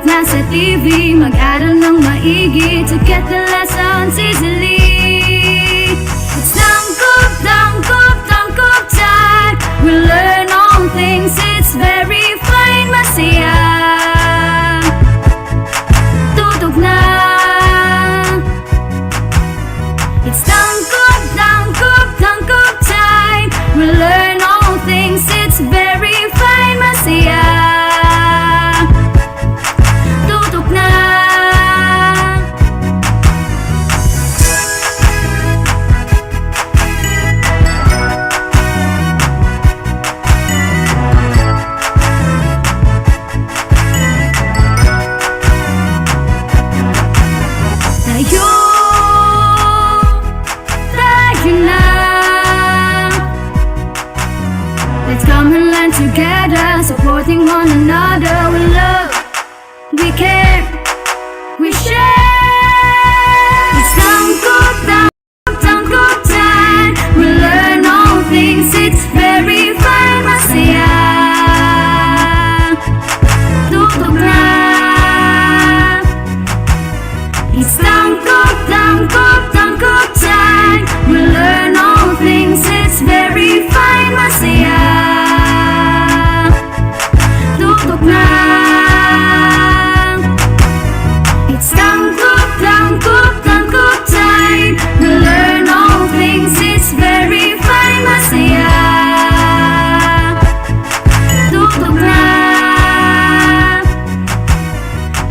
na sa TV, mag-aral ng maigi to get the lessons easily. It's tangkop, tangkop, tangkop time. We learn all things, it's very fine, masaya. Tutok na. It's tangkop, tangkop, tangkop time. We learn all things, it's very fine, masaya. Tutok na. Tayo, tayo na. Let's come and learn together, supporting one another. We love, we care, we share. It's tangkop, tangkop, tangkop time. We learn all things, it's very fine, masaya. Tutok na. It's tangkop, tangkop, tangkop time. We learn all things, it's very fine, masaya. Tutok na. It's tangkop, tangkop, tangkop time. We learn all things, it's very fine, masaya. Tutok na.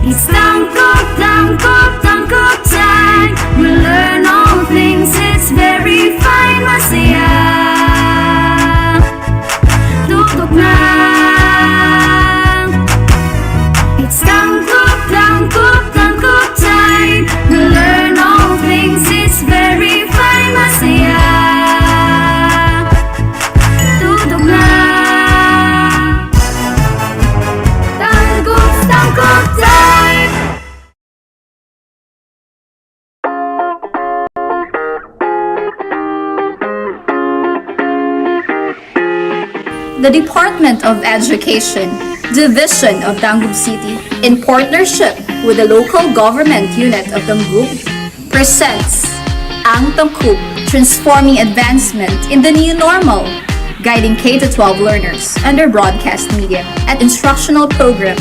It's tangkop, tangkop, tangkop time. We learn all things, it's very fine, masaya. Tutok na. It's tangkop, tangkop, tangkop time. We learn all things, it's very fine, masaya. Tutok na. Tangkop, tangkop time. The Department of Education, Division of Tangub City, in partnership with the local government unit of Tangub, presents Ang Tangkub, Transforming Advancement in the New Normal, guiding K-12 learners under broadcast media and instructional program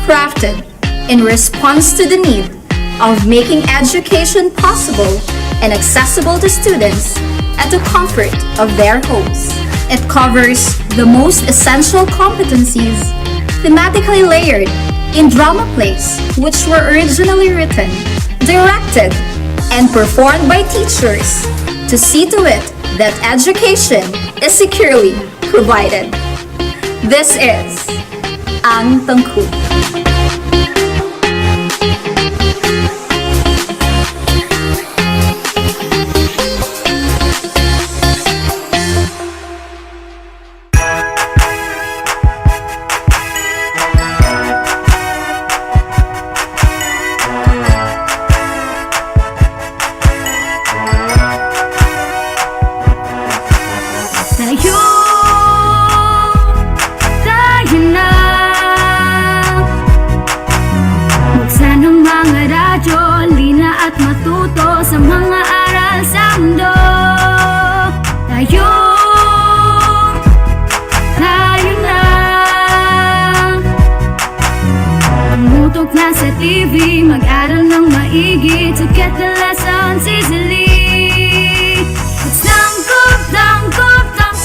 crafted in response to the need of making education possible and accessible to students at the comfort of their homes. It covers the most essential competencies, thematically layered in drama plays which were originally written, directed, and performed by teachers to see to it that education is securely provided. This is Ang Tangkub. Tayo, tayo na. Buksan ang mga radyo, lina at matuto sa mga aral sa mundo. Tayo, tayo na. Tumutok na sa TV, mag-aral ng maigi to get the lessons easily. It's tangkop, tangkop, tangkop.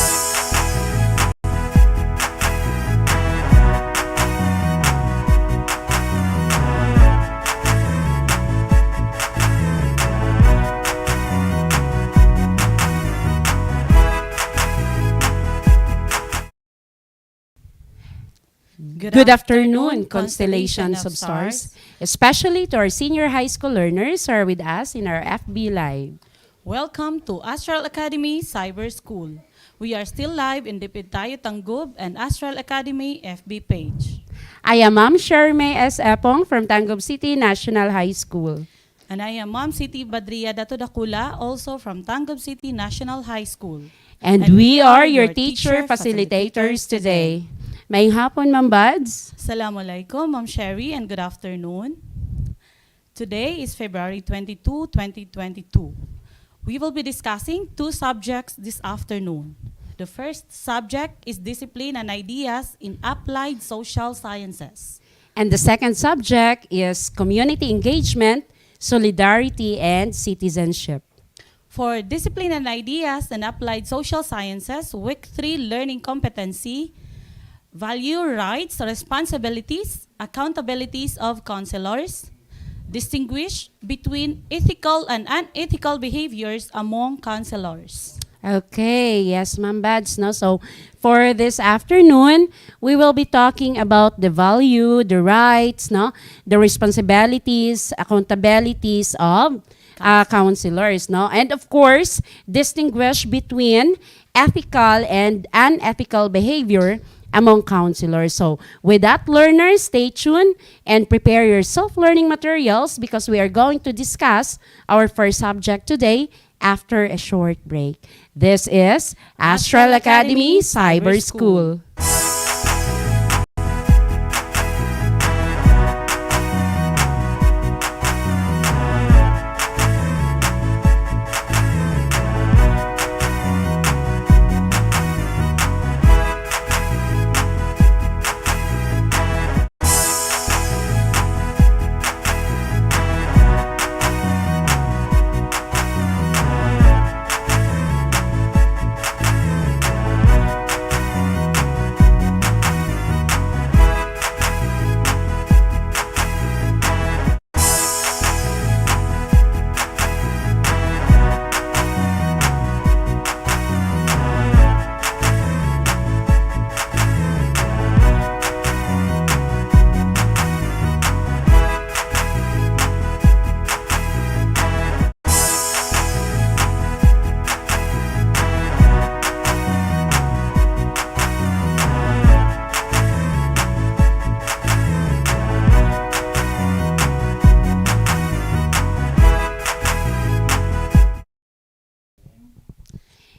Good afternoon, constellations of stars, especially to our senior high school learners who are with us in our FB Live. Welcome to Astral Academy Cyber School. We are still live in the Pitayo Tangub and Astral Academy FB page. I am Ma'am Sherme S. Epong from Tangub City National High School. And I am Ma'am Siti Badria Dato Dakula, also from Tangub City National High School. And we are your teacher facilitators today. Maayong hapon, Ma'am Buds. Assalamualaikum, Ma'am Sherry, and good afternoon. Today is February 22, 2022. We will be discussing two subjects this afternoon. The first subject is discipline and ideas in applied social sciences. And the second subject is community engagement, solidarity, and citizenship. For discipline and ideas and applied social sciences, Week 3 learning competency, value rights, responsibilities, accountabilities of counselors, distinguish between ethical and unethical behaviors among counselors. Okay, yes, Ma'am Buds. No? So for this afternoon, we will be talking about the value, the rights, no? The responsibilities, accountabilities of counselors. No? And of course, distinguish between ethical and unethical behavior among counselors. So with that, learners, stay tuned and prepare your self-learning materials because we are going to discuss our first subject today after a short break. This is Astral Academy Cyber School.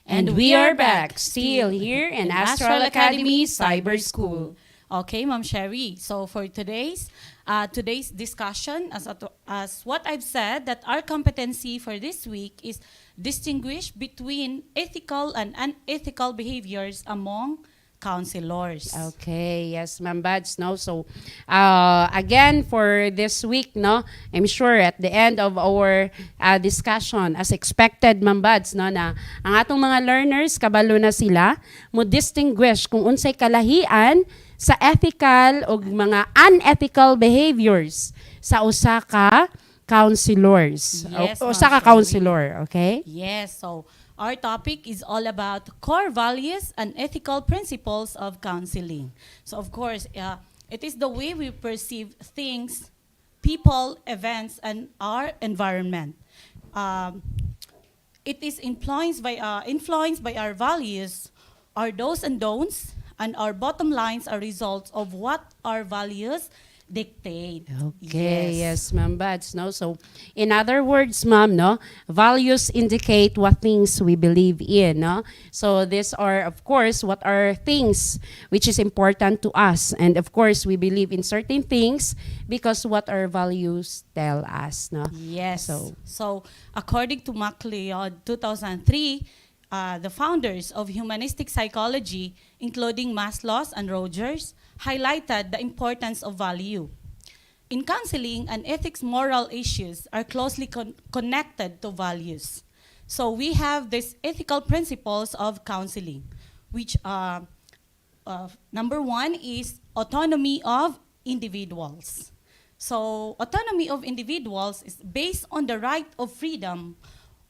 And we are back, still here in Astral Academy Cyber School. Okay, Ma'am Sherry. So for today's discussion, as what I've said, that our competency for this week is distinguish between ethical and unethical behaviors among counselors. Okay, yes, Ma'am Buds, no? So, again, for this week, no, I'm sure at the end of our discussion, as expected, Ma'am Buds, no, na ang atong mga learners, kabalo na sila, mo distinguish kung unsay kalahian sa ethical o mga unethical behaviors sa usa ka counselors. Yes, O usa ka Ma'am counselor, okay? Yes, so our topic is all about core values and ethical principles of counseling. So of course, it is the way we perceive things, people, events, and our environment. It is influenced by our values, our do's and don'ts, and our bottom lines are results of what our values dictate. Okay, yes, Ma'am Buds, no? So, in other words, Ma'am, no, values indicate what things we believe in, no? So, these are, of course, what are things which is important to us. And, of course, we believe in certain things because what our values tell us, no? Yes. So, So according to MacLeod 2003, the founders of humanistic psychology, including Maslow and Rogers, highlighted the importance of value. In counseling and ethics, moral issues are closely connected to values. So we have these ethical principles of counseling, which number one is autonomy of individuals. So autonomy of individuals is based on the right of freedom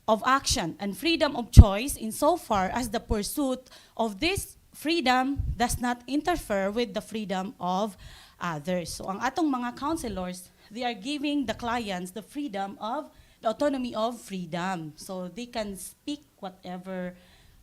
of action and freedom of choice insofar as the pursuit of this freedom does not interfere with the freedom of others. So ang atong mga counselors, they are giving the clients the freedom of, the autonomy of freedom. So they can speak whatever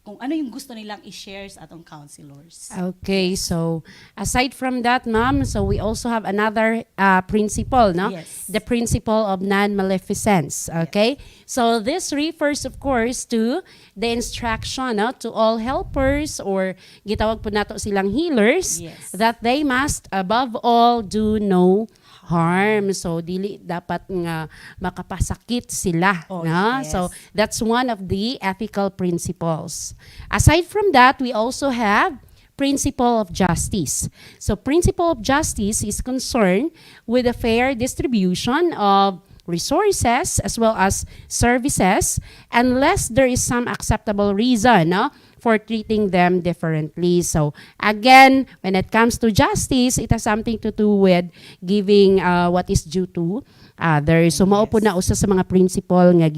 kung ano yung gusto nilang i-share sa atong counselors. Okay, so aside from that, ma'am, so we also have another principle, no? Yes. The principle of non-maleficence, okay? So this refers, of course, to the instruction, no, to all helpers or gitawag po nato silang healers, Yes. that they must, above all, do no harm. So dili dapat nga makapasakit sila, Oh, no? yes. So that's one of the ethical principles. Aside from that, we also have principle of justice. So principle of justice is concerned with a fair distribution of resources as well as services unless there is some acceptable reason, no, for treating them differently. So again, when it comes to justice, it has something to do with giving what is due to others. So mao po na usa sa mga principle nga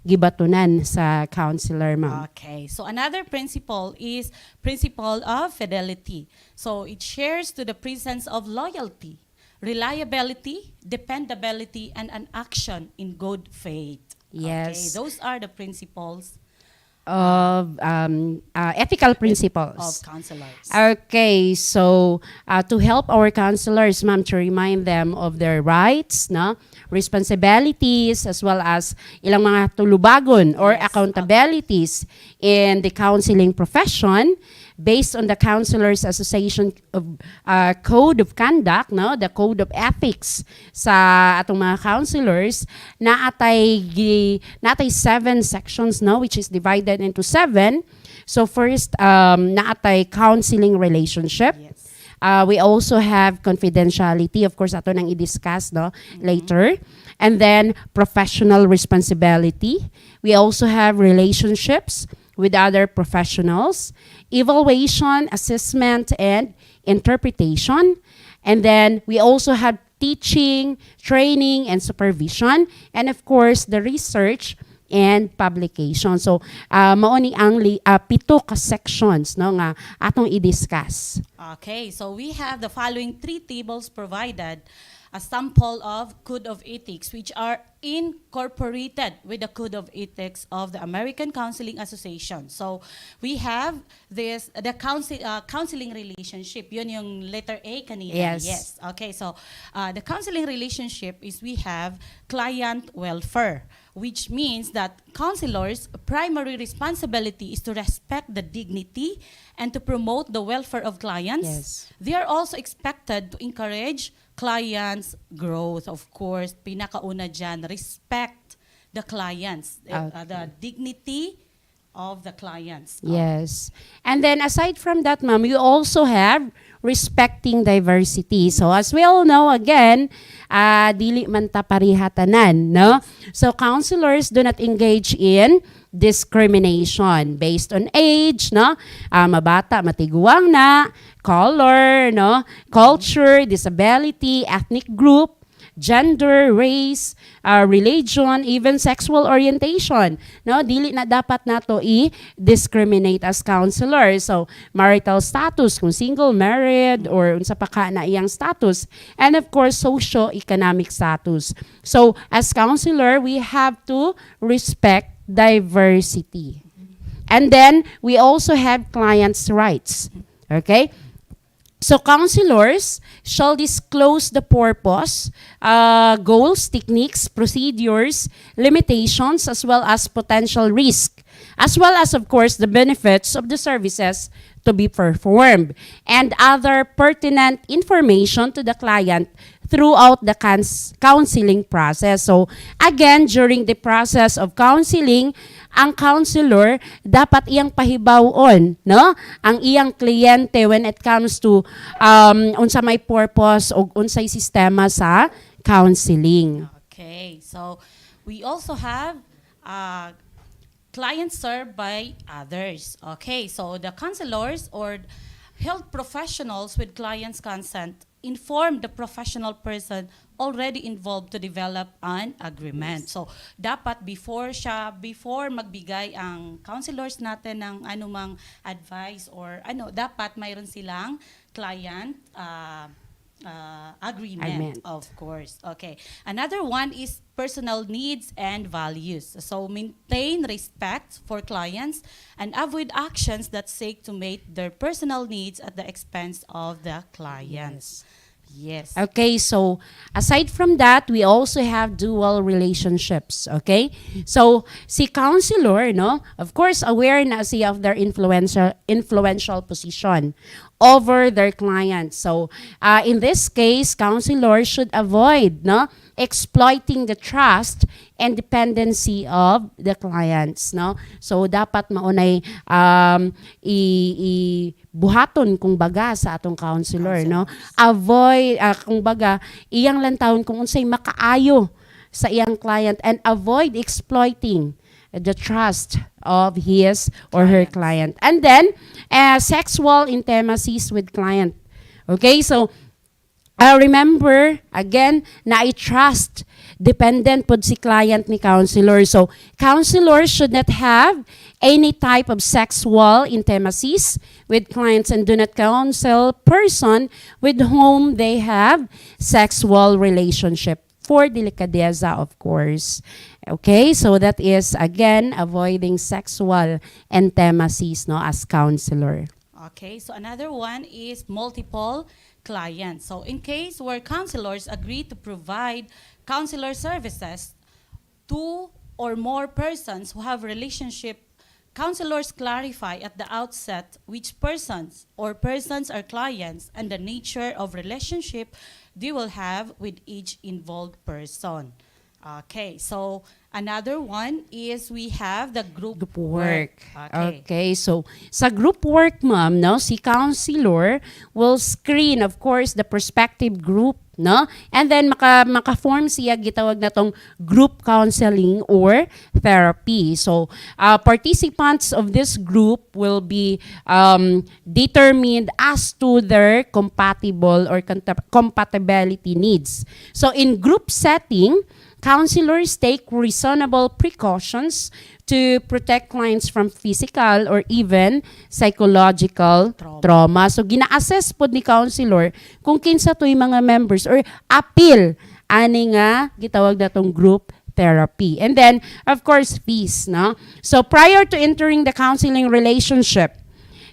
gibatunan sa counselor, ma'am. Okay, so another principle is principle of fidelity. So it shares to the presence of loyalty, reliability, dependability, and an action in good faith. Okay, Yes. those are the principles Of ethical of principles. counselors. Okay, so to help our counselors, ma'am, to remind them of their rights, no, responsibilities, as well as ilang mga tulubagon or Yes. accountabilities in the counseling profession, based on the Counselors Association of Code of Conduct, no, the Code of Ethics sa atong mga counselors, naatay 7 sections, no, which is divided into 7. So first, naatay counseling relationship. Yes. We also have confidentiality, of course, ato nang i-discuss, no, later. And then professional responsibility. We also have relationships with other professionals, evaluation, assessment, and interpretation. And then we also have teaching, training, and supervision. And of course, the research and publication. So, mao ni ang 7 ka sections, no, nga atong i-discuss. Okay, so we have the following 3 tables provided, a sample of Code of Ethics, which are incorporated with the Code of Ethics of the American Counseling Association. So we have this, the counseling relationship. Yun yung letter A kanina. Yes. Okay, so the counseling relationship is we have client welfare, which means that counselors' primary responsibility is to respect the dignity and to promote the welfare of clients. Yes. They are also expected to encourage clients' growth. Of course, pinakauna dyan, respect the clients, the dignity of the clients. Yes. And then aside from that, ma'am, you also have respecting diversity. So as we all know, again, dili man ta parihatanan, no? So counselors do not engage in discrimination based on age, no? Mabata, matiguang na, color, no? Culture, disability, ethnic group, gender, race, religion, even sexual orientation. No, dili na dapat nato i-discriminate as counselors. So, marital status, kung single, married, or unsa pa ka na iyang status. And of course, socio-economic status. So, as counselor, we have to respect diversity. And then, we also have clients' rights. Okay? So counselors shall disclose the purpose, goals, techniques, procedures, limitations, as well as potential risk, as well as, of course, the benefits of the services to be performed, and other pertinent information to the client throughout the counseling process. So again, during the process of counseling, ang counselor dapat iyang pahibawon, no, ang iyang kliyente when it comes to unsa may purpose o unsay sistema sa counseling. Okay, so we also have clients served by others. Okay, so the counselors or health professionals with clients' consent inform the professional person already involved to develop an agreement. So, dapat before magbigay ang counselors natin ng anumang advice or dapat mayroon silang client agreement, of course. Okay. Another one is personal needs and values. So maintain respect for clients and avoid actions that seek to meet their personal needs at the expense of the clients. Yes. Okay, so aside from that, we also have dual relationships, okay? So, si counselor, no, of course, aware na siya of their influential position over their clients. So, in this case, counselor should avoid, no, exploiting the trust and dependency of the clients, no? So, dapat maunay buhaton kung baga sa atong counselor, no? Avoid kung baga iyang lantawon kung unsay makaayo sa iyang client and avoid exploiting the trust of his or her client. And then sexual intimacies with client. Okay, so remember, again, na i-trust, dependent po si client ni counselor. So, counselor should not have any type of sexual intimacies with clients and do not counsel person with whom they have sexual relationship for delicadeza, of course. Okay, so that is, again, avoiding sexual intimacies, no, as counselor. Okay, so another one is multiple clients. So in case where counselors agree to provide counselor services to or more persons who have relationship, counselors clarify at the outset which persons or persons are clients and the nature of relationship they will have with each involved person. Okay, so another one is we have the group work. Okay, so sa group work, ma'am, no, si counselor will screen, of course, the prospective group, no? And then maka-form siya gitawag na tong group counseling or therapy. So participants of this group will be determined as to their compatible or compatibility needs. So in group setting, counselors take reasonable precautions to protect clients from physical or even psychological trauma. So gina-assess po ni counselor kung kinsa to'y mga members or appeal ani nga gitawag na tong group therapy. And then, of course, fees, no? So prior to entering the counseling relationship,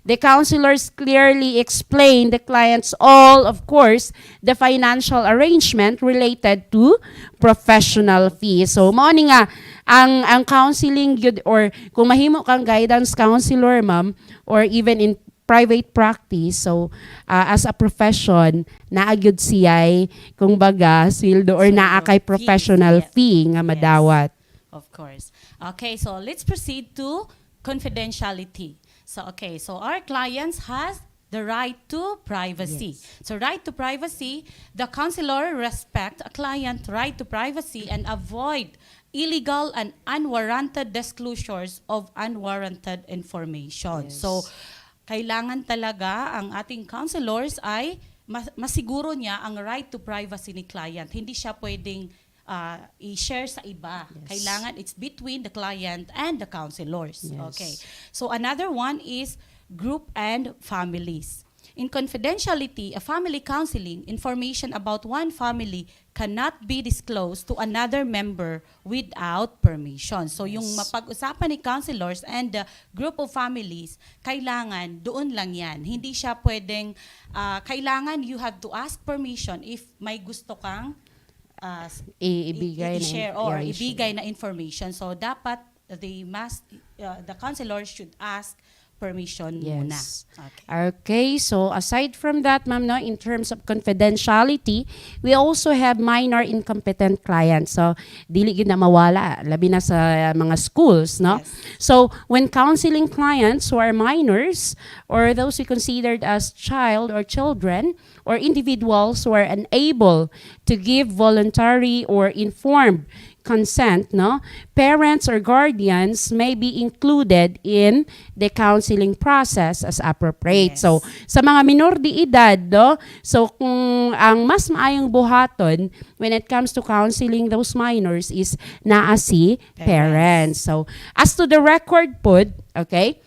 the counselors clearly explain the clients all, of course, the financial arrangement related to professional fees. So, mao ni nga, ang counseling yun, or kung mahimo kang guidance counselor, ma'am, or even in private practice, so as a profession, naagyod siya'y, kung baga, sweldo or naa kay professional fee nga madawat. Of course. Okay, so let's proceed to confidentiality. So, okay, so our clients has the right to privacy. Yes. So, right to privacy, the counselor respect a client right to privacy and avoid illegal and unwarranted disclosures of unwarranted information. Yes. So, kailangan talaga ang ating counselors ay masiguro niya ang right to privacy ni client. Hindi siya pwedeng i-share sa iba. Yes. Kailangan it's between the client and the counselors. Yes. Okay. So another one is group and families. In confidentiality, a family counseling, information about one family cannot be disclosed to another member without permission. So yung mapag-usapan ni counselors and the group of families, kailangan doon lang yan. Hindi siya pwedeng, kailangan you have to ask permission if may gusto kang i-share or ibigay na information. So dapat the counselor should ask permission muna. Okay, so aside from that, ma'am, no, in terms of confidentiality, we also have minor incompetent clients. So dili gyud na mawala labi na sa mga schools, no? Yes. So when counseling clients who are minors or those we considered as child or children or individuals who are unable to give voluntary or informed consent, no, parents or guardians may be included in the counseling process as appropriate. Yes. So sa mga minor de edad, no, so kung ang mas maayong buhaton when it comes to counseling those minors is naa si parents. So as to the record pod, okay,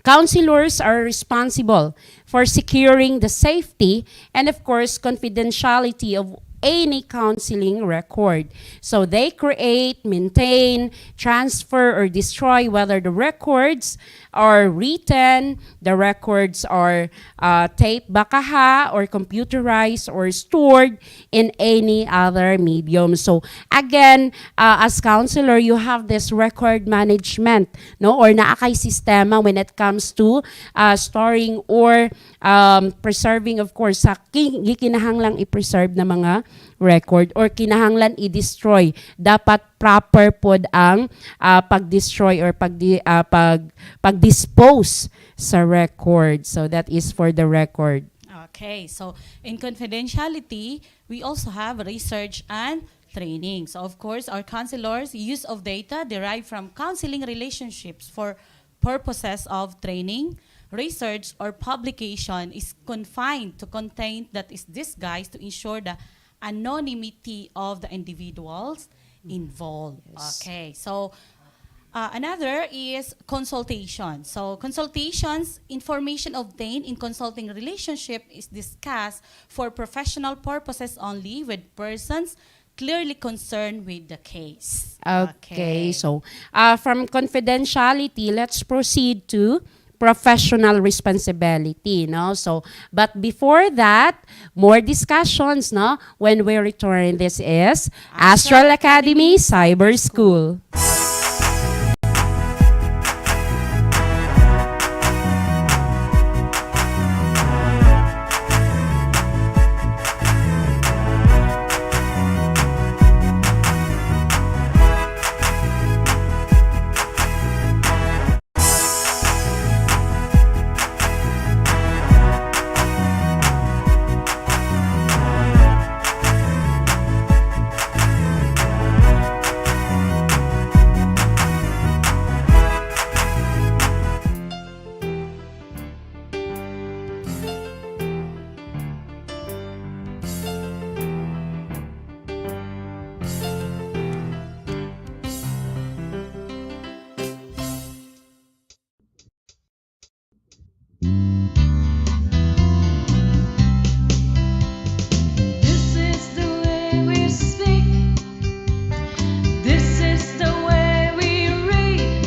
Counselors are responsible for securing the safety and, of course, confidentiality of any counseling record. So they create, maintain, transfer, or destroy whether the records are written, the records are tape bakaha, or computerized, or stored in any other medium. So again, as counselor, you have this record management, no, or naakay sistema when it comes to storing or preserving, of course, sa gikinahanglang i-preserve na mga record or kinahanglan i-destroy. Dapat proper pod ang pag-destroy or pag-dispose sa record. So that is for the record. Okay, so in confidentiality, we also have research and training. So of course, our counselors' use of data derived from counseling relationships for purposes of training, research, or publication is confined to content that is disguised to ensure the anonymity of the individuals involved. Yes. Okay, so another is consultation. So consultations, information obtained in consulting relationship is discussed for professional purposes only with persons clearly concerned with the case. Okay, so from confidentiality, let's proceed to professional responsibility, no? So, but before that, more discussions, no? When we return, this is Astral Academy Cyber School. This is the way we speak. This is the way we read.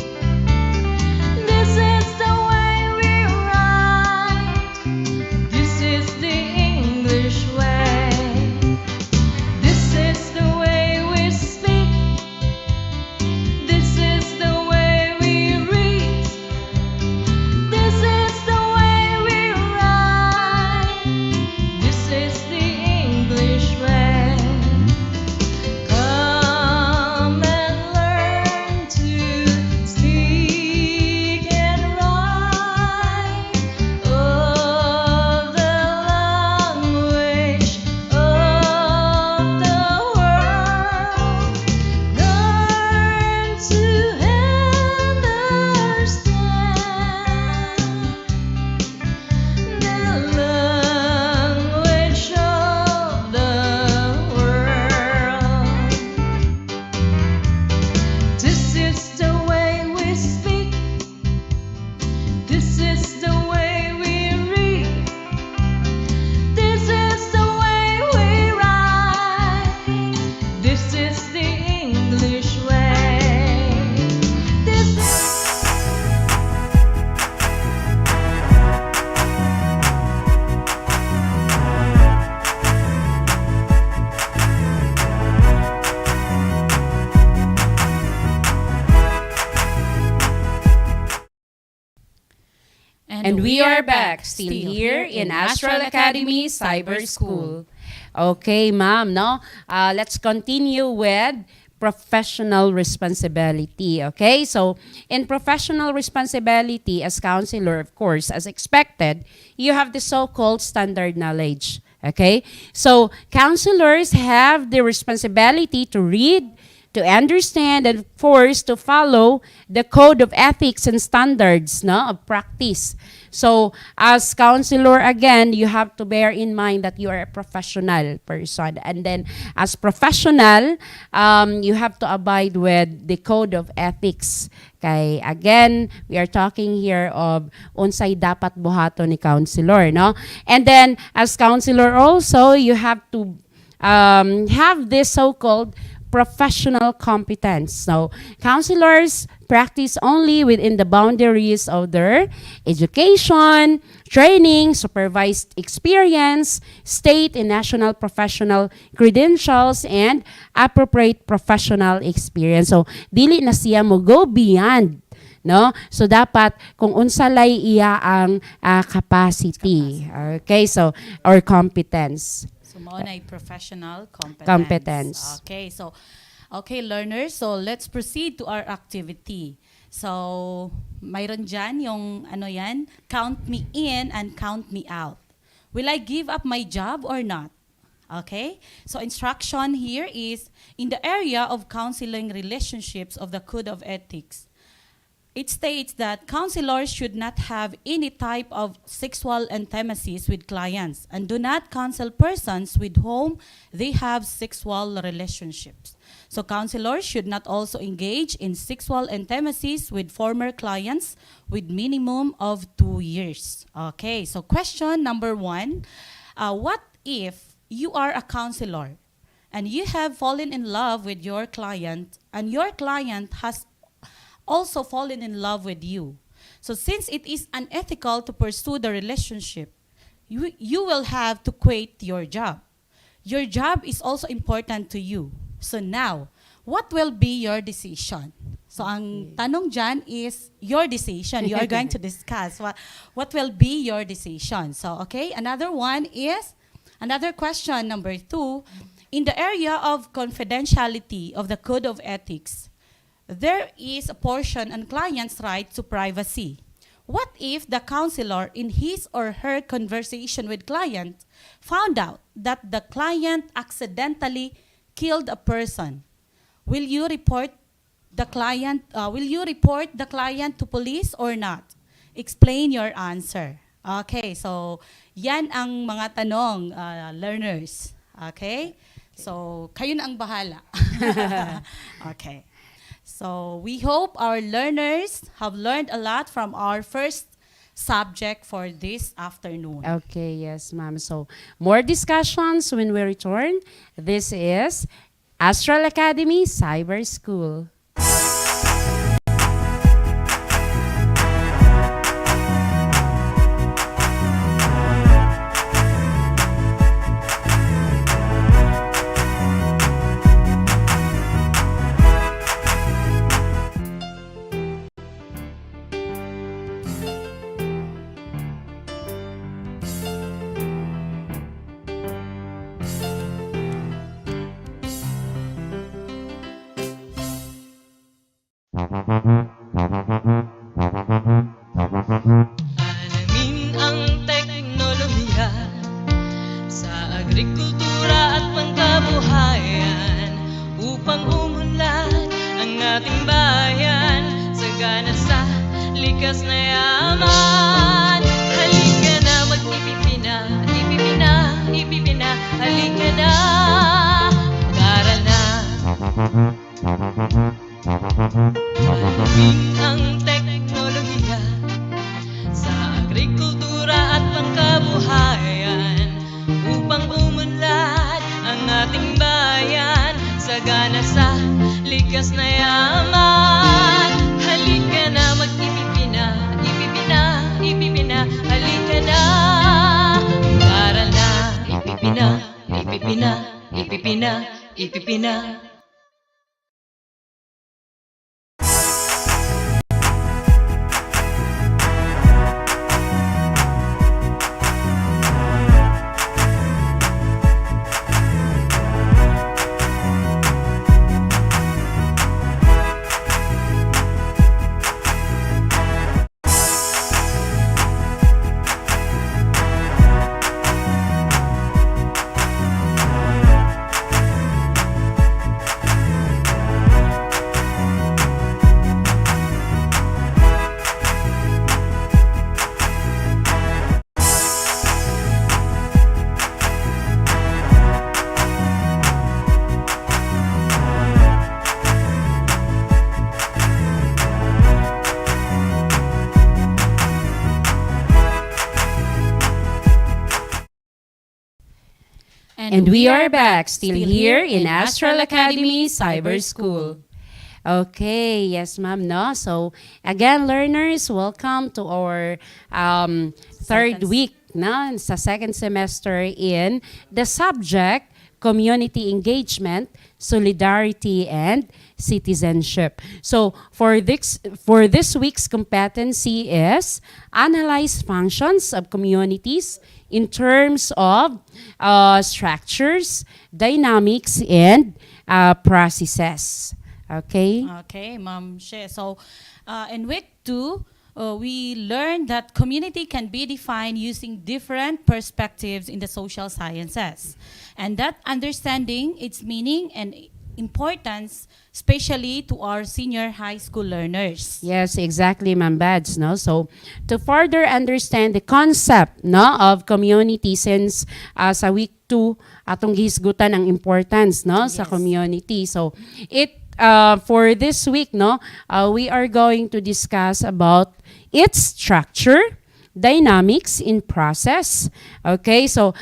This is the way we write. This is the English way. This is the way we speak. This is the way we read. This is the way we write. This is the English way. Come and learn to speak and write of the language of the world. Learn to understand the language of the world. This is the way we speak. This is the way we read. This is the way we write. This is the English way. This is And we are back, still here in Astral Academy Cyber School. Okay, ma'am, no? Let's continue with professional responsibility, okay? So, in professional responsibility as counselor, of course, as expected, you have the so-called standard knowledge, okay? So, counselors have the responsibility to read, to understand and of course to follow the code of ethics and standards, no, of practice. So as counselor, again, you have to bear in mind that you are a professional person, and then as professional, you have to abide with the code of ethics. Kay again, we are talking here of unsay dapat buhaton ni counselor, no? And then as counselor also, you have to have this so-called professional competence. So, counselors practice only within the boundaries of their education, training, supervised experience, state and national professional credentials, and appropriate professional experience. So, dili na siya mo go beyond, no? So dapat kung unsalay iya ang capacity. Okay, so or competence. So, mao na professional competence. Competence. Okay, learners, so let's proceed to our activity. So, mayroon dyan yung ano yan, count me in and count me out. Will I give up my job or not? Okay? So, instruction here is, in the area of counseling relationships of the Code of Ethics, it states that counselors should not have any type of sexual intimacies with clients and do not counsel persons with whom they have sexual relationships. So counselors should not also engage in sexual intimacies with former clients with minimum of 2 years. Okay, so question number 1, what if you are a counselor and you have fallen in love with your client and your client has also fallen in love with you? So since it is unethical to pursue the relationship, you will have to quit your job. Your job is also important to you. So now, what will be your decision? So ang tanong dyan is your decision. You are going to discuss what will be your decision. So okay, another question, number 2, in the area of confidentiality of the Code of Ethics, there is a portion on client's right to privacy. What if the counselor in his or her conversation with client found out that the client accidentally killed a person? Will you report the client to police or not? Explain your answer. Okay, so yan ang mga tanong, learners. Okay? So kayo na ang bahala. Okay. So we hope our learners have learned a lot from our first subject for this afternoon. Okay, yes, ma'am. So more discussions when we return. This is Astral Academy Cyber School. Alamin ang teknolohiya sa agrikultura at pangkabuhayan upang umunlad ang ating bayan sagana sa likas na yaman. Halika na mag-ipipina, halika na mag-aral na. Alamin ang teknolohiya sa agrikultura at pangkabuhayan upang umunlad ang ating bayan sagana sa likas na yaman. Halika na mag-ipipina, halika na mag-aral na. Ipipina. And we are back, still here in Astral Academy Cyber School. Okay, yes ma'am, no? So, again, learners, welcome to our third week, no? Sa second semester in the subject, community engagement, solidarity, and citizenship. So, for this week's competency is analyze functions of communities in terms of structures, dynamics, and processes. Okay? Okay, Ma'am She. So, in week 2, we learned that community can be defined using different perspectives in the social sciences. And that understanding its meaning and importance, especially to our senior high school learners. Yes, exactly, Ma'am Bads, no? So, to further understand the concept, no, of community, since sa week 2 atong gihisgutan ang importance, no, sa Yes. community. So, for this week, no, we are going to discuss about its structure, dynamics in process. Okay, so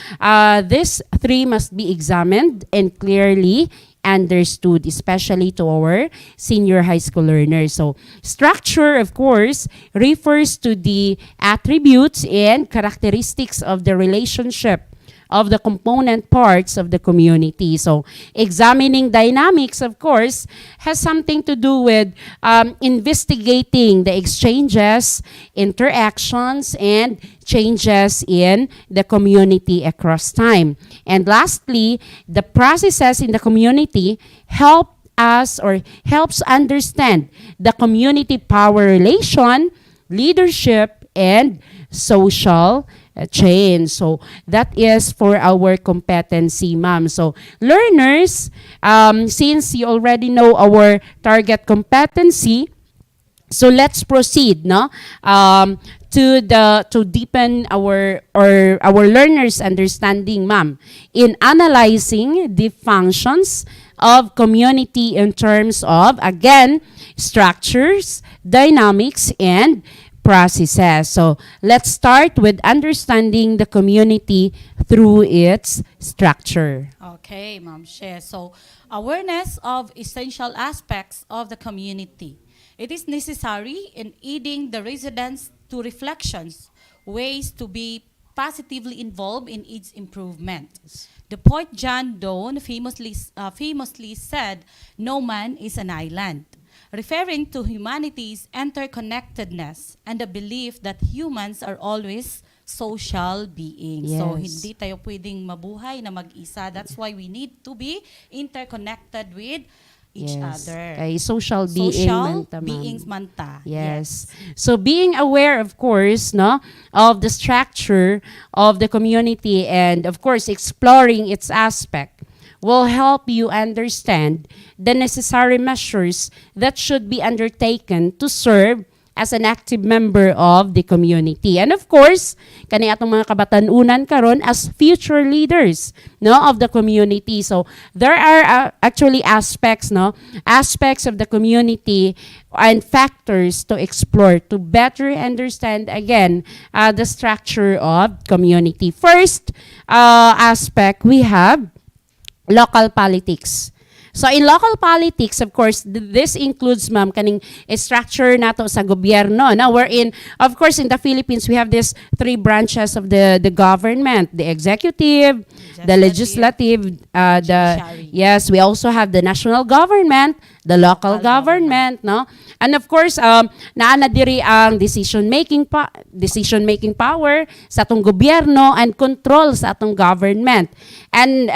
these three must be examined and clearly understood, especially to our senior high school learners. So, structure, of course, refers to the attributes and characteristics of the relationship of the component parts of the community. So, examining dynamics, of course, has something to do with investigating the exchanges, interactions, and changes in the community across time. And lastly, the processes in the community help us or helps understand the community power relation, leadership, and social change. So that is for our competency, ma'am. So learners, since you already know our target competency, so let's proceed, no? To deepen our learners' understanding, ma'am, in analyzing the functions of community in terms of, again, structures, dynamics, and processes. So let's start with understanding the community through its structure. Okay, Ma'am She. So, awareness of essential aspects of the community. It is necessary in aiding the residents to reflections, ways to be positively involved in its improvement. The poet John Donne famously said, "No man is an island," referring to humanity's interconnectedness and the belief that humans are always social beings. So, Yes. hindi tayo pwedeng mabuhay na mag-isa. That's why we need to be interconnected with each other. Kay social being Social man ta, ma'am. beings man ta. Yes. So being aware, of course, no, of the structure of the community and, of course, exploring its aspect will help you understand the necessary measures that should be undertaken to serve as an active member of the community. And of course, kani atong mga kabatanunan karon as future leaders, no, of the community. So there are actually aspects of the community and factors to explore to better understand again the structure of community. First aspect, we have local politics. So in local politics, of course, this includes, ma'am, kaning structure nato sa gobyerno. Now, wherein, of course, in the Philippines, we have these three branches of the government: the executive, the legislative, Judiciary. yes, we also have the national government, the local government, no? And of course, naa na diri ang decision-making power sa atong gobyerno and control sa atong government. And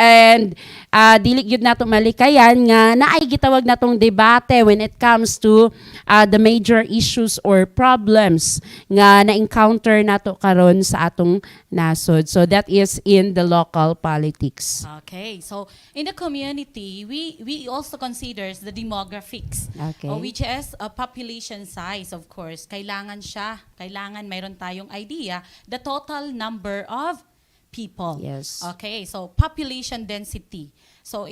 dili gyud nato malikayan nga naay gitawag natong debate when it comes to the major issues or problems nga na-encounter nato karon sa atong nasod. So that is in the local politics. Okay, so in the community, we also considers the demographics, Okay. which is a population size, of course. Kailangan mayroon tayong idea the total number of people. Yes. Okay, so population density. So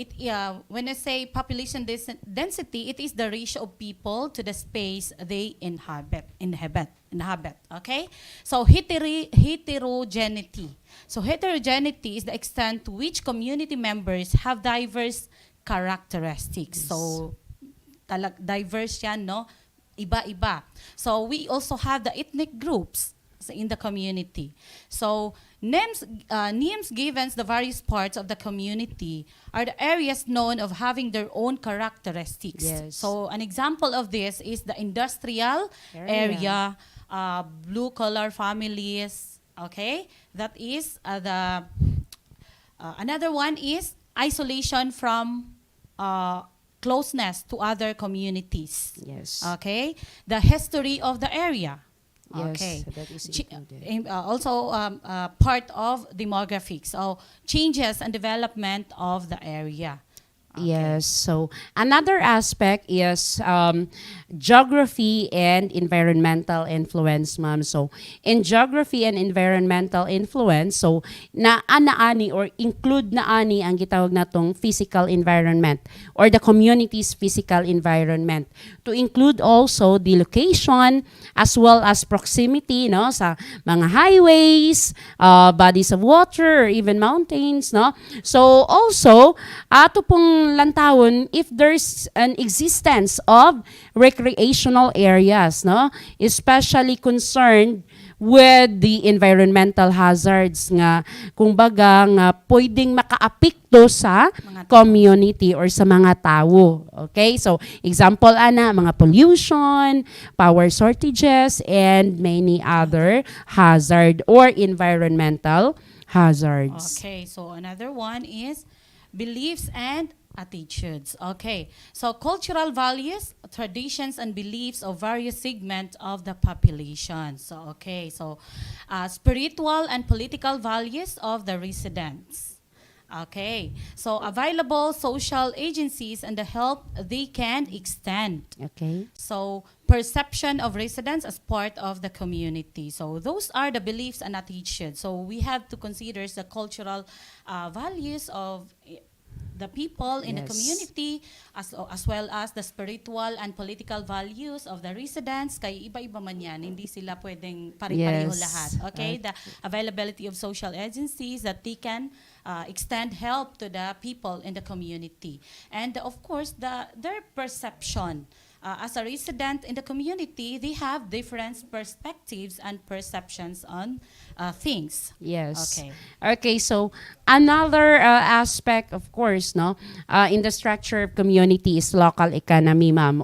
when I say population density, it is the ratio of people to the space they inhabit. Okay. So heterogeneity. So heterogeneity is the extent to which community members have diverse characteristics. So diverse yan, no? Iba-iba. So we also have the ethnic groups in the community. So names given the various parts of the community are the areas known of having their own characteristics. Yes. So an example of this is the industrial area, blue-collar families. Okay, that is the. Another one is isolation from closeness to other communities. Yes. Okay, the history of the area. Yes, Okay. that is Chi- included. Also part of demographics. So changes and development of the area. Okay. Yes. So another aspect is geography and environmental influence, ma'am. So in geography and environmental influence, so naani or include naani ang gitawag natong physical environment or the community's physical environment. To include also the location as well as proximity, no, sa mga highways, bodies of water, or even mountains, no. So also ato pong lantawon if there's an existence of recreational areas, no, especially concerned with the environmental hazards nga kumbaga nga pwedeng makaapekto sa community or sa mga tao. Okay? So example ana mga pollution, power shortages and many other hazard or environmental hazards. Okay, so another one is beliefs and attitudes. Okay, so cultural values, traditions, and beliefs of various segments of the population. So, okay, so spiritual and political values of the residents. Okay, so available social agencies and the help they can extend. Okay? So perception of residents as part of the community. So those are the beliefs and attitudes. So we have to consider the cultural values of the people in the Yes. community as well as the spiritual and political values of the residents. Kay iba-iba man yan, hindi sila pwedeng pare-pareho Yes. lahat. Okay, the availability of social agencies that they can extend help to the people in the community. And of course, their perception. As a resident in the community, they have different perspectives and perceptions on things. Yes. Okay. Okay, so another aspect, of course, no, in the structure of community is local economy, ma'am,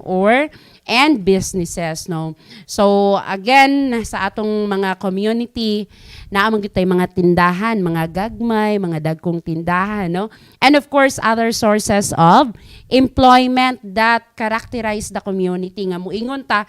and businesses, no. So again, sa atong mga community, naamang tay mga tindahan, mga gagmay, mga dagkong tindahan, no, and of course other sources of employment that characterize the community nga muingon ta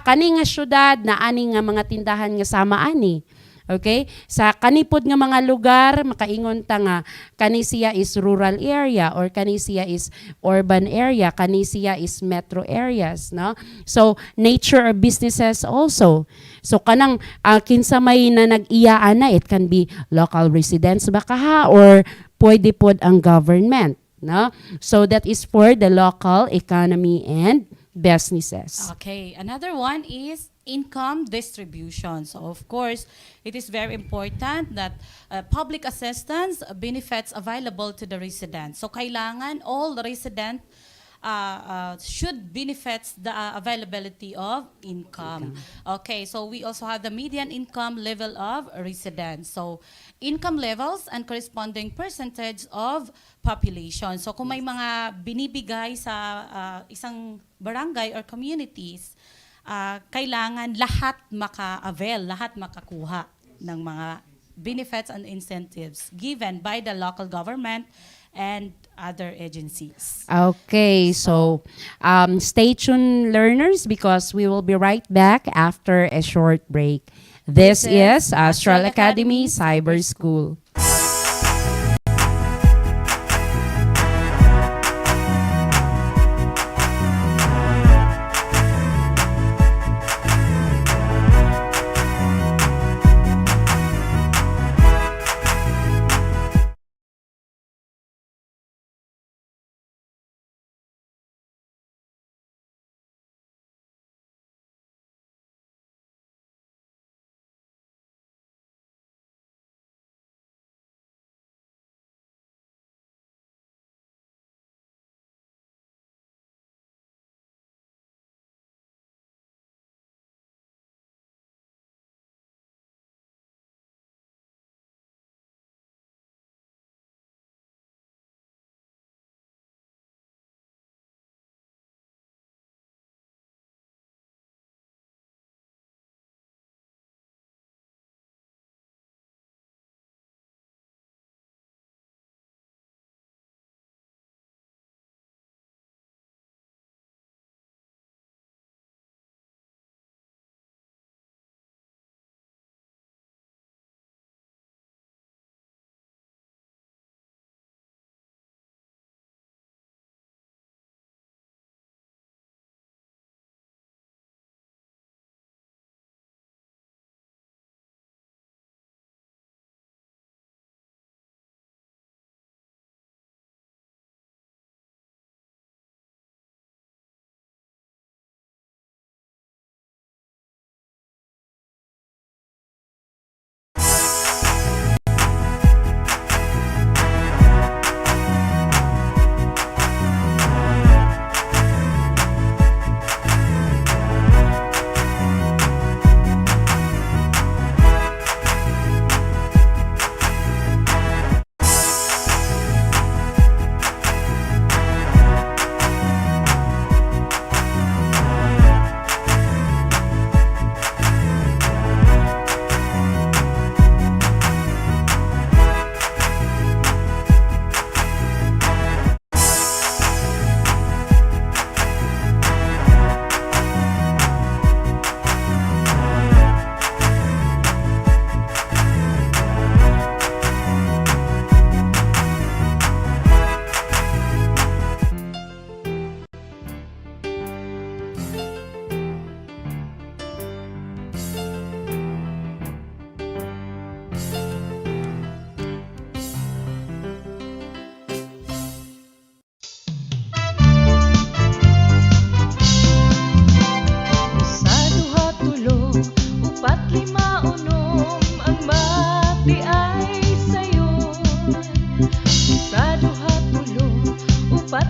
kani nga syudad na ani nga mga tindahan nga sama ani. Okay? Sa kanipod nga mga lugar, makaingon ta nga kani siya is rural area or kani siya is urban area, kani siya is metro areas, no? So, nature of businesses also. So, kanang kinsa may na nag-iyaan na, it can be local residents baka ha or pwede pod ang government, no? So, that is for the local economy and businesses. Okay, another one is income distribution. So of course, it is very important that public assistance benefits available to the residents. So kailangan all the resident should benefits the availability of income. Okay, so we also have the median income level of residents. So income levels and corresponding percentage of population. So kung may mga binibigay sa isang barangay or communities, kailangan lahat maka-avail, lahat makakuha ng mga benefits and incentives given by the local government and other agencies. Okay, so stay tuned, learners, because we will be right back after a short break. This is Astral Academy Cyber School.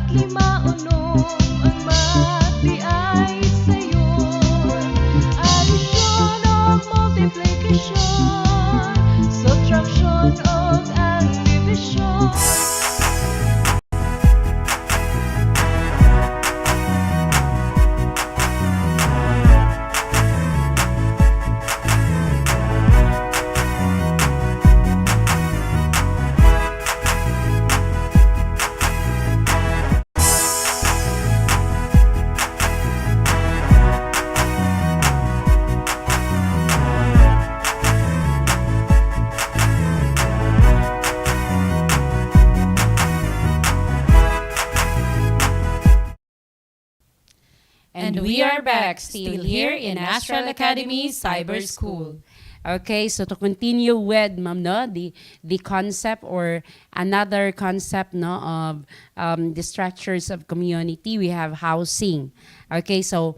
5 ang math di ay sayon. Addition of multiplication, subtraction of and division. And we are back, still here in Astral Academy Cyber School. Okay, so to continue with, ma'am, no, the concept or another concept, no, of the structures of community, we have housing. Okay, so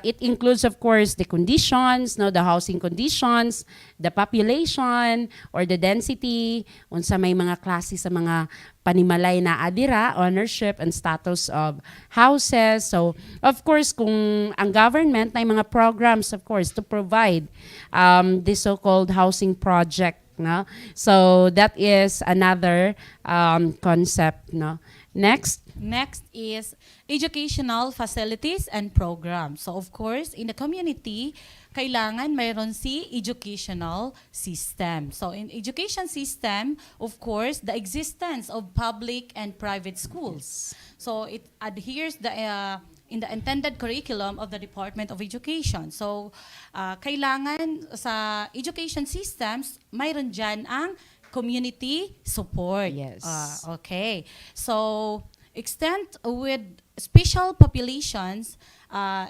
it includes, of course, the conditions, no, the housing conditions, the population or the density, unsa may mga klase sa mga panimalay na adira, ownership and status of houses. So, of course, kung ang government na mga programs, of course, to provide the so-called housing project, no? So, that is another concept, no? Next. Next is educational facilities and programs. So of course, in the community, kailangan mayroon si educational system. So in education system, of course, the existence of public and private schools. So it adheres in the intended curriculum of the Department of Education. So kailangan sa education systems, mayroon dyan ang community support. Yes. Okay. So extent with special populations,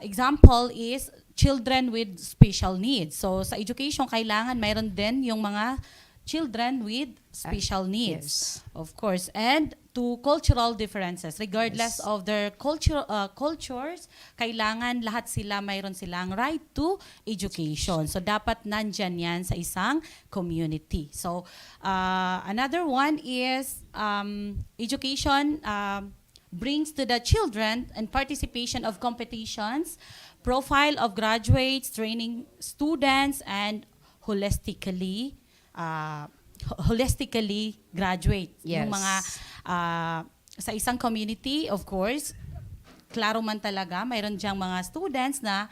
example is children with special needs. So sa education, kailangan mayroon din yung mga children with special needs, of course, and to cultural differences, regardless of their cultures, kailangan lahat sila mayroon silang right to education. So dapat nandyan yan sa isang community. So another one is education brings to the children and participation of competitions, profile of graduates, training students, and holistically graduate. Yes. Yung mga sa isang community, of course, klaro man talaga, mayroon diyang mga students na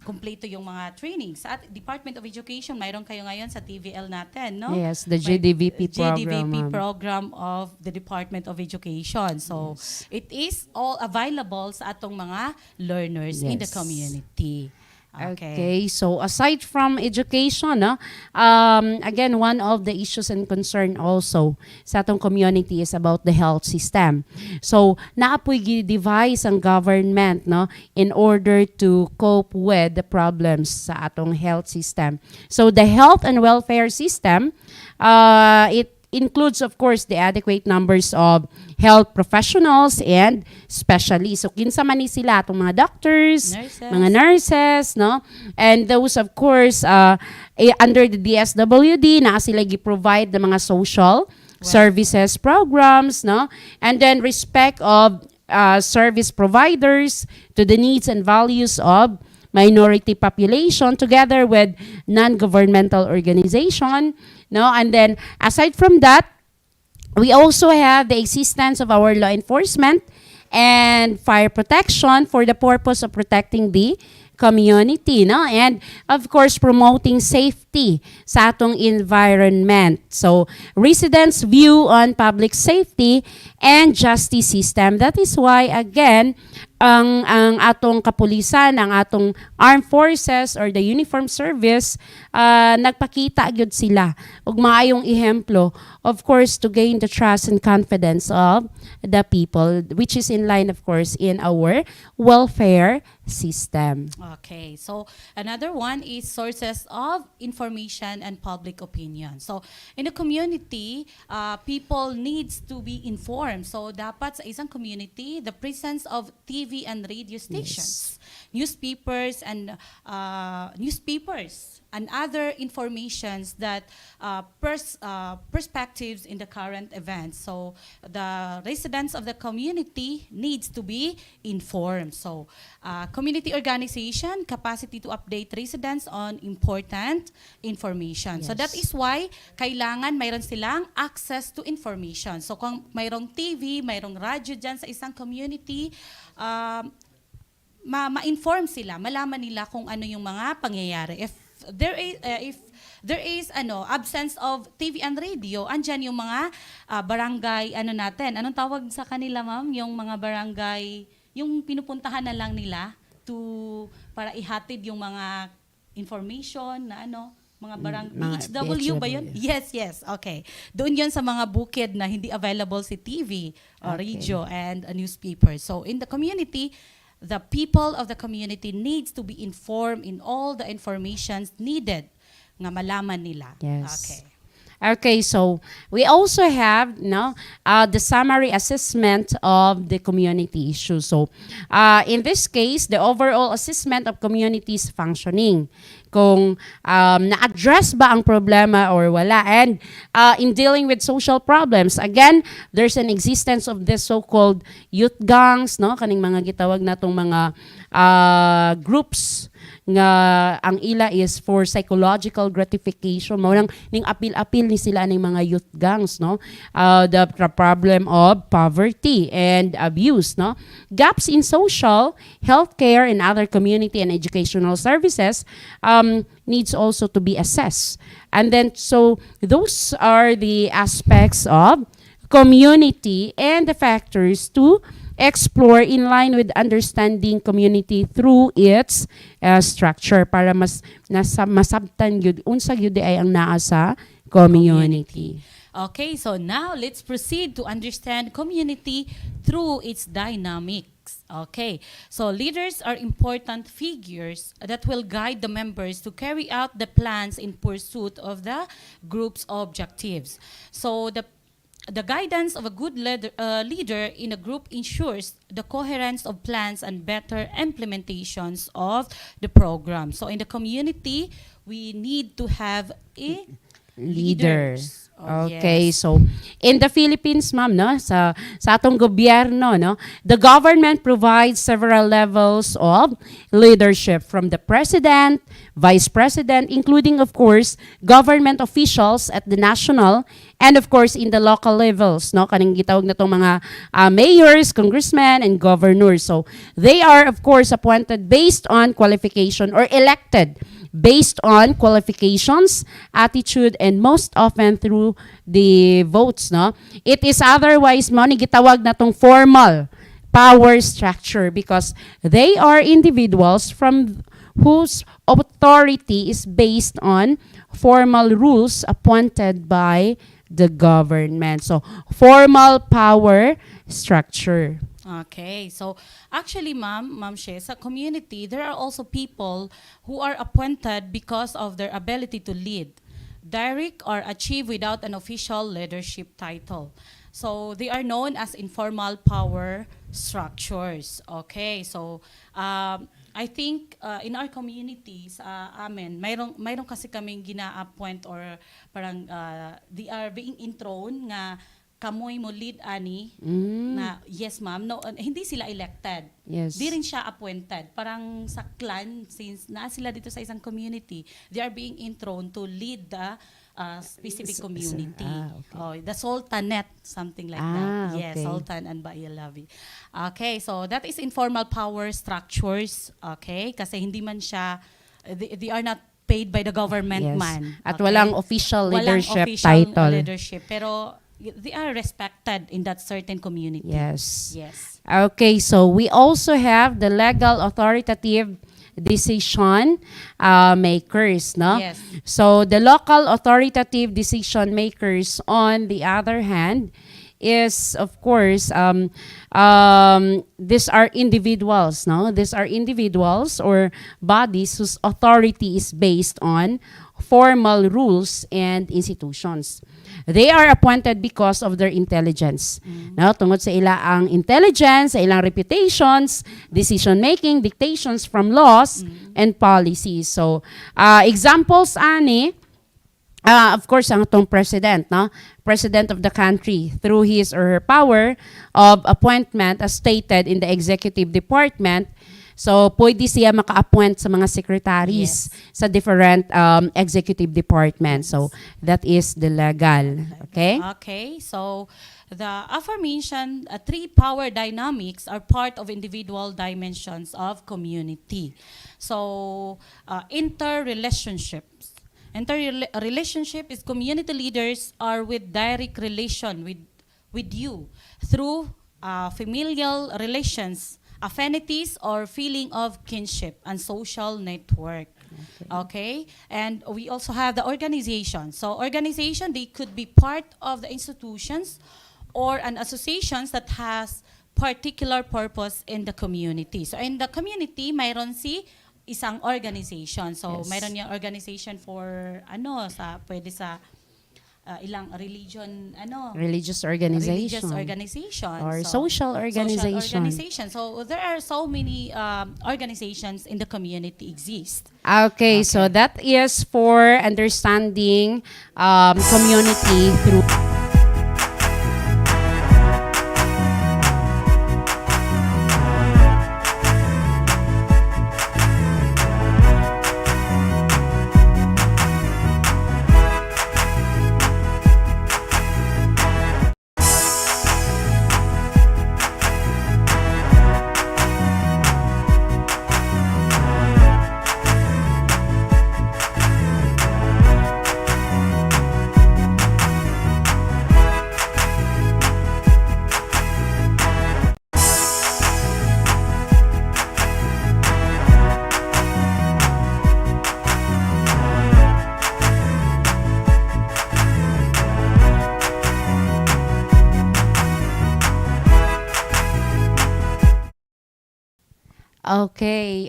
kumpleto yung mga trainings. At Department of Education, mayroon kayo ngayon sa TVL natin, no? Yes, the GDVP program. GDVP ma'am. program of the Department of Education. So, it is all available sa atong mga learners in the Yes. community. Okay, so aside from education, no, again, one of the issues and concern also sa atong community is about the health system. So, naapoy gi-devise ang government, no, in order to cope with the problems sa atong health system. So, the health and welfare system, it includes, of course, the adequate numbers of health professionals and specialists. So, kinsa man ni sila, itong mga doctors, mga nurses, no? And those, of course, under the DSWD, na sila gi-provide ng mga social services programs, no? And then, respect of service providers to the needs and values of minority population together with non-governmental organization, no? And then aside from that, we also have the existence of our law enforcement and fire protection for the purpose of protecting the community, no? And of course, promoting safety sa atong environment. So, residents' view on public safety and justice system. That is why, again, ang atong kapulisan, ang atong armed forces or the uniform service, nagpakita gyud sila og maayong ehemplo, of course, to gain the trust and confidence of the people, which is in line, of course, in our welfare system. Okay, so another one is sources of information and public opinion. So in the community, people needs to be informed. So dapat sa isang community, the presence of TV and radio stations, newspapers and and other informations that perspectives in the current events. So the residents of the community needs to be informed. So community organization, capacity to update residents on important information. So that is why kailangan mayroon silang access to information. So kung mayroong TV, mayroong radyo dyan sa isang community, ma-inform sila, malaman nila kung ano yung mga pangyayari. If there is absence of TV and radio, andyan yung mga barangay natin. Anong tawag sa kanila, ma'am? Yung mga barangay, yung pinupuntahan na lang nila para ihatid yung mga information na mga barangay, Mga BHW ba yun? Yes, okay. Doon yun sa mga bukid na hindi available si TV, radio, and a newspaper. So in the community, the people of the community needs to be informed in all the informations needed nga malaman nila. Yes. Okay, so we also have the summary assessment of the community issue. So in this case, the overall assessment of community's functioning. Kung na-address ba ang problema or wala. And in dealing with social problems, again, there's an existence of this so-called youth gangs, kaning mga gitawag natong mga groups nga ang ila is for psychological gratification. Maunang ning apil-apil ni sila ning mga youth gangs, the problem of poverty and abuse, gaps in social, healthcare, and other community and educational services needs also to be assessed. And then, so those are the aspects of community and the factors to explore in line with understanding community through its structure para masabtan yun unsa gyud ay ang naa sa community. Okay, so now let's proceed to understand community through its dynamics. Okay, so leaders are important figures that will guide the members to carry out the plans in pursuit of the group's objectives. So the guidance of a good leader in a group ensures the coherence of plans and better implementations of the program. So in the community, we need to have a Leaders. Oh, Okay, yes. so in the Philippines, ma'am, sa atong gobyerno, the government provides several levels of leadership from the president, vice president, including, of course, government officials at the national and, of course, in the local levels, kaning gitawag na tong mga mayors, congressmen, and governors. So they are, of course, appointed based on qualification or elected based on qualifications, attitude, and most often through the votes. It is otherwise mo ni gitawag na tong formal power structure because they are individuals from whose authority is based on formal rules appointed by the government. So, formal power structure. Okay, so actually, Ma'am She, sa community, there are also people who are appointed because of their ability to lead, direct or achieve without an official leadership title. So they are known as informal power structures. Okay, so I think in our communities, mayroong kasi kaming gina-appoint or parang they are being enthroned nga kamoy mo lead ani na yes ma'am no hindi sila elected, Yes. di rin siya appointed, parang sa clan since naa sila dito sa isang community, they are being enthroned to lead the specific community. Okay. The sultanate, something like that. Yes, okay. sultan and Bailawi. Okay, so that is informal power structures. Okay, kasi hindi man siya they are not paid by the government Yes. man. At Okay? walang official leadership official title. leadership, pero they are respected in that certain community. Yes. Yes. Okay, so we also have the legal authoritative decision makers, no? Yes. So the local authoritative decision makers, on the other hand, is of course these are individuals, no? These are individuals or bodies whose authority is based on formal rules and institutions. They are appointed because of their intelligence. No, tungod sa ilaang intelligence, sa ilang reputations, decision-making, dictations from laws and policies. So, examples ani, of course, ang itong president, no? President of the country, through his or her power of appointment as stated in the executive department, so pwede siya maka-appoint sa mga secretaries sa different executive departments. So that is the legal. Okay? Okay, so the aforementioned three power dynamics are part of individual dimensions of community. So, interrelationships. Interrelationship is community leaders are with direct relation with you through familial relations, affinities, or feeling of kinship and social network. Okay? And we also have the organization. So organization, they could be part of the institutions or an associations that has particular purpose in the community. So in the community, mayroon isang organization. So Yes. mayroon yung organization for pwede sa ilang religion Religious organization. religious organization Or So, social organization. social organization. So there are so many organizations in the community exist. Okay, so that is for understanding community through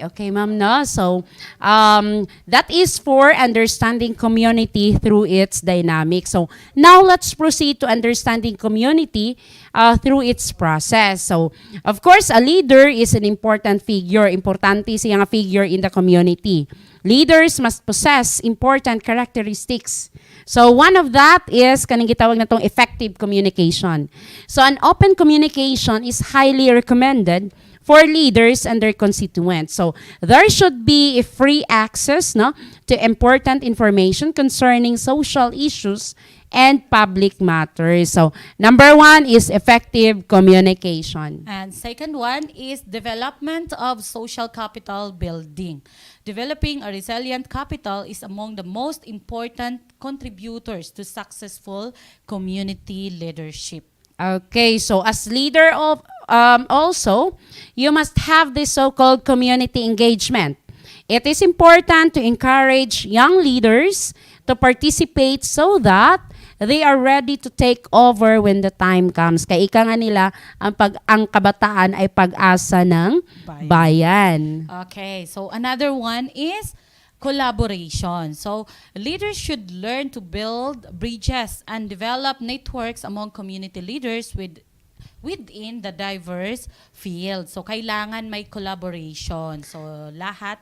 Okay, ma'am, no? So, that is for understanding community through its dynamics. So, now let's proceed to understanding community through its process. So, of course, a leader is an important figure. Importante siyang figure in the community. Leaders must possess important characteristics. So, one of that is, kanang gitawag na tong effective communication. So, an open communication is highly recommended for leaders and their constituents. So there should be a free access to important information concerning social issues and public matters. So number one is effective communication. And second one is development of social capital building. Developing a resilient capital is among the most important contributors to successful community leadership. Okay, so as leader of also, you must have this so-called community engagement. It is important to encourage young leaders to participate so that they are ready to take over when the time comes. Kaya ika nga nila, ang kabataan ay pag-asa ng bayan. Okay, so another one is collaboration. So leaders should learn to build bridges and develop networks among community leaders within the diverse field. So kailangan may collaboration. So lahat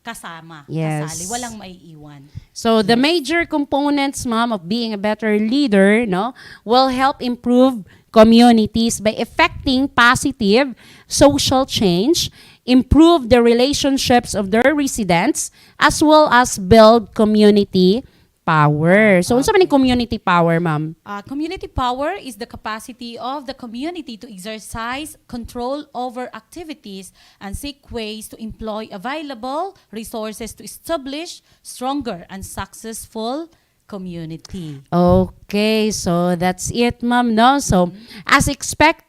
kasama, Yes. kasali, walang maiiwan. So the major components, ma'am, of being a better leader, will help improve communities by effecting positive social change, improve the relationships of their residents, as well as build community power. So, unsa man yung community power, ma'am? Community power is the capacity of the community to exercise control over activities and seek ways to employ available resources to establish stronger and successful community. Okay, so that's it, ma'am, no? So, as expected,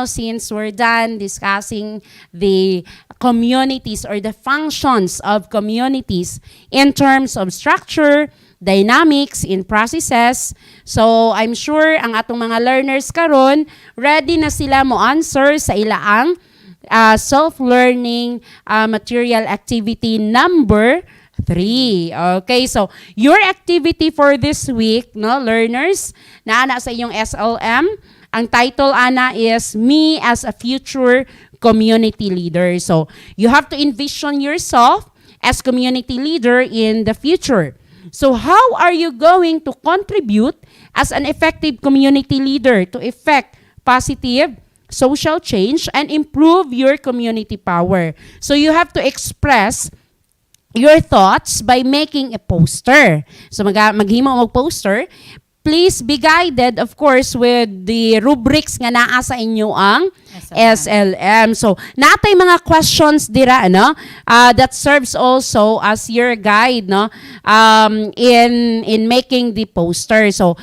since we're done discussing the communities or the functions of communities in terms of structure, dynamics, in processes, so I'm sure ang atong mga learners karon ready na sila mo answer sa ilaang self-learning material activity number 3. Okay, so your activity for this week, no, learners, na ana sa inyong SLM, ang title ana is Me as a Future Community Leader. So, you have to envision yourself as community leader in the future. So, how are you going to contribute as an effective community leader to effect positive social change and improve your community power? So, you have to express your thoughts by making a poster. So maghimo og poster. Please be guided, of course, with the rubrics nga naa sa inyo ang SLM. So natay mga questions dira, no? That serves also as your guide, no? In making the poster. So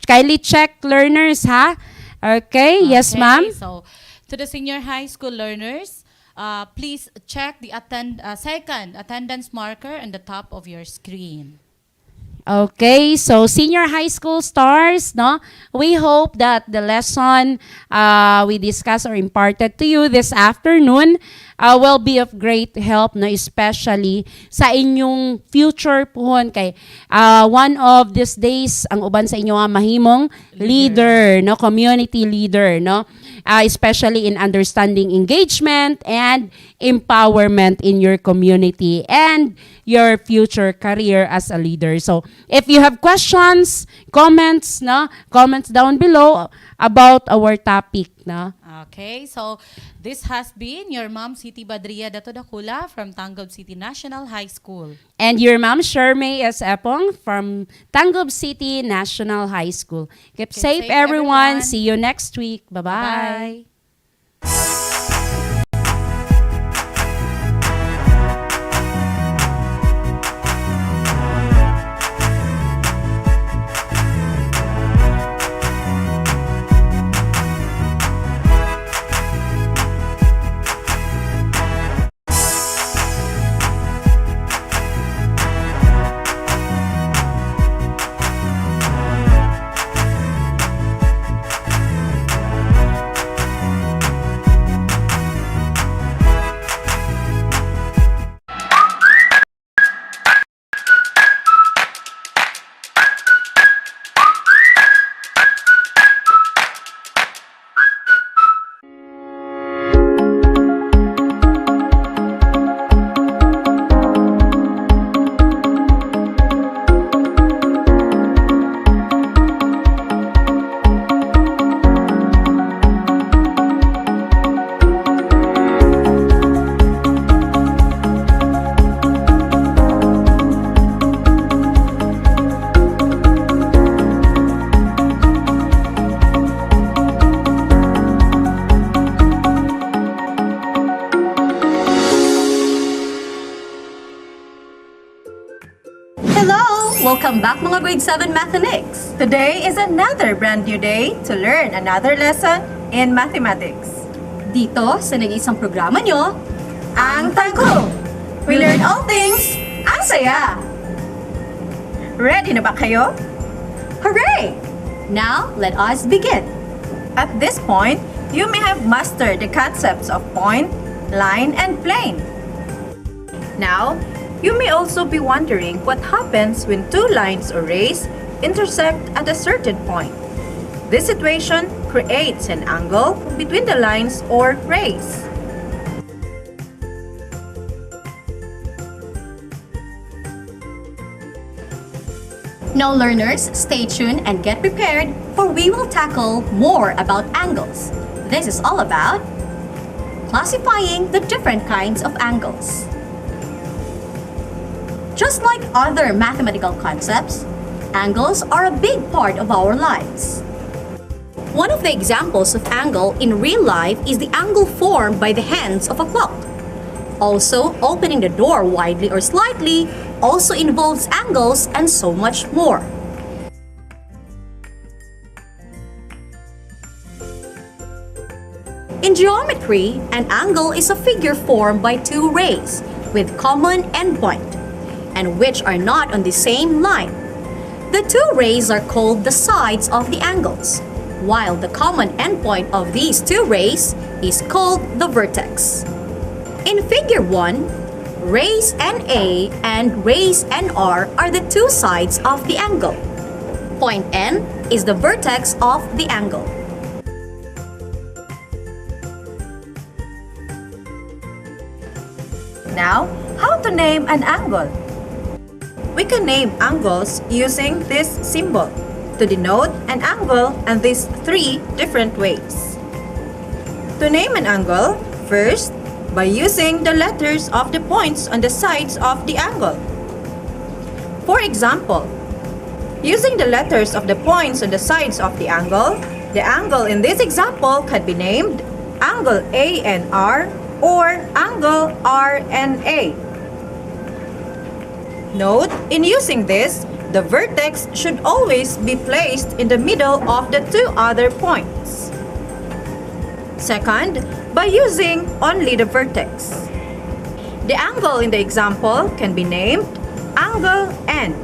kindly check, learners, ha? Okay, yes, ma'am. So, to the senior high school learners, please check the second attendance marker on the top of your screen. Okay, so senior high school stars, no? We hope that the lesson we discussed or imparted to you this afternoon will be of great help, no? Especially sa inyong future pohon kay one of these days ang uban sa inyo mahimong leader, no? Community leader, no? Especially in understanding engagement and empowerment in your community and your future career as a leader. So, if you have questions, comments, no? Comments down below about our topic, no? Okay, so this has been your mom, Siti Badria Dato Dakula from Tanggol City National High School. And your mom, Shermay S. Epong from Tanggol City National High School. Keep safe, everyone. See you next week. Bye-bye. Welcome back mga grade 7 Mathematics. Today is another brand new day to learn another lesson in mathematics. Dito sa nag-isang programa nyo, Ang Tangko! We learn all things ang saya! Ready na ba kayo? hooray! Now, let us begin. At this point, you may have mastered the concepts of point, line, and plane. Now, you may also be wondering what happens when two lines or rays intersect at a certain point. This situation creates an angle between the lines or rays. Now learners, stay tuned and get prepared for we will tackle more about angles. This is all about classifying the different kinds of angles. Just like other mathematical concepts, angles are a big part of our lives. One of the examples of angle in real life is the angle formed by the hands of a clock. Also, opening the door widely or slightly also involves angles and so much more. In geometry, an angle is a figure formed by two rays with common endpoint and which are not on the same line. The two rays are called the sides of the angles, while the common endpoint of these two rays is called the vertex. In figure 1, Rays NA and rays NR are the two sides of the angle. Point N is the vertex of the angle. Now, how to name an angle? We can name angles using this symbol to denote an angle and these three different ways. To name an angle, first, by using the letters of the points on the sides of the angle. For example, using the letters of the points on the sides of the angle in this example can be named angle ANR or angle RNA. Note, in using this, the vertex should always be placed in the middle of the two other points. Second, by using only the vertex. The angle in the example can be named angle N,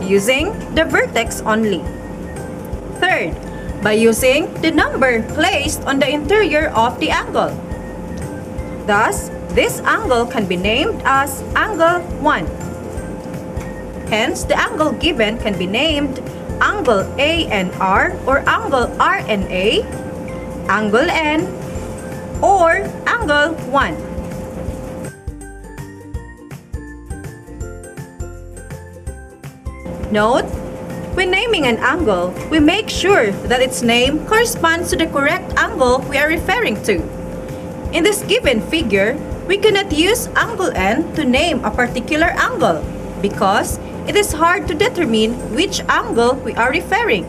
using the vertex only. Third, by using the number placed on the interior of the angle. Thus, this angle can be named as angle 1. Hence, the angle given can be named angle ANR or angle RNA, angle N, or angle 1. Note, when naming an angle, we make sure that its name corresponds to the correct angle we are referring to. In this given figure, we cannot use angle N to name a particular angle because it is hard to determine which angle we are referring,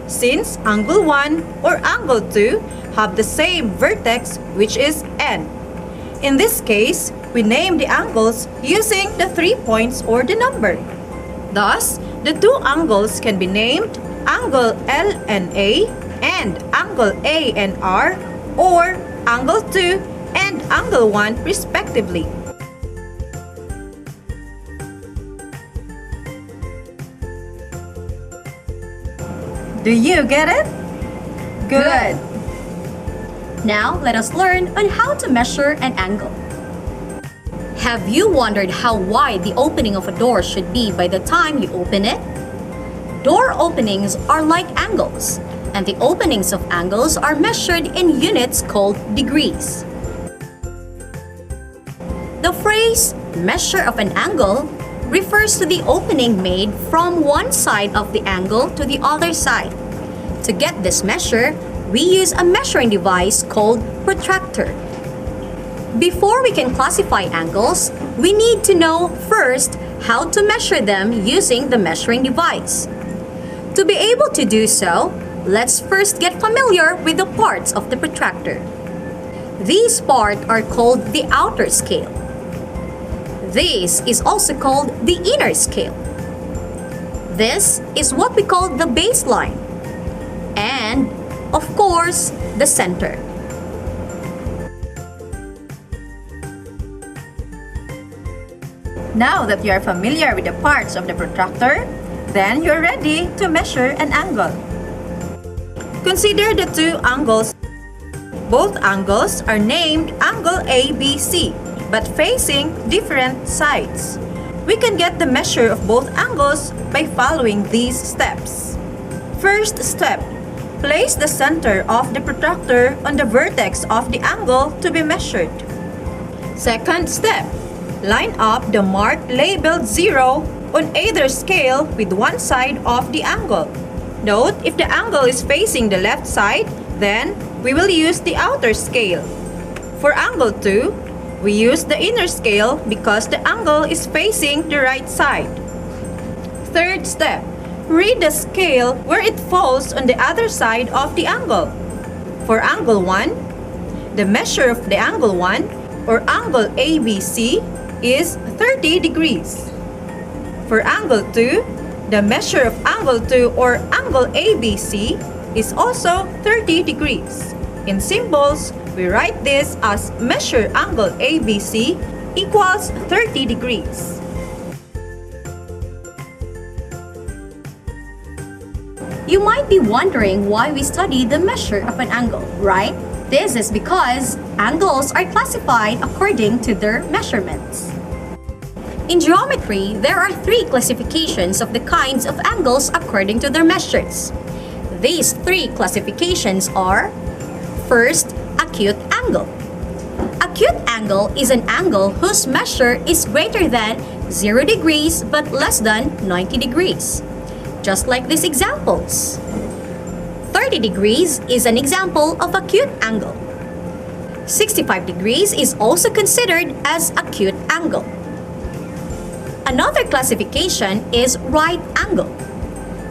since angle 1 or angle 2 have the same vertex, which is N. In this case, we name the angles using the 3 points or the number. Thus, the two angles can be named angle LNA and angle ANR or angle 2 and angle 1 respectively. Do you get it? Good! Now, let us learn on how to measure an angle. Have you wondered how wide the opening of a door should be by the time you open it? Door openings are like angles, and the openings of angles are measured in units called degrees. The phrase measure of an angle refers to the opening made from one side of the angle to the other side. To get this measure, we use a measuring device called protractor. Before we can classify angles, we need to know first how to measure them using the measuring device. To be able to do so, let's first get familiar with the parts of the protractor. These parts are called the outer scale. This is also called the inner scale. This is what we call the baseline. And, of course, the center. Now that you are familiar with the parts of the protractor, then you're ready to measure an angle. Consider the two angles. Both angles are named angle ABC, but facing different sides. We can get the measure of both angles by following these steps. First step, place the center of the protractor on the vertex of the angle to be measured. Second step, line up the mark labeled 0 on either scale with one side of the angle. Note, if the angle is facing the left side, then we will use the outer scale. For angle 2, we use the inner scale because the angle is facing the right side. Third step, read the scale where it falls on the other side of the angle. For angle 1, the measure of the angle 1 or angle ABC is 30 degrees. For angle 2, the measure of angle 2 or angle ABC is also 30 degrees. In symbols, we write this as measure angle ABC equals 30 degrees. You might be wondering why we study the measure of an angle, right? This is because angles are classified according to their measurements. In geometry, there are three classifications of the kinds of angles according to their measures. These three classifications are: first, acute angle. Acute angle is an angle whose measure is greater than 0 degrees but less than 90 degrees. Just like these examples. 30 degrees is an example of acute angle. 65 degrees is also considered as acute angle. Another classification is right angle.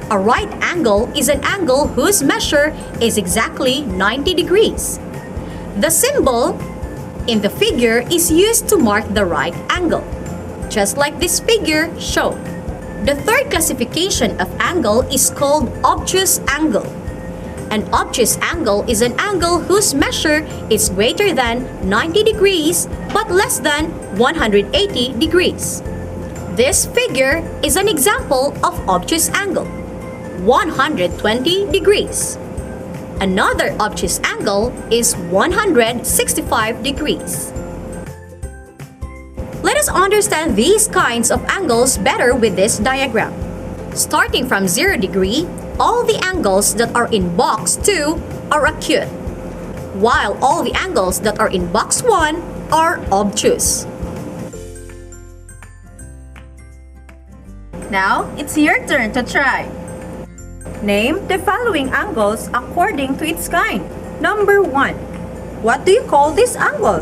A right angle is an angle whose measure is exactly 90 degrees. The symbol in the figure is used to mark the right angle, just like this figure showed. The third classification of angle is called obtuse angle. An obtuse angle is an angle whose measure is greater than 90 degrees but less than 180 degrees. This figure is an example of obtuse angle, 120 degrees. Another obtuse angle is 165 degrees. Let us understand these kinds of angles better with this diagram. Starting from 0 degree, all the angles that are in box 2 are acute, while all the angles that are in box 1 are obtuse. Now, it's your turn to try. Name the following angles according to its kind. Number 1. What do you call this angle?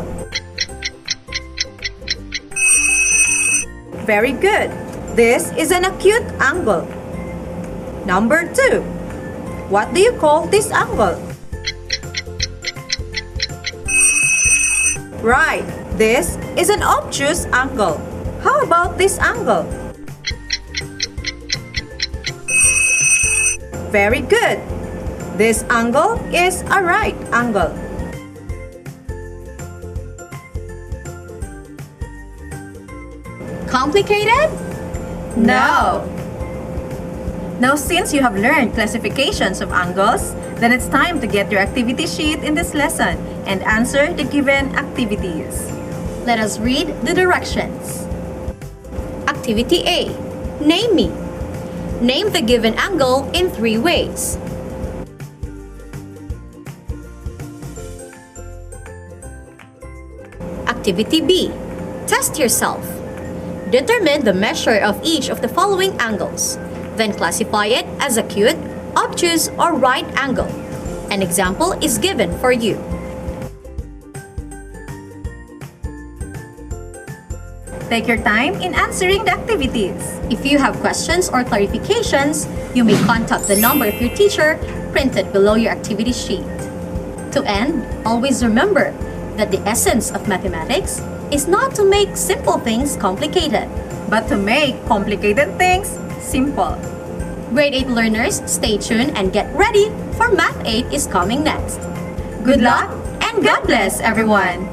Very good. This is an acute angle. Number 2. What do you call this angle? Right. This is an obtuse angle. How about this angle? Very good. This angle is a right angle. Complicated? No. Now, since you have learned classifications of angles, then it's time to get your activity sheet in this lesson and answer the given activities. Let us read the directions. Activity A. Name me. Name the given angle in 3 ways. Activity B. Test yourself. Determine the measure of each of the following angles. Then classify it as acute, obtuse, or right angle. An example is given for you. Take your time in answering the activities. If you have questions or clarifications, you may contact the number of your teacher printed below your activity sheet. To end, always remember that the essence of mathematics is not to make simple things complicated, But to make complicated things simple. Grade 8 learners, stay tuned and get ready for Math 8 is coming next. Good luck and God bless everyone!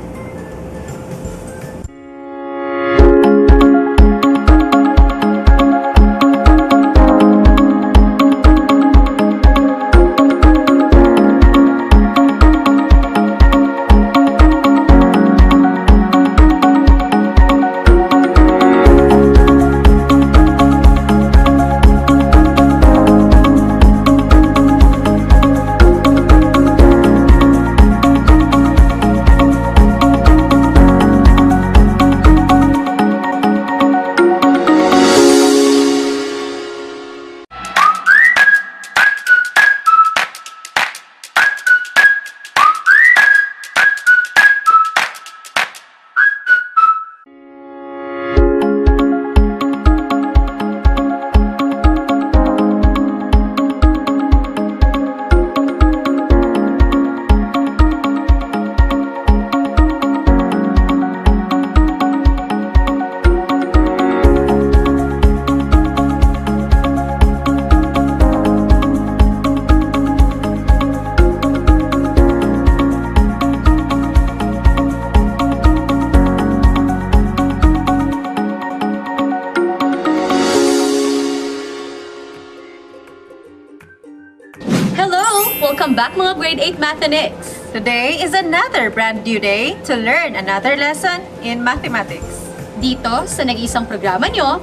Welcome back mga grade 8 Mathenics! Today is another brand new day to learn another lesson in mathematics. Dito sa nag-isang programa nyo,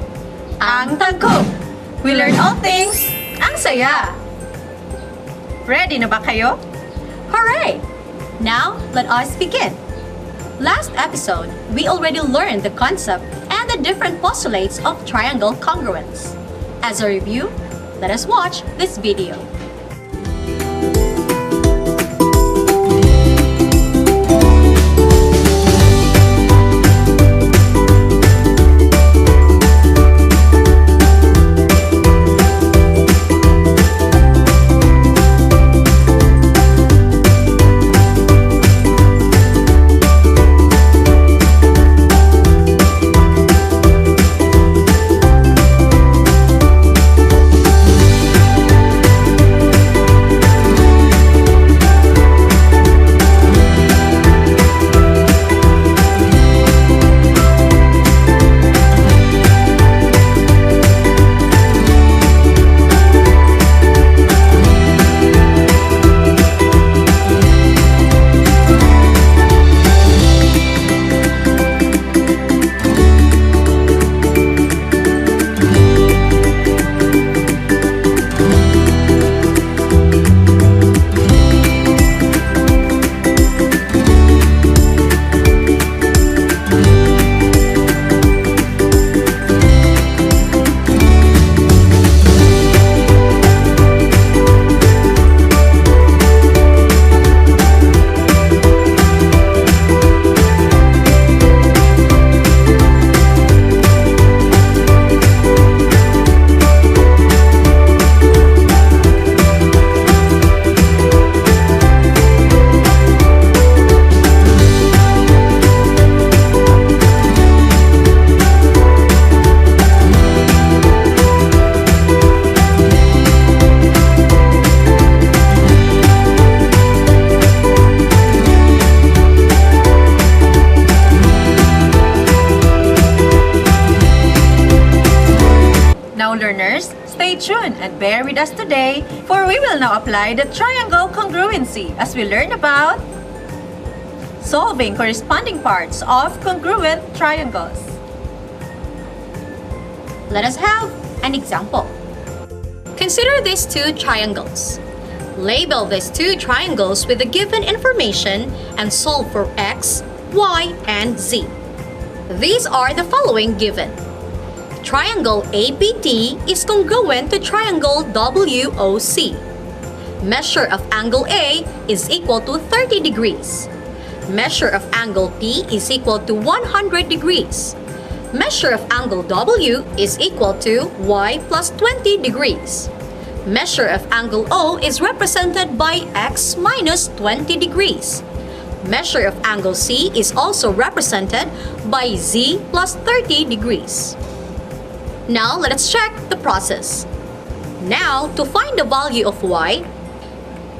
Ang Tangkop. We learn all things, ang saya. Ready na ba kayo? Hooray! Now, let us begin. Last episode, we already learned the concept and the different postulates of triangle congruence. As a review, let us watch this video. Now learners, stay tuned and bear with us today for we will now apply the triangle congruency as we learn about solving corresponding parts of congruent triangles. Let us have an example. Consider these two triangles. Label these two triangles with the given information and solve for x, y, and z. These are the following given. Triangle APT is congruent to triangle WOC. Measure of angle A is equal to 30 degrees. Measure of angle P is equal to 100 degrees. Measure of angle W is equal to y plus 20 degrees. Measure of angle O is represented by x minus 20 degrees. Measure of angle C is also represented by z plus 30 degrees. Now, let us check the process. Now, to find the value of y,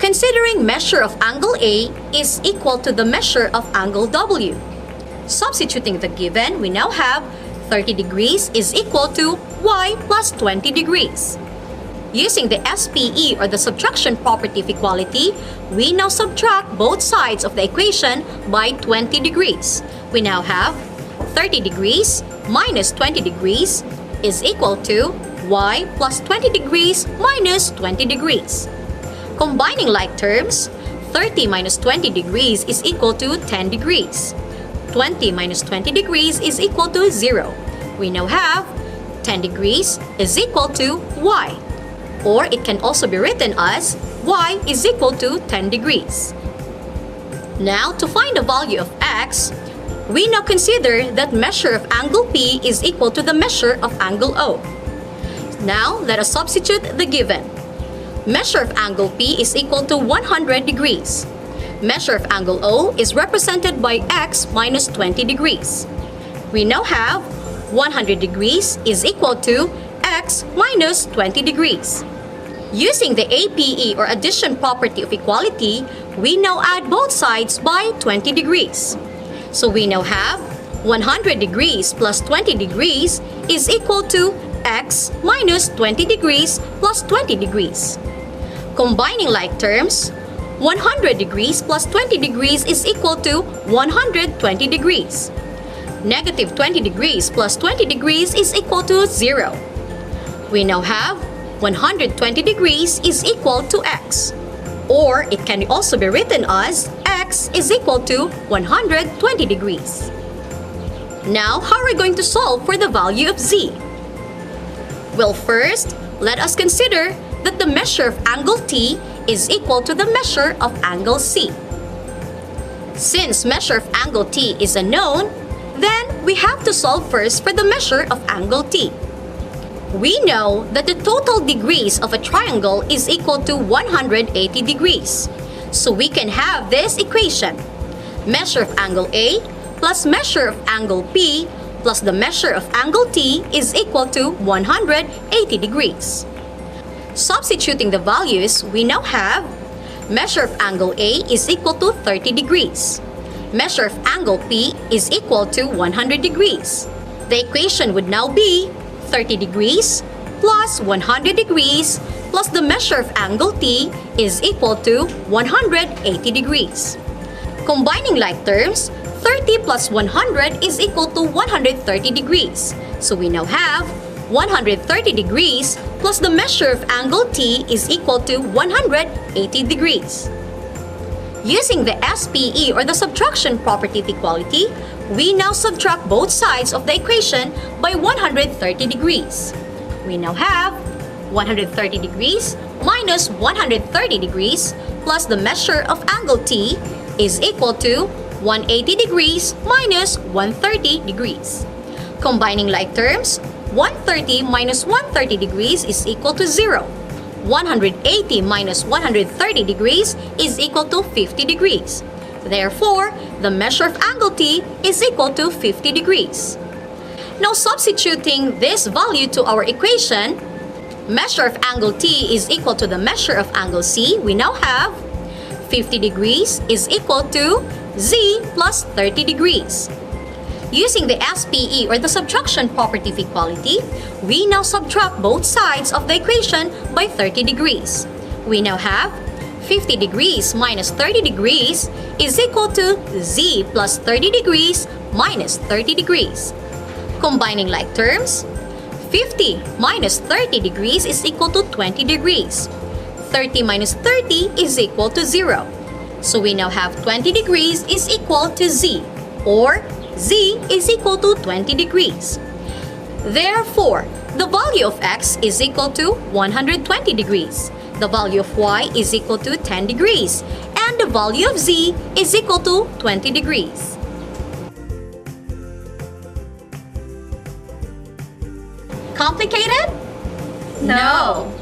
considering measure of angle A is equal to the measure of angle W. Substituting the given, we now have 30 degrees is equal to y plus 20 degrees. Using the SPE or the subtraction property of equality, we now subtract both sides of the equation by 20 degrees. We now have 30 degrees minus 20 degrees is equal to y plus 20 degrees minus 20 degrees. Combining like terms, 30 minus 20 degrees is equal to 10 degrees. 20 minus 20 degrees is equal to 0. We now have 10 degrees is equal to y. Or it can also be written as y is equal to 10 degrees. Now, to find the value of x, we now consider that measure of angle P is equal to the measure of angle O. Now, let us substitute the given. Measure of angle P is equal to 100 degrees. Measure of angle O is represented by x minus 20 degrees. We now have 100 degrees is equal to x minus 20 degrees. Using the APE or addition property of equality, we now add both sides by 20 degrees. So we now have 100 degrees plus 20 degrees is equal to x minus 20 degrees plus 20 degrees. Combining like terms, 100 degrees plus 20 degrees is equal to 120 degrees. Negative 20 degrees plus 20 degrees is equal to 0. We now have 120 degrees is equal to x. Or it can also be written as x is equal to 120 degrees. Now, how are we going to solve for the value of z? Well, first, let us consider that the measure of angle t is equal to the measure of angle c. Since measure of angle t is unknown, then we have to solve first for the measure of angle t. We know that the total degrees of a triangle is equal to 180 degrees. So we can have this equation. Measure of angle A plus measure of angle P plus the measure of angle T is equal to 180 degrees. Substituting the values, we now have measure of angle A is equal to 30 degrees. Measure of angle P is equal to 100 degrees. The equation would now be 30 degrees plus 100 degrees plus the measure of angle T is equal to 180 degrees. Combining like terms, 30 plus 100 is equal to 130 degrees. So we now have 130 degrees plus the measure of angle T is equal to 180 degrees. Using the SPE or the subtraction property of equality, we now subtract both sides of the equation by 130 degrees. We now have 130 degrees minus 130 degrees plus the measure of angle T is equal to 180 degrees minus 130 degrees. Combining like terms, 130 minus 130 degrees is equal to 0. 180 minus 130 degrees is equal to 50 degrees. Therefore, the measure of angle T is equal to 50 degrees. Now substituting this value to our equation, measure of angle T is equal to the measure of angle C, we now have 50 degrees is equal to Z plus 30 degrees. Using the SPE or the subtraction property of equality, we now subtract both sides of the equation by 30 degrees. We now have 50 degrees minus 30 degrees is equal to Z plus 30 degrees minus 30 degrees. Combining like terms, 50 minus 30 degrees is equal to 20 degrees. 30 minus 30 is equal to 0. So we now have 20 degrees is equal to Z, or Z is equal to 20 degrees. Therefore, the value of X is equal to 120 degrees. The value of Y is equal to 10 degrees. And the value of Z is equal to 20 degrees. Complicated? No.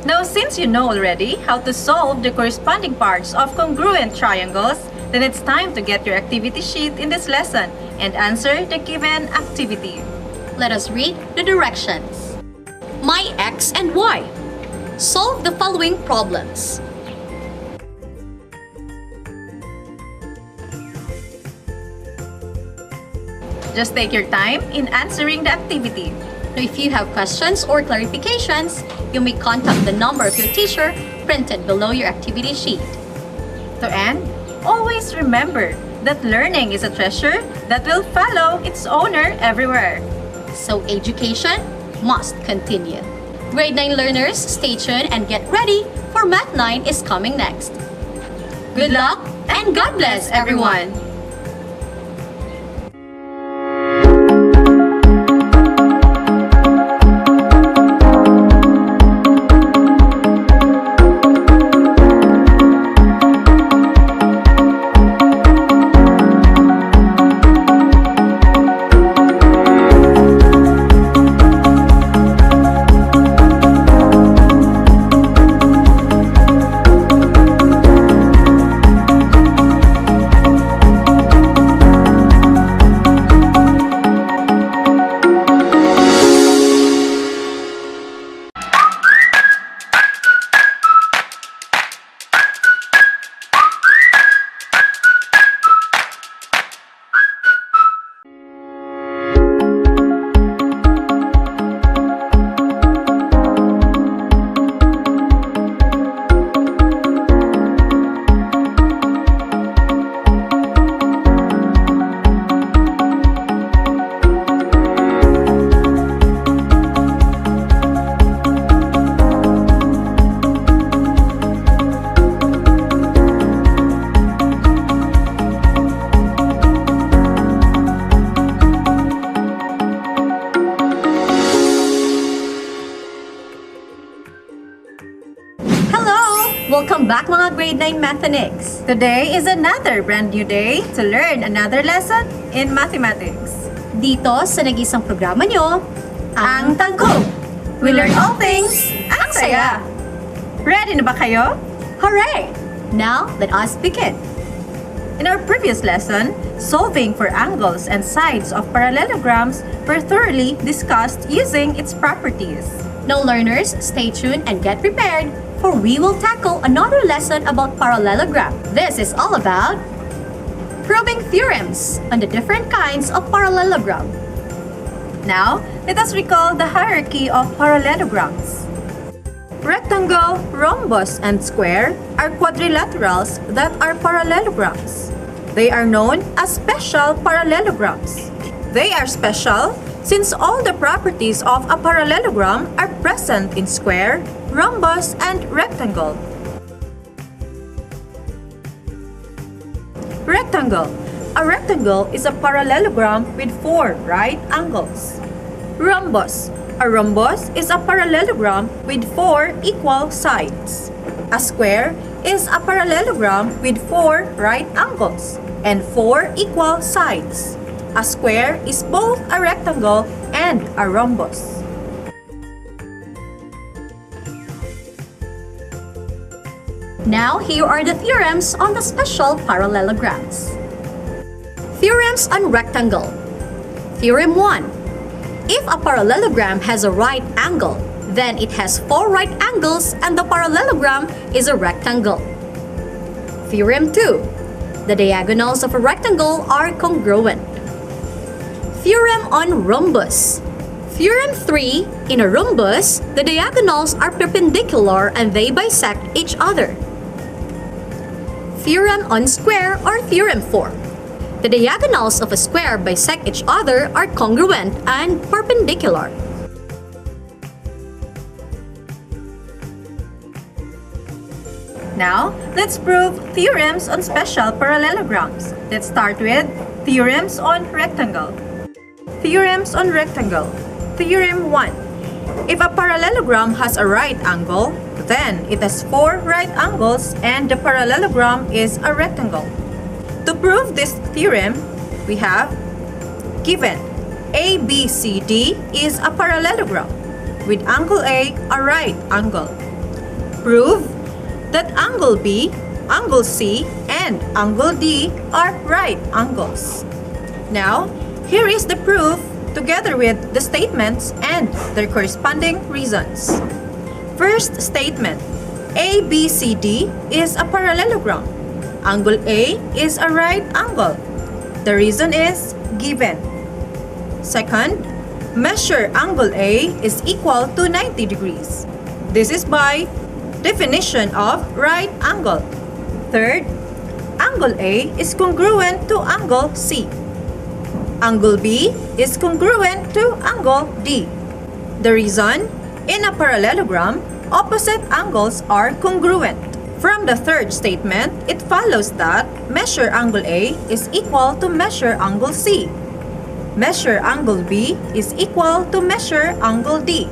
Now, since you know already how to solve the corresponding parts of congruent triangles, then it's time to get your activity sheet in this lesson and answer the given activity. Let us read the directions. My X and Y. Solve the following problems. Just take your time in answering the activity. Now, if you have questions or clarifications, you may contact the number of your teacher printed below your activity sheet. To end, always remember that learning is a treasure that will follow its owner everywhere. So education must continue. Grade 9 learners, stay tuned and get ready for Math 9 is coming next. Good luck and God bless everyone! back mga grade 9 Mathenics! Today is another brand new day to learn another lesson in mathematics. Dito sa nag-isang programa nyo, Ang Tangkog! We learn all things ang saya! Ready na ba kayo? Hooray! Now, let us begin. In our previous lesson, solving for angles and sides of parallelograms were thoroughly discussed using its properties. Now learners, stay tuned and get prepared, for we will tackle another lesson about parallelogram. This is all about proving theorems on the different kinds of parallelogram. Now, let us recall the hierarchy of parallelograms. Rectangle, rhombus, and square are quadrilaterals that are parallelograms. They are known as special parallelograms. They are special since all the properties of a parallelogram are present in square, rhombus, and rectangle. Rectangle. A rectangle is a parallelogram with 4 right angles. Rhombus. A rhombus is a parallelogram with 4 equal sides. A square is a parallelogram with 4 right angles and 4 equal sides. A square is both a rectangle and a rhombus. Now, here are the theorems on the special parallelograms. Theorems on rectangle. Theorem 1. If a parallelogram has a right angle, then it has 4 right angles and the parallelogram is a rectangle. Theorem 2. The diagonals of a rectangle are congruent. Theorem on rhombus. Theorem 3. In a rhombus, the diagonals are perpendicular and they bisect each other. Theorem on square or Theorem 4. The diagonals of a square bisect each other are congruent and perpendicular. Now, let's prove theorems on special parallelograms. Let's start with theorems on rectangle. Theorems on rectangle. Theorem 1. If a parallelogram has a right angle, then it has 4 right angles and the parallelogram is a rectangle. To prove this theorem, we have given ABCD is a parallelogram with angle A right angle. Prove that angle B, angle C, and angle D are right angles. Now, here is the proof together with the statements and their corresponding reasons. First statement, ABCD is a parallelogram. Angle A is a right angle. The reason is given. Second, measure angle A is equal to 90 degrees. This is by definition of right angle. Third, angle A is congruent to angle C. Angle B is congruent to angle D. The reason, in a parallelogram, opposite angles are congruent. From the third statement, it follows that measure angle A is equal to measure angle C. Measure angle B is equal to measure angle D.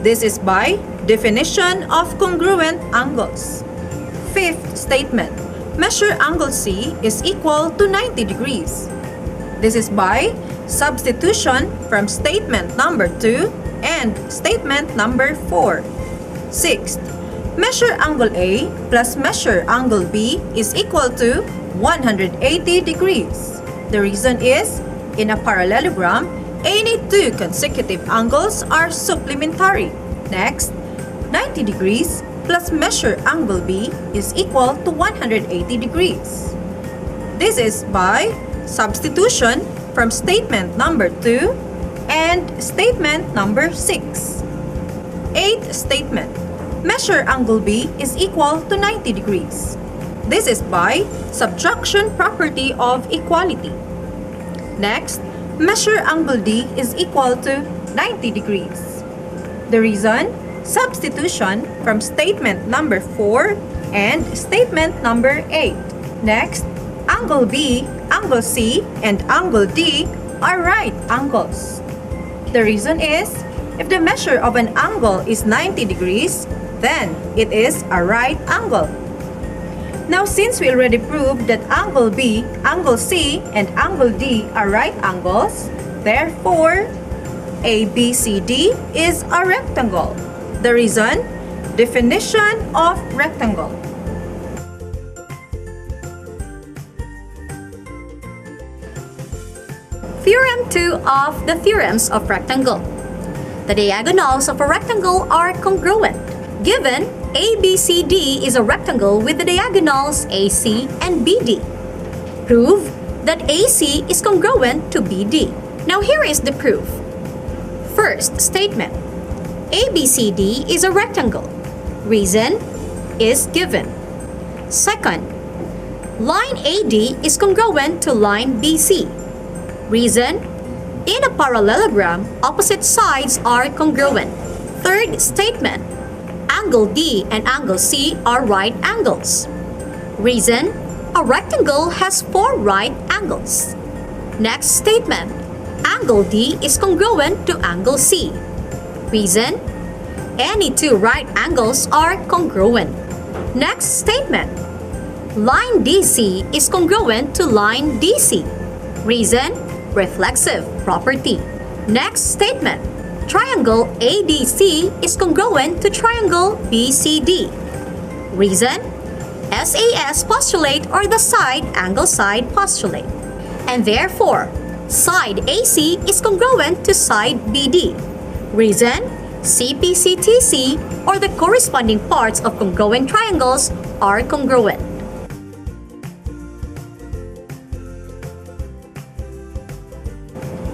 This is by definition of congruent angles. Fifth statement, measure angle C is equal to 90 degrees. This is by substitution from statement number 2 and statement number 4. Sixth, measure angle A plus measure angle B is equal to 180 degrees. The reason is, in a parallelogram, any 2 consecutive angles are supplementary. Next, 90 degrees plus measure angle B is equal to 180 degrees. This is by substitution from statement number 2 and statement number 6. Eighth statement, measure angle B is equal to 90 degrees. This is by subtraction property of equality. Next, measure angle D is equal to 90 degrees. The reason, substitution from statement number 4 and statement number 8. Next, angle B, angle C, and angle D are right angles. The reason is, if the measure of an angle is 90 degrees, then it is a right angle. Now, since we already proved that angle B, angle C, and angle D are right angles, therefore, ABCD is a rectangle. The reason? Definition of rectangle. Theorem 2 of the theorems of rectangle. The diagonals of a rectangle are congruent. Given ABCD is a rectangle with the diagonals AC and BD. Prove that AC is congruent to BD. Now here is the proof. First statement. ABCD is a rectangle. Reason is given. Second, line AD is congruent to line BC. Reason, in a parallelogram, opposite sides are congruent. Third statement, angle D and angle C are right angles. Reason, a rectangle has 4 right angles. Next statement, angle D is congruent to angle C. Reason, any 2 right angles are congruent. Next statement, line DC is congruent to line DC. Reason, reflexive property. Next statement, triangle ADC is congruent to triangle BCD. Reason, SAS postulate or the side angle side postulate. And therefore, side AC is congruent to side BD. Reason, CPCTC or the corresponding parts of congruent triangles are congruent.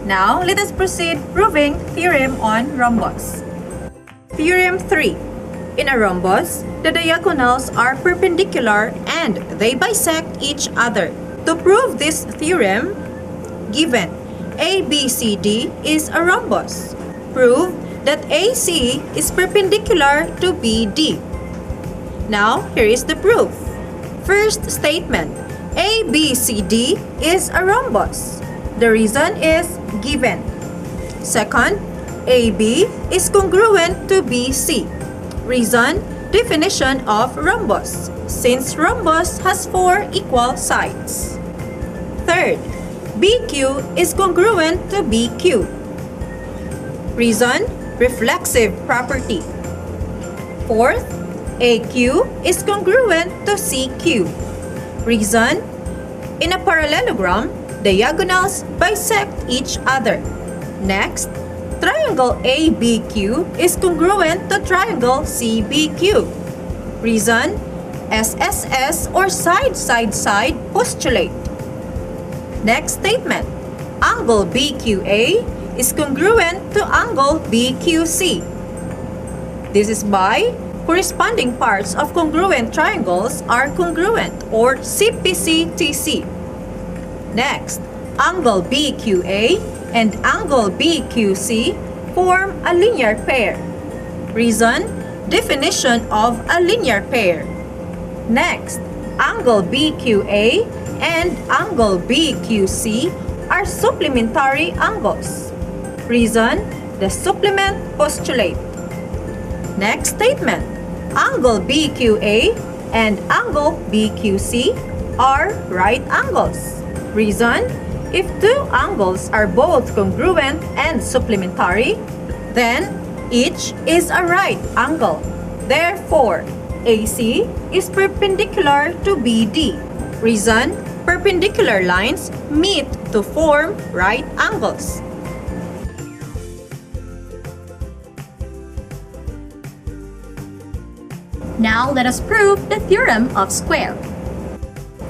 Now, let us proceed proving theorem on rhombus. Theorem 3. In a rhombus, the diagonals are perpendicular and they bisect each other. To prove this theorem, given ABCD is a rhombus, prove that AC is perpendicular to BD. Now, here is the proof. First statement, ABCD is a rhombus. The reason is given. Second, AB is congruent to BC. Reason, definition of rhombus, since rhombus has 4 equal sides. Third, BQ is congruent to BQ. Reason, reflexive property. Fourth, AQ is congruent to CQ. Reason, in a parallelogram, diagonals bisect each other. Next, triangle ABQ is congruent to triangle CBQ. Reason, SSS or side postulate. Next statement, angle BQA is congruent to angle BQC. This is by corresponding parts of congruent triangles are congruent or CPCTC. Next, angle BQA and angle BQC form a linear pair. Reason, definition of a linear pair. Next, angle BQA and angle BQC are supplementary angles. Reason, the supplement postulate. Next statement, angle BQA and angle BQC are right angles. Reason, if 2 angles are both congruent and supplementary, then each is a right angle. Therefore, AC is perpendicular to BD. Reason, perpendicular lines meet to form right angles. Now let us prove the theorem of square.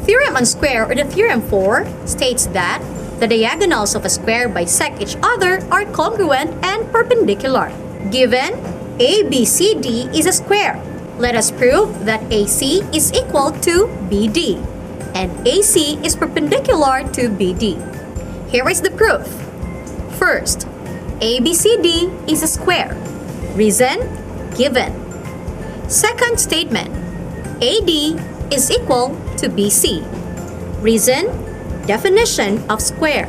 Theorem on square or the theorem 4 states that the diagonals of a square bisect each other are congruent and perpendicular. Given ABCD is a square, let us prove that AC is equal to BD and AC is perpendicular to BD. Here is the proof. First, ABCD is a square. Reason, given. Second statement, AD is equal to BC. Reason, definition of square.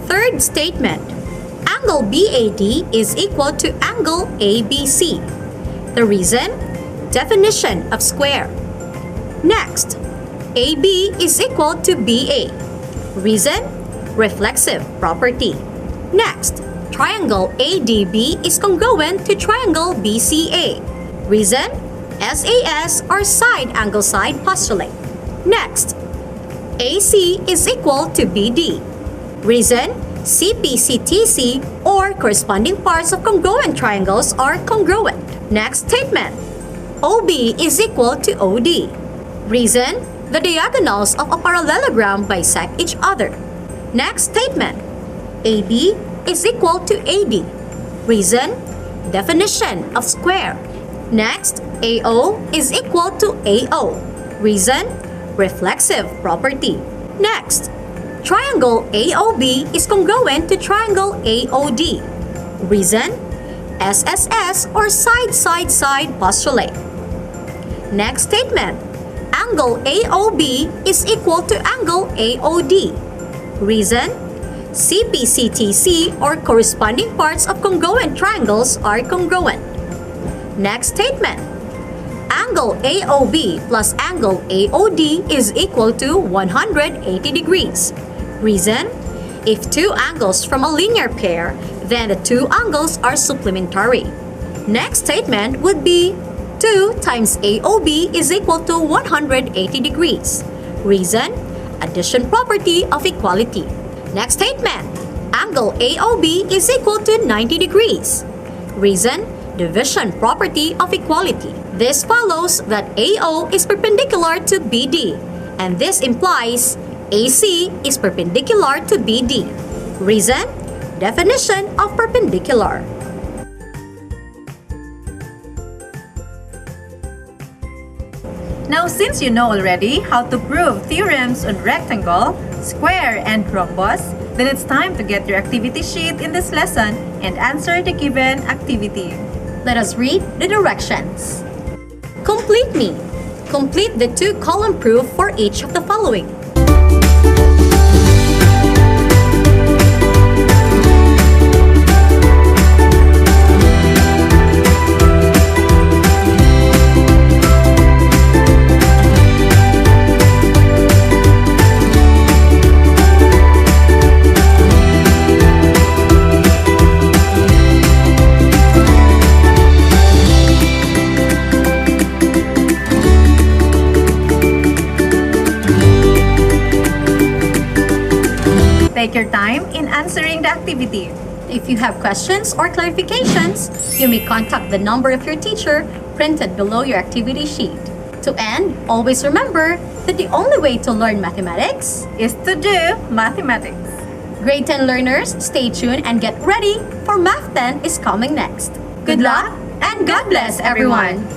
Third statement, angle BAD is equal to angle ABC. The reason, definition of square. Next, AB is equal to BA. Reason? Reflexive property. Next, triangle ADB is congruent to triangle BCA. Reason? SAS or side angle side postulate. Next, AC is equal to BD. Reason? CPCTC or corresponding parts of congruent triangles are congruent. Next statement. OB is equal to OD. Reason? The diagonals of a parallelogram bisect each other. Next statement. AB is equal to AD. Reason? Definition of square. Next, AO is equal to AO. Reason? Reflexive property. Next, triangle AOB is congruent to triangle AOD. Reason? SSS or side-side-side postulate. Next statement. Angle AOB is equal to angle AOD. Reason? CPCTC or corresponding parts of congruent triangles are congruent. Next statement. Angle AOB plus angle AOD is equal to 180 degrees. Reason? If two angles from a linear pair, then the two angles are supplementary. Next statement would be 2 times AOB is equal to 180 degrees. Reason? Addition property of equality. Next statement. Angle AOB is equal to 90 degrees. Reason? Division property of equality. This follows that AO is perpendicular to BD, and this implies AC is perpendicular to BD. Reason? Definition of perpendicular. Now, since you know already how to prove theorems on rectangle, square, and rhombus, then it's time to get your activity sheet in this lesson and answer the given activity. Let us read the directions. Complete me. Complete the 2-column proof for each of the following. Take your time in answering the activity. If you have questions or clarifications, you may contact the number of your teacher printed below your activity sheet. To end, always remember that the only way to learn mathematics Is to do mathematics. Grade 10 learners, stay tuned and get ready for Math 10 is coming next. Good luck and God bless everyone!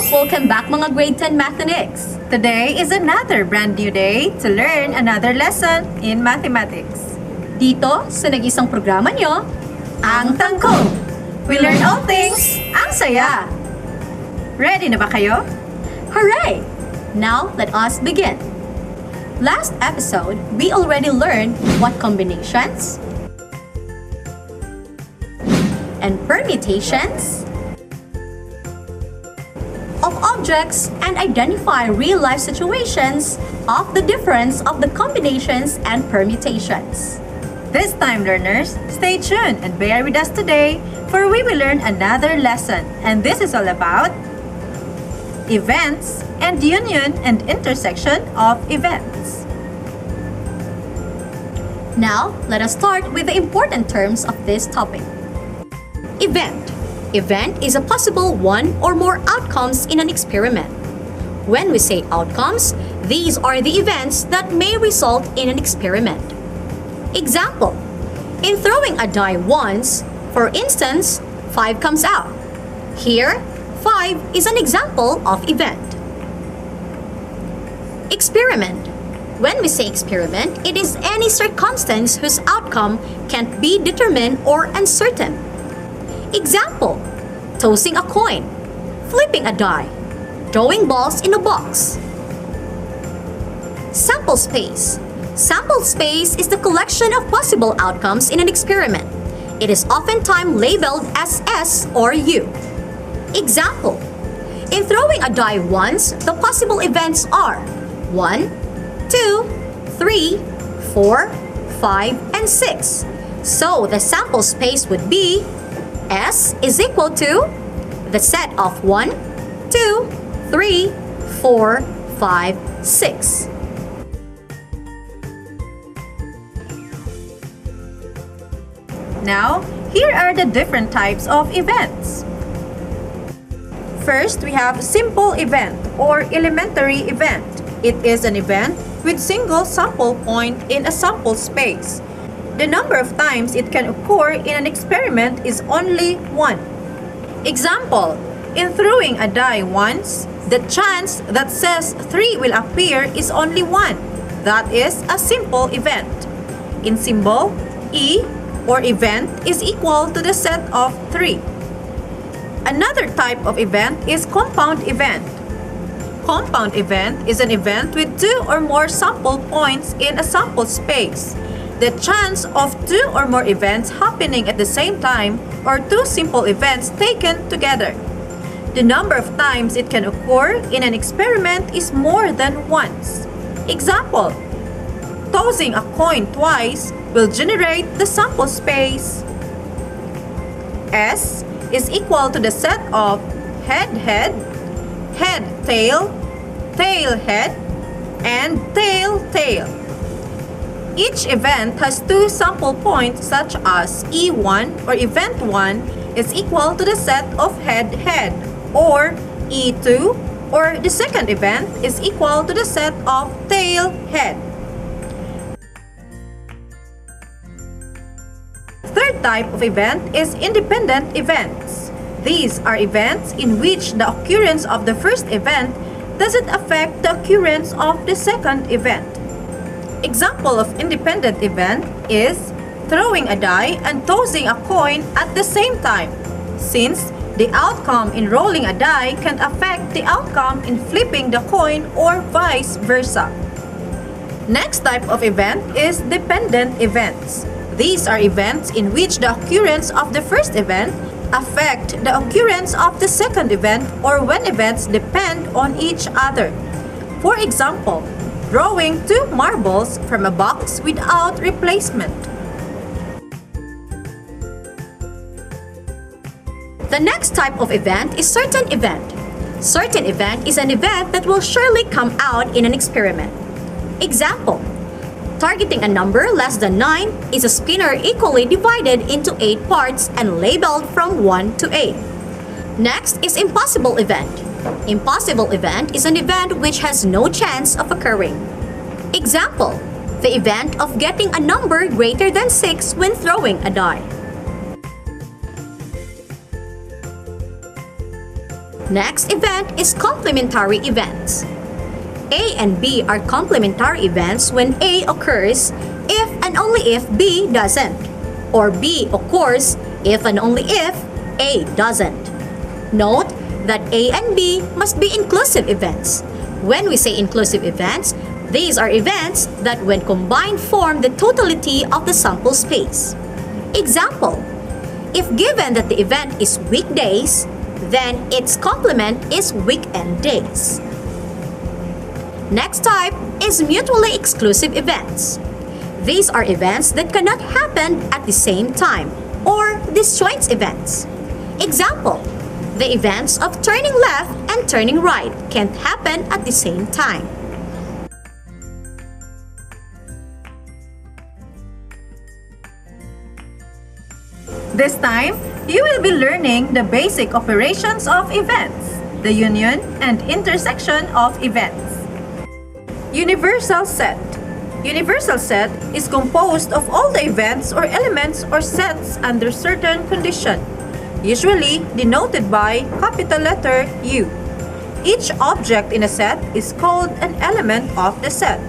Welcome back mga grade 10 mathematics. Today is another brand new day to learn another lesson in mathematics. Dito sa nag-isang programa nyo, Ang Tangkong! We learn all things, ang saya! Ready na ba kayo? hooray! Now let us begin. Last episode, we already learned what combinations, and permutations of objects and identify real-life situations of the difference of the combinations and permutations. This time, learners, stay tuned and bear with us today, for we will learn another lesson, and this is all about events and union and intersection of events. Now, let us start with the important terms of this topic. Event. Event is a possible one or more outcomes in an experiment. When we say outcomes, these are the events that may result in an experiment. Example, in throwing a die once, for instance, 5 comes out. Here, 5 is an example of event. Experiment. When we say experiment, it is any circumstance whose outcome can't be determined or uncertain. Example, tossing a coin, flipping a die, throwing balls in a box. Sample space. Sample space is the collection of possible outcomes in an experiment. It is oftentimes labeled as S or U. Example, in throwing a die once, the possible events are 1, 2, 3, 4, 5, and 6. So the sample space would be S is equal to the set of 1, 2, 3, 4, 5, 6. Now, here are the different types of events. First, we have simple event or elementary event. It is an event with single sample point in a sample space. The number of times it can occur in an experiment is only 1. Example, in throwing a die once, the chance that says 3 will appear is only 1. That is a simple event. In symbol, E or event is equal to the set of 3. Another type of event is compound event. Compound event is an event with 2 or more sample points in a sample space. The chance of 2 or more events happening at the same time, or 2 simple events taken together. The number of times it can occur in an experiment is more than once. Example, tossing a coin twice will generate the sample space. S is equal to the set of head-head, head-tail, tail-head, and tail-tail. Each event has 2 sample points such as E1 or event 1 is equal to the set of head-head, or E2 or the second event is equal to the set of tail-head. Third type of event is independent events. These are events in which the occurrence of the first event doesn't affect the occurrence of the second event. Example of independent event is throwing a die and tossing a coin at the same time, since the outcome in rolling a die can affect the outcome in flipping the coin or vice versa. Next type of event is dependent events. These are events in which the occurrence of the first event affect the occurrence of the second event, or when events depend on each other. For example, throwing 2 marbles from a box without replacement. The next type of event is certain event. Certain event is an event that will surely come out in an experiment. Example, targeting a number less than 9 is a spinner equally divided into 8 parts and labeled from 1 to 8. Next is impossible event. Impossible event is an event which has no chance of occurring. Example, the event of getting a number greater than 6 when throwing a die. Next event is complementary events. A and B are complementary events when A occurs if and only if B doesn't, or B occurs if and only if A doesn't. Note that A and B must be inclusive events. When we say inclusive events, these are events that when combined form the totality of the sample space. Example, If given that the event is weekdays, then its complement is weekend days. Next type is mutually exclusive events. These are events that cannot happen at the same time, or disjoint events. Example, the events of turning left and turning right can't happen at the same time. This time, you will be learning the basic operations of events, the union and intersection of events. Universal set. Universal set is composed of all the events or elements or sets under certain condition, usually denoted by capital letter U. Each object in a set is called an element of the set.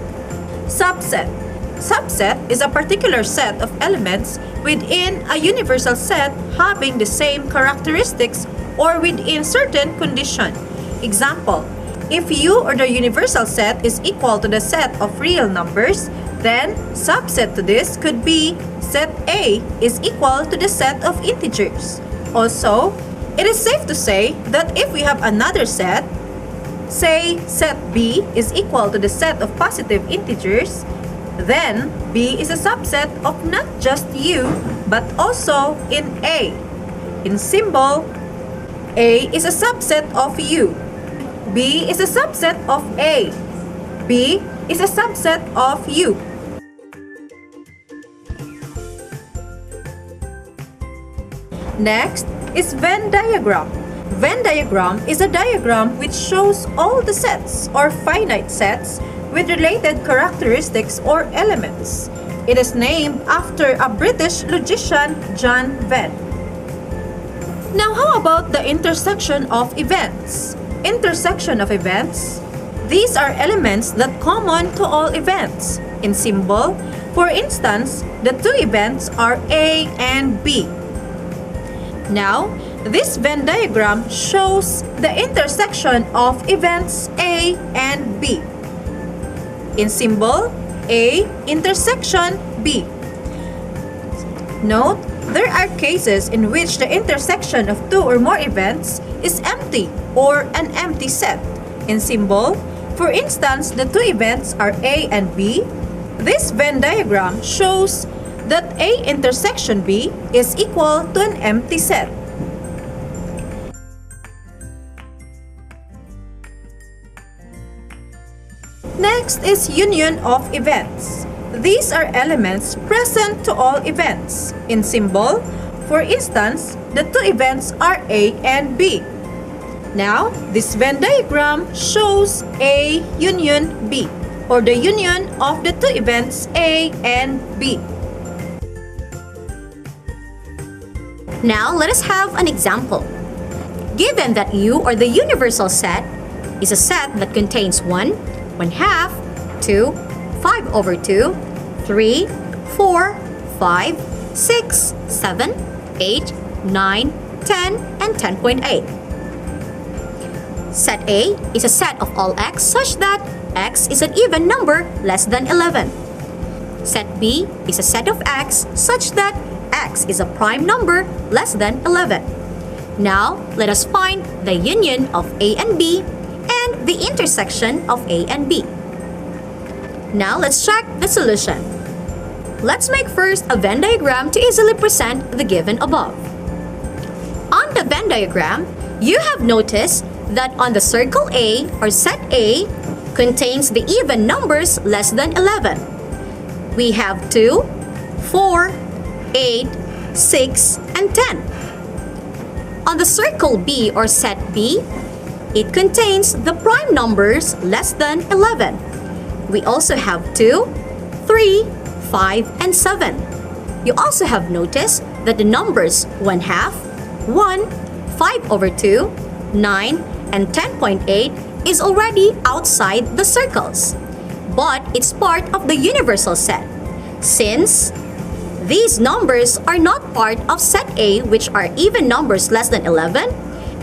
Subset. Subset is a particular set of elements within a universal set having the same characteristics or within certain condition. Example, if U or the universal set is equal to the set of real numbers, then subset to this could be set A is equal to the set of integers. Also, it is safe to say that if we have another set, say set B is equal to the set of positive integers, then B is a subset of not just U but also in A. In symbol, A is a subset of U. B is a subset of A. B is a subset of U. Next is Venn diagram. Venn diagram is a diagram which shows all the sets or finite sets with related characteristics or elements. It is named after a British logician, John Venn. Now how about the intersection of events? Intersection of events. These are elements that common to all events. In symbol, for instance, the two events are A and B. Now, this Venn diagram shows the intersection of events A and B. In symbol, A intersection B. Note, there are cases in which the intersection of two or more events is empty or an empty set. In symbol, for instance, the two events are A and B. This Venn diagram shows that A intersection B is equal to an empty set. Next is union of events. These are elements present to all events. In symbol, for instance, the two events are A and B. Now, this Venn diagram shows A union B, or the union of the two events A and B. Now, let us have an example. Given that U or the universal set is a set that contains 1, 1/2, 2, 5/2, 3, 4, 5, 6, 7, 8, 9, 10, and 10.8. Set A is a set of all x such that x is an even number less than 11. Set B is a set of x such that x is a prime number less than 11. Now, let us find the union of A and B and the intersection of A and B. Now, let's check the solution. Let's make first a Venn diagram to easily present the given above. On the Venn diagram, you have noticed that on the circle A or set A contains the even numbers less than 11. We have 2, 4, 8, 6, and 10. On the circle B or set B, it contains the prime numbers less than 11. We also have 2, 3, 5, and 7. You also have noticed that the numbers 1/2, 1, 5/2, 9, and 10.8 is already outside the circles, but it's part of the universal set, since these numbers are not part of set A, which are even numbers less than 11,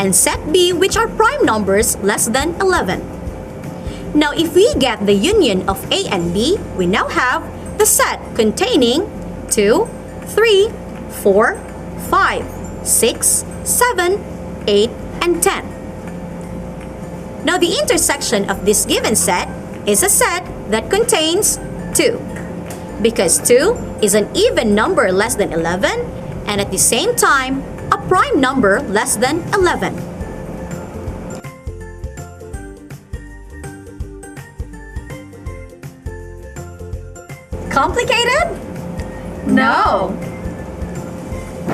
and set B, which are prime numbers less than 11. Now, if we get the union of A and B, we now have the set containing 2, 3, 4, 5, 6, 7, 8, and 10. Now the intersection of this given set is a set that contains 2. Because 2 is an even number less than 11 and at the same time a prime number less than 11. Complicated? No!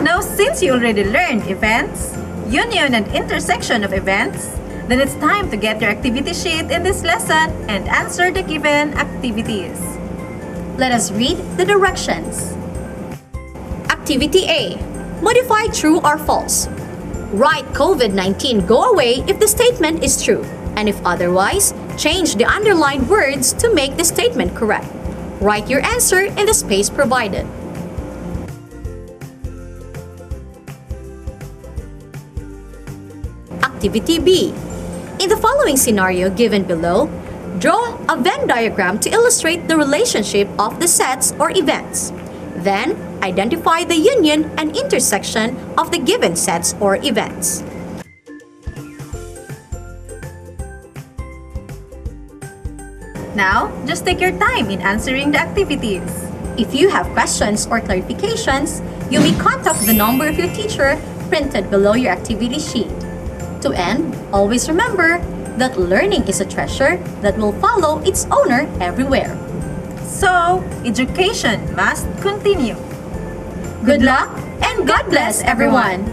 Now, since you already learned events, union and intersection of events, then it's time to get your activity sheet in this lesson and answer the given activities. Let us read the directions. Activity A. Modify true or false. Write COVID-19 go away if the statement is true, and if otherwise, change the underlined words to make the statement correct. Write your answer in the space provided. Activity B. In the following scenario given below, draw a Venn diagram to illustrate the relationship of the sets or events. Then, identify the union and intersection of the given sets or events. Now, just take your time in answering the activities. If you have questions or clarifications, you may contact the number of your teacher printed below your activity sheet. To end, always remember that learning is a treasure that will follow its owner everywhere. So, education must continue. Good luck and God bless everyone!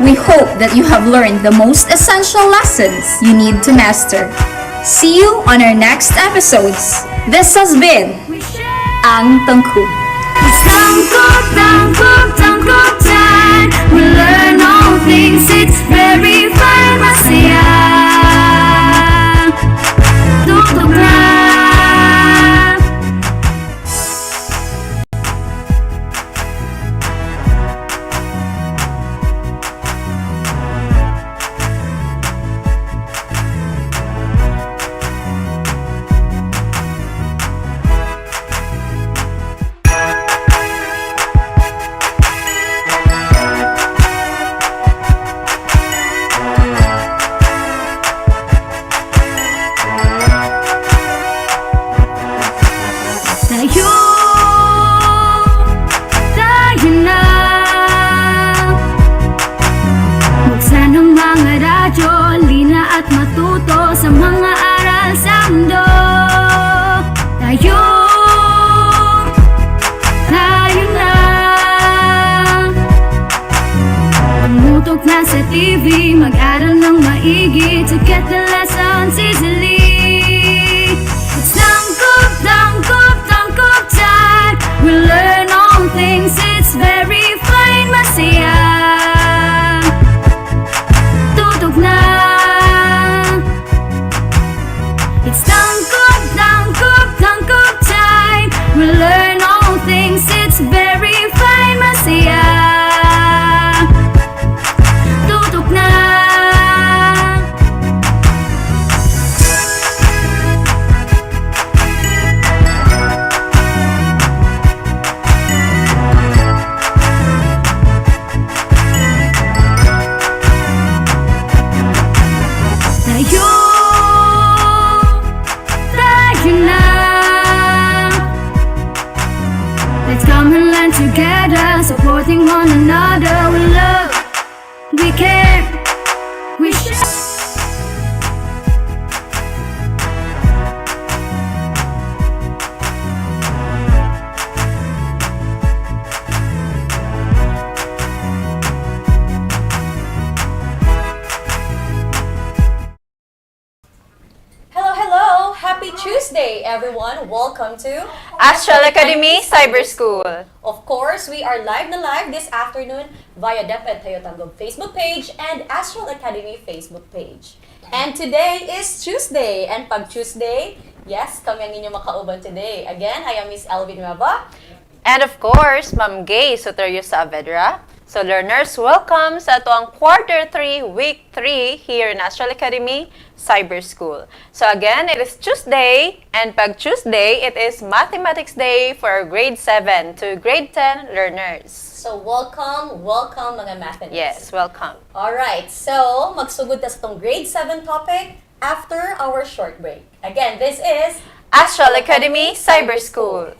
We hope that you have learned the most essential lessons you need to master. See you on our next episodes. This has been We share. Ang Tangkub. It's tangkop time. We learn all things. It's very fun, masaya. Tutok na. Tayo na. Buksan ang mga radyo, lina at matuto sa mga aral sa mundo. Tayo na. Tumutok na sa TV, mag-aral ng maigi to get the lessons easily. It's tangkop time. We learn all things, it's very fine, masaya. Tutok na. It's tangkop time. We learn all things, it's very fine, masaya. Tutok na. Tayo na. Let's come and learn together, supporting one another. We love, we care, we share. Tuesday, everyone. Welcome to Astral Academy Cyber School. Of course, we are live na live this afternoon via DepEd Tayo Tanggap Facebook page and Astral Academy Facebook page. And today is Tuesday. And pag Tuesday, yes, kami ang inyong makauban today. Again, I am Miss Elvin Nueva. And of course, Ma'am Gay Soterio Saavedra. So learners, welcome sa ito Quarter 3, Week 3 here in Astral Academy Cyber School. So again, it is Tuesday, and pag Tuesday, it is Mathematics Day for Grade 7 to Grade 10 learners. So welcome mga mathematics. Yes, welcome. Alright, so magsugod na sa itong Grade 7 topic after our short break. Again, this is Astral Academy Cyber School.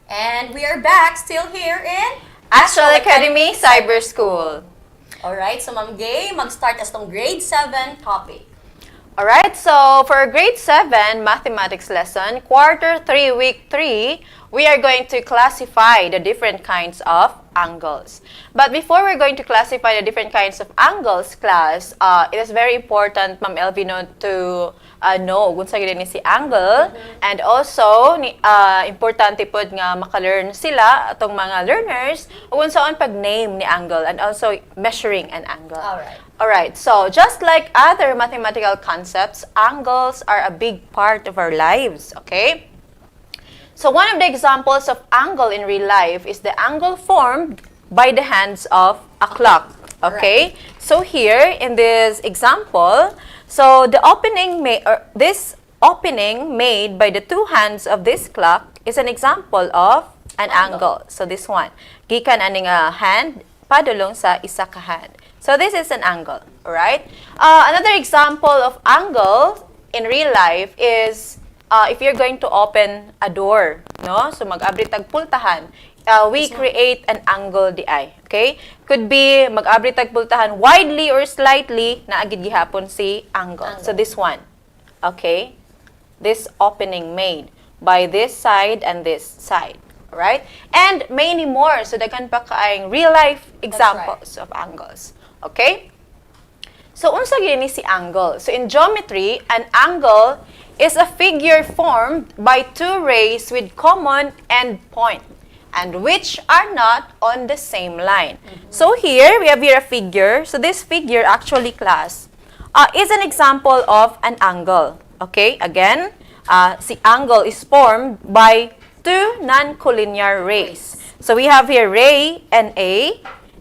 And we are back still here in Astral Academy Cyber School. Alright, so Ma'am Gay, mag-start as itong Grade 7 topic. Alright, so for Grade 7 Mathematics lesson, Quarter 3, Week 3, we are going to classify the different kinds of angles. But before we're going to classify the different kinds of angles, class, it is very important, Ma'am Elvino, to know kung sa ni si angle, and also importante pod nga maka-learn sila atong mga learners kung saan pag-name ni angle and also measuring an angle. Alright, so just like other mathematical concepts, angles are a big part of our lives, okay? So one of the examples of angle in real life is the angle formed by the hands of a clock, okay? So here in this example, so the this opening made by the two hands of this clock is an example of an angle. So this one, gikan aning hand padulong sa isa ka hand. So this is an angle, alright? Another example of angle in real life is if you're going to open a door, no? So mag-abri tag pultahan, we create an angle di ay, okay? Could be mag-abri tag pultahan widely or slightly na agid gihapon si angle. So this one, okay? This opening made by this side and this side, right? And many more. So daghan pa kaayong real life examples of angles, okay? So unsa gyud ni si angle? So in geometry, an angle is a figure formed by two rays with common endpoint and which are not on the same line. So here, we have here a figure. So this figure actually, class, is an example of an angle. Okay, again, the angle is formed by two non-collinear rays. So we have here ray NA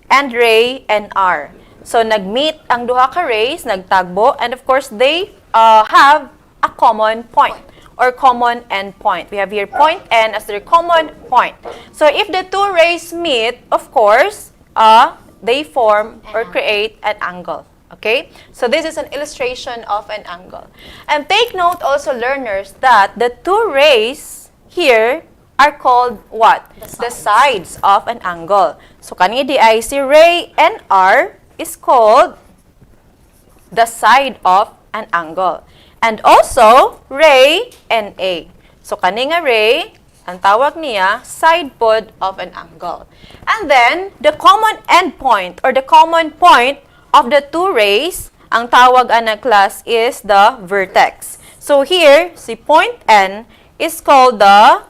and ray NR. So nag-meet ang duha ka rays, nagtagbo, and of course, they have a common point or common endpoint. We have here point N as their common point. So if the two rays meet, of course, they form or create an angle. Okay? So this is an illustration of an angle. And take note also, learners, that the two rays here are called what? The sides of an angle. So kanina di ay si ray NR is called the side of an angle. And also, ray NA. So, kaninga ray, ang tawag niya, side pod of an angle. And then, the common endpoint or the common point of the two rays, ang tawag na class is the vertex. So, here, si point N is called the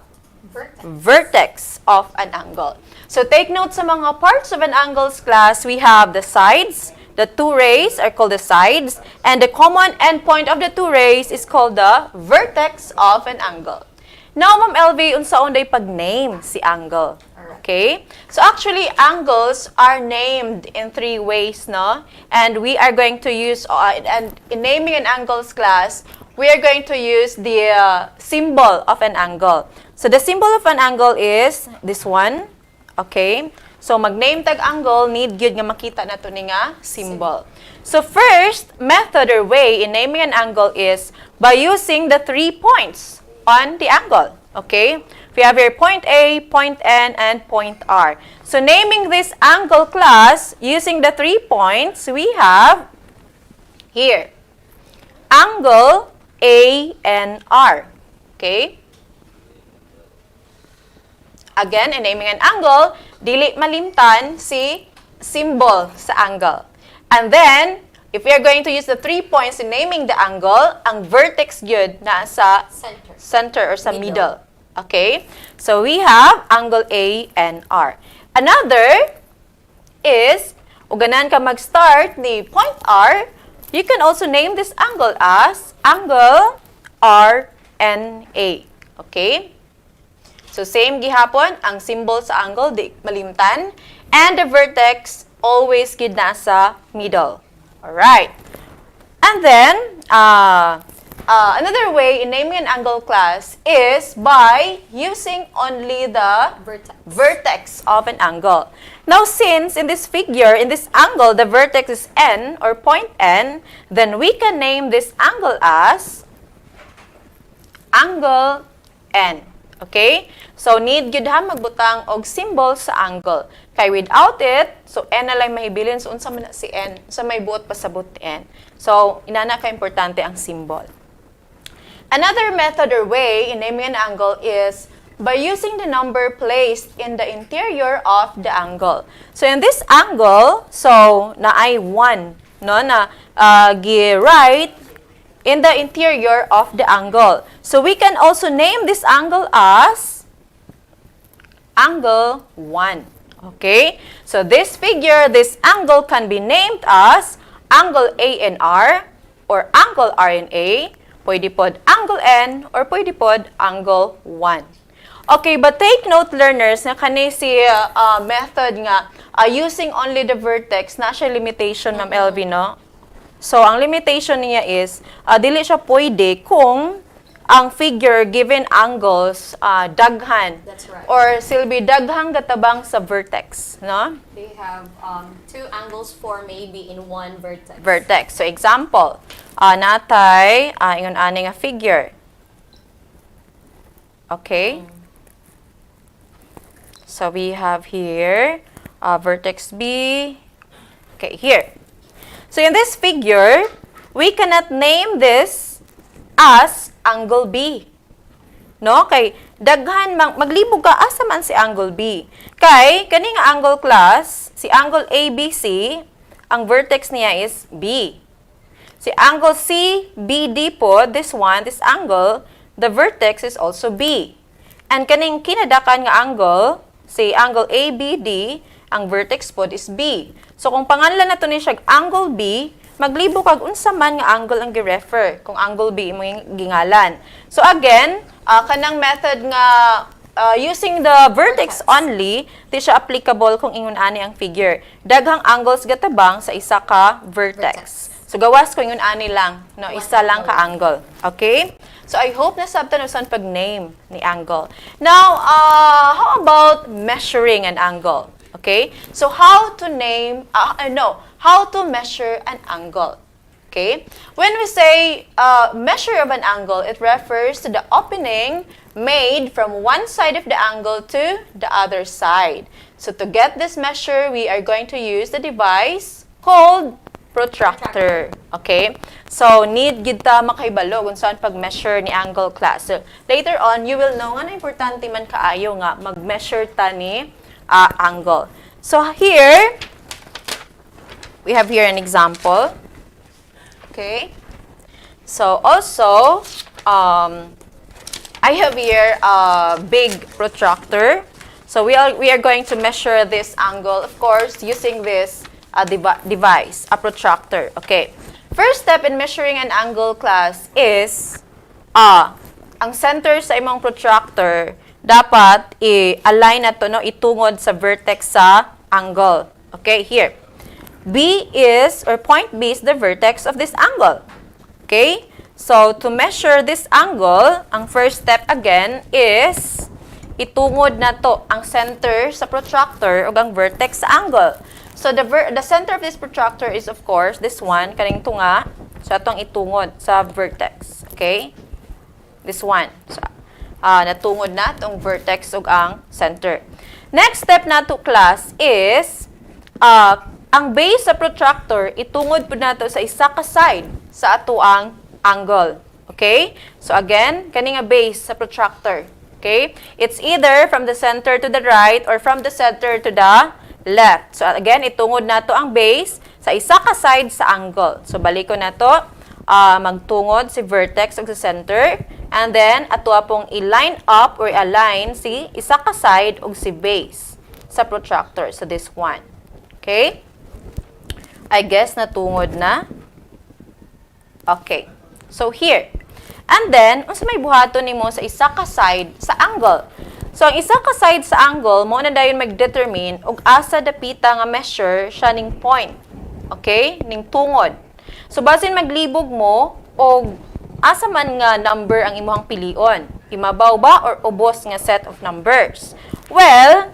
vertex of an angle. So take note sa mga parts of an angle's class, we have the sides. The two rays are called the sides, and the common endpoint of the two rays is called the vertex of an angle. Now, Ma'am LV, unsaon day pag-name si angle? Okay? So actually, angles are named in three ways, no? And we are going to use, and in naming an angles class, we are going to use the symbol of an angle. So the symbol of an angle is this one, okay? So, mag-name tag angle, need gyud nga makita nato ni nga symbol. So, first method or way in naming an angle is by using the 3 points on the angle. Okay? We have here point A, point N, and point R. So, naming this angle class using the 3 points, we have here angle A and R. Okay? Again, in naming an angle, dili malimtan si symbol sa angle. And then, if we are going to use the 3 points in naming the angle, ang vertex gyud na sa center or sa middle. Okay? So, we have angle A and R. Another is, uganan ka mag-start ni point R, you can also name this angle as angle RNA. Okay? So, same gihapon, ang symbol sa angle, di malimtan. And the vertex, always gid nasa middle. Alright. And then, another way in naming an angle class is by using only the vertex of an angle. Now, since in this figure, in this angle, the vertex is N or point N, then we can name this angle as angle N. Okay? So, need gyud ha magbutang og symbol sa angle. Kay without it, so N na lang mahibilin. So, unsa man na si N? Sa may buot pasabot N. So, inana ka importante ang symbol. Another method or way in naming an angle is by using the number placed in the interior of the angle. So, in this angle, so, na ay 1, no, na gi-write in the interior of the angle. So, we can also name this angle as angle 1. Okay? So, this figure, this angle can be named as angle A and R or angle R and A. Pwede pod angle N or pwede pod angle 1. Okay, but take note, learners, na kani si method nga using only the vertex, na siya limitation, Ma'am LV, no? So, ang limitation niya is, dili siya pwede kung ang figure given angles daghan. That's right. Or silbi daghang gatabang sa vertex, no? They have 2 angles formed maybe in one vertex. Vertex. So, example, natay, ingon ani nga figure. Okay? So, we have here, vertex B. Okay, here. So, in this figure, we cannot name this as angle B. No? Kay, daghan, maglibog ka, asa man si angle B. Kay, kani nga angle class, si angle ABC, ang vertex niya is B. Si angle CBD po, this one, this angle, the vertex is also B. And kaning kinadakan nga angle, si angle ABD, ang vertex po is B. So, kung pangalan na to ni siya angle B, maglibo kag unsa man nga angle ang gi-refer kung angle B mo gingalan. So, again, kanang method nga using the vertex only, di siya applicable kung ingon ani ang figure. Daghang angles gatabang sa isa ka vertex. So, gawas ko ingon ani lang, no, isa lang ka angle. Okay? So, I hope na sabtan usan pag-name ni angle. Now, how about measuring an angle? Okay? So, how to name, how to measure an angle? Okay? When we say measure of an angle, it refers to the opening made from one side of the angle to the other side. So, to get this measure, we are going to use the device called protractor. Okay? So, need gid ta makahibalo kung saan pag-measure ni angle class. So, later on, you will know nga na importante man kaayo nga mag-measure ta ni angle. So, here, we have here an example. Okay? So, also, I have here a big protractor. So we are going to measure this angle, of course, using this device, a protractor. Okay. First step in measuring an angle, class, is ang center sa imong protractor dapat i-align na to, no, itungod sa vertex sa angle. Okay, here. B is, or point B is the vertex of this angle. Okay? So, to measure this angle, ang first step again is itungod na to ang center sa protractor o ang vertex sa angle. So, the center of this protractor is, of course, this one, kaning tunga. So, itong itungod sa vertex. Okay? This one. So, natungod na itong vertex o ang center. Next step na to, class, is ang base sa protractor, itungod po na to sa isa ka side sa atuang angle. Okay? So, again, kaning nga base sa protractor. Okay? It's either from the center to the right or from the center to the left. So, again, itungod na to ang base sa isa ka side sa angle. So, balik ko na to. Magtungod si vertex o sa center. And then, ato pong i-line up or align si isa ka side o si base sa protractor. So, this one. Okay? I guess natungod na. Okay. So, here. And then, unsa may buhaton nimo sa isa ka side sa angle. So, ang isa ka side sa angle, mo na dayon mag-determine og asa dapita nga measure siya ning point. Okay? Ning tungod. So, basin maglibog mo og asa man nga number ang imong pilion. Imabaw ba or ubos nga set of numbers? Well,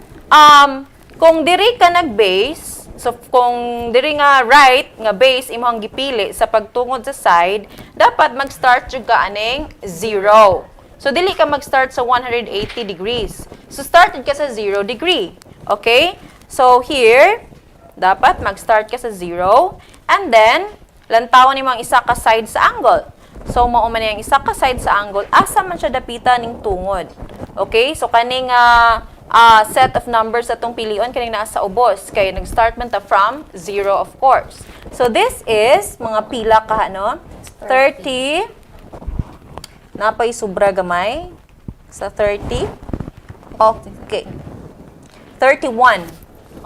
kung diri ka nag-base, so, kung diri nga right, nga base, imong gipili sa pagtungod sa side, dapat mag-start yung aning 0. So, dili ka mag-start sa 180 degrees. So, started ka sa 0 degree. Okay? So, here, dapat mag-start ka sa 0. And then, lantawan nimo ang isa ka side sa angle. So, mauman yung isa ka side sa angle, asa man siya dapita ning tungod. Okay? So, kaning set of numbers atong pilion kaning naa sa ubos kay nag-start man ta from 0, of course. So this is mga pila ka, no? 30 napay sobra gamay sa 30. Okay. 31.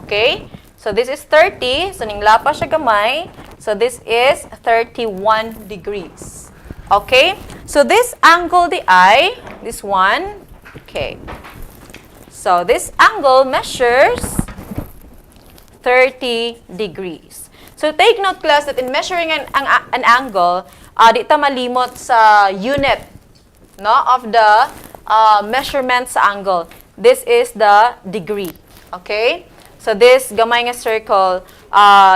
Okay? So this is 30, so ning lapa siya gamay. So this is 31 degrees. Okay? So this angle di ay this one. Okay. So, this angle measures 30 degrees. So, take note, class, that in measuring an angle, di ta malimot sa unit, no, of the measurement sa angle. This is the degree. Okay? So, this gamay nga circle,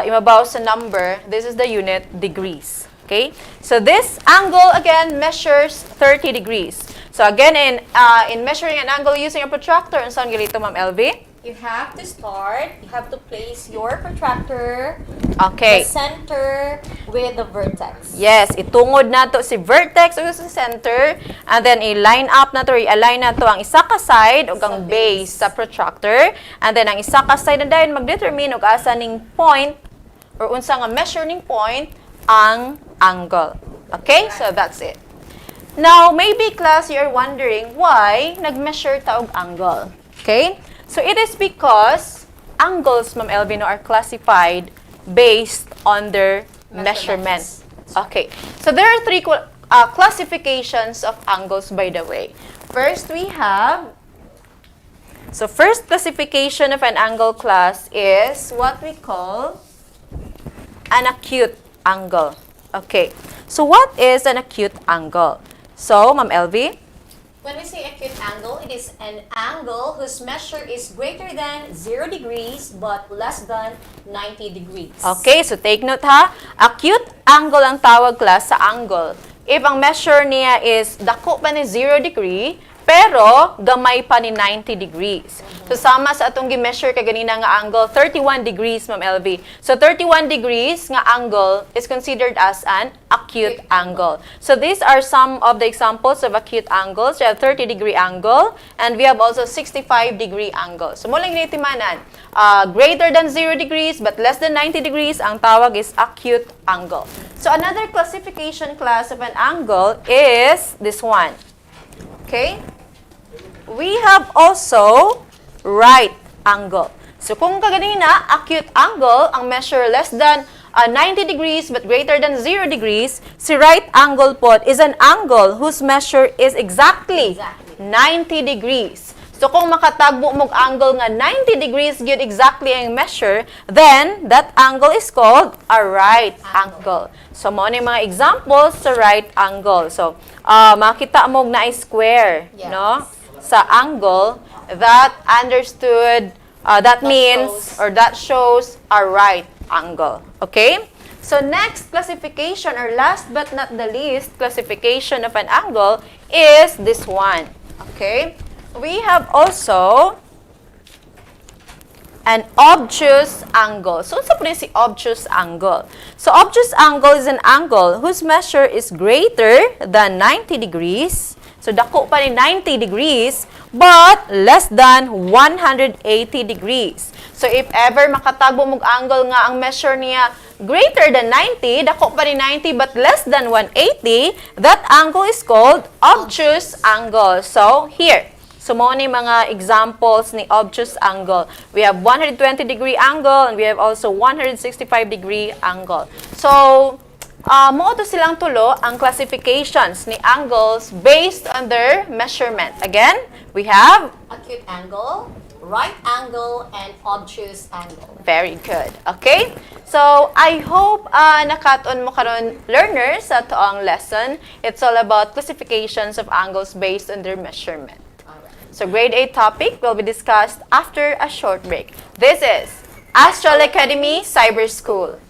imabaw sa number, this is the unit degrees. Okay? So, this angle, again, measures 30 degrees. So again, in measuring an angle using a protractor, and saan galito, Ma'am LV? You have to start, you have to place your protractor, Okay. the center with the vertex. Yes, itungod na to si vertex o sa center, and then i-line up na to, i-align na to ang isa ka side o ang base sa protractor, and then ang isa ka side na dahil mag-determine og asa ning point or unsa nga measuring point ang angle. Okay? So that's it. Now, maybe class, you're wondering why nag-measure ta og angle. Okay? So, it is because angles, Ma'am Elvino, are classified based on their measurements. Okay. So, there are three classifications of angles, by the way. First, we have... So, first classification of an angle, class, is what we call an acute angle. Okay. So, what is an acute angle? So, Ma'am LV? When we say acute angle, it is an angle whose measure is greater than 0 degrees but less than 90 degrees. Okay, so take note ha. Acute angle ang tawag, class, sa angle. If ang measure niya is dako pa ni 0 degree, pero gamay pa ni 90 degrees. So, sama sa atong gi-measure kaganina nga angle, 31 degrees, Ma'am LV. So, 31 degrees nga angle is considered as an acute angle. So, these are some of the examples of acute angles. We have 30-degree angle, and we have also 65-degree angle. So, mulang nitimanan, greater than 0 degrees but less than 90 degrees, ang tawag is acute angle. So, another classification, class, of an angle is this one. Okay? We have also right angle. So kung kaganina, acute angle, ang measure less than 90 degrees but greater than 0 degrees, si right angle po is an angle whose measure is exactly 90 degrees. So kung makatagbo mong angle nga 90 degrees gyud exactly ang measure, then that angle is called a right angle. So mo ni mga examples sa right angle. So makita mo na square, no? Sa angle that understood that means or that shows a right angle. Okay? So next classification or last but not the least classification of an angle is this one. Okay? We have also an obtuse angle. So, sa po si obtuse angle? So, obtuse angle is an angle whose measure is greater than 90 degrees. So, dako pa ni 90 degrees, but less than 180 degrees. So, if ever makatagbo mong angle nga ang measure niya greater than 90, dako pa ni 90 but less than 180, that angle is called obtuse angle. So, here. So, mo ni mga examples ni obtuse angle. We have 120 degree angle and we have also 165 degree angle. So, mo to silang tulo ang classifications ni angles based on their measurement. Again, we have Acute angle, right angle, and obtuse angle. very good. Okay? So, I hope nakaton mo karon learners sa toang lesson. It's all about classifications of angles based on their measurement. So, grade 8 topic will be discussed after a short break. This is Astral Academy Cyber School.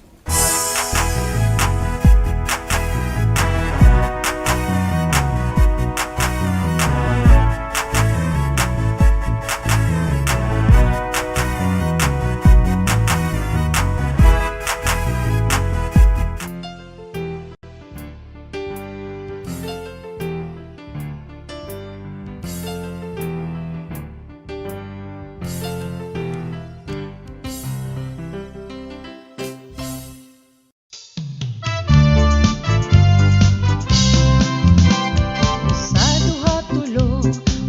Sa duha tulo,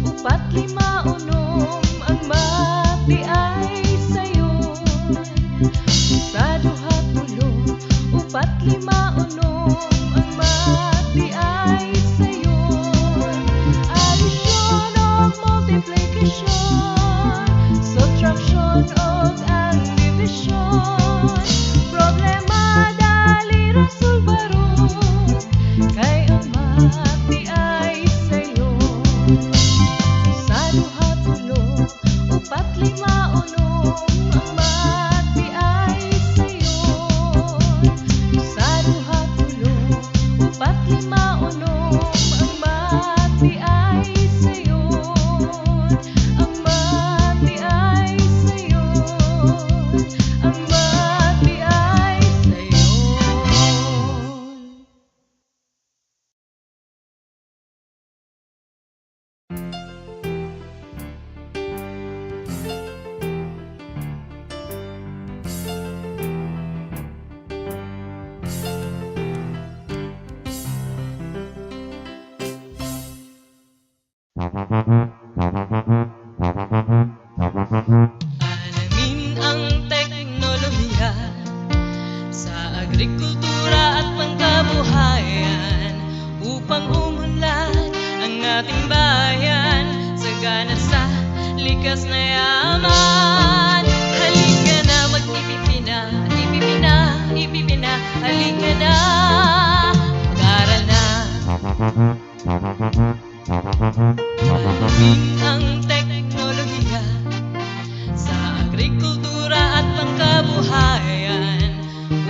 upat lima unom, ang mati ay sayon. Sa duha tulo, upat lima unom, ang mati ay sayon. Addition o multiplication, subtraction o ang division. Problema dali resolbaron, kay ang mati ay sayon. Sa duha tulo, upat lima unom, ang mati ay sayon. Sa duha tulo, upat lima unom, ang mati ay sayon. Ang mati ay sayon. Ang mati ay sayon. Alamin ang teknolohiya sa agrikultura at pangkabuhayan upang umunlad ang ating bayan sagana sa likas na yaman. Halika na mag-ipipina, ipipina, ipipina. Halika na, mag-aral na. Alamin ang teknolohiya sa agrikultura at pangkabuhayan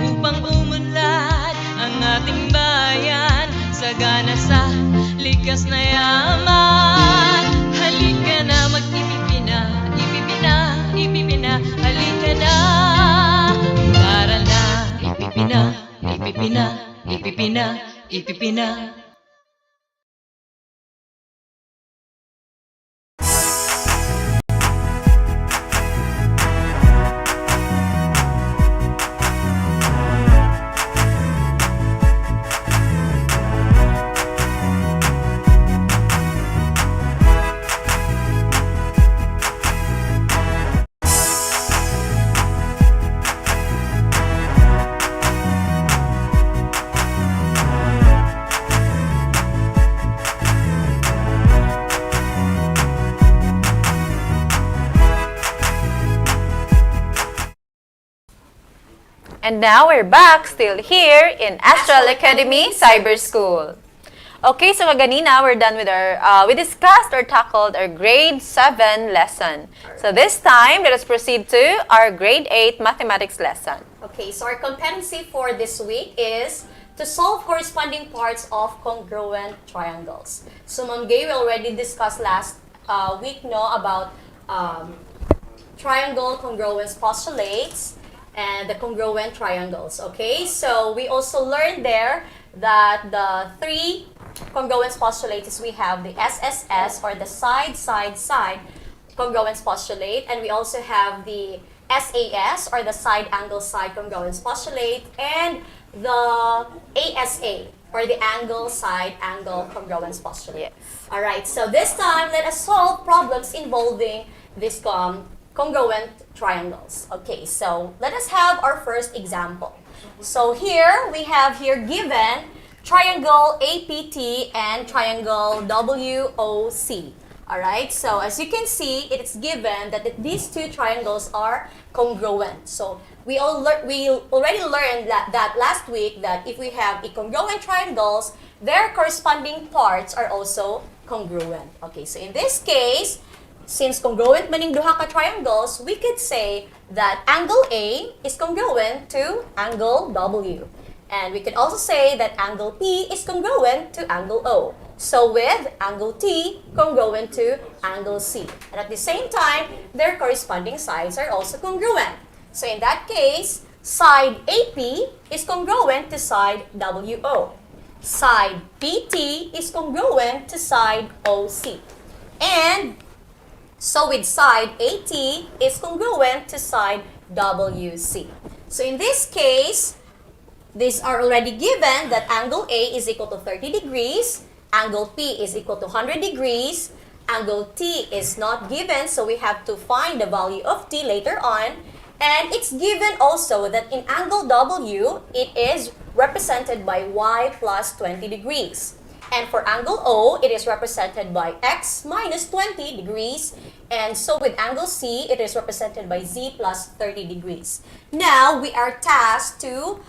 upang umunlad ang ating bayan sagana sa likas na yaman. Halika na mag-ipipina, ipipina, ipipina. Halika na, mag-aral na. Ipipina, ipipina, ipipina, ipipina. And now we're back, still here in Astral Academy Cyber School. Okay, so kaganina we're done with our, we discussed or tackled our grade 7 lesson. So this time, let us proceed to our grade 8 mathematics lesson. Okay, so our competency for this week is to solve corresponding parts of congruent triangles. So Ma'am Gay, we already discussed last week about triangle congruence postulates and the congruent triangles. Okay, so we also learned there that the three congruence postulates we have the SSS or the side congruence postulate, and we also have the SAS or the side angle side congruence postulate, and the ASA or the angle side angle congruence postulate. Yes. All right, so this time let us solve problems involving this congruent triangles. Okay, so let us have our first example. So here we have given triangle APT and triangle WOC. Alright, so as you can see, it's given that these two triangles are congruent. So we already learned that last week that if we have congruent triangles, their corresponding parts are also congruent. Okay, so in this case, since congruent maning duha ka triangles, we could say that angle A is congruent to angle W. And we could also say that angle P is congruent to angle O. So with angle T congruent to angle C. And at the same time, their corresponding sides are also congruent. So in that case, side AP is congruent to side WO. Side PT is congruent to side OC. And so with side AT is congruent to side WC. So in this case, these are already given that angle A is equal to 30 degrees, angle P is equal to 100 degrees, angle T is not given, so we have to find the value of T later on. And it's given also that in angle W, it is represented by Y plus 20 degrees. And for angle O, it is represented by X minus 20 degrees. And so with angle C, it is represented by Z plus 30 degrees. Now, we are tasked to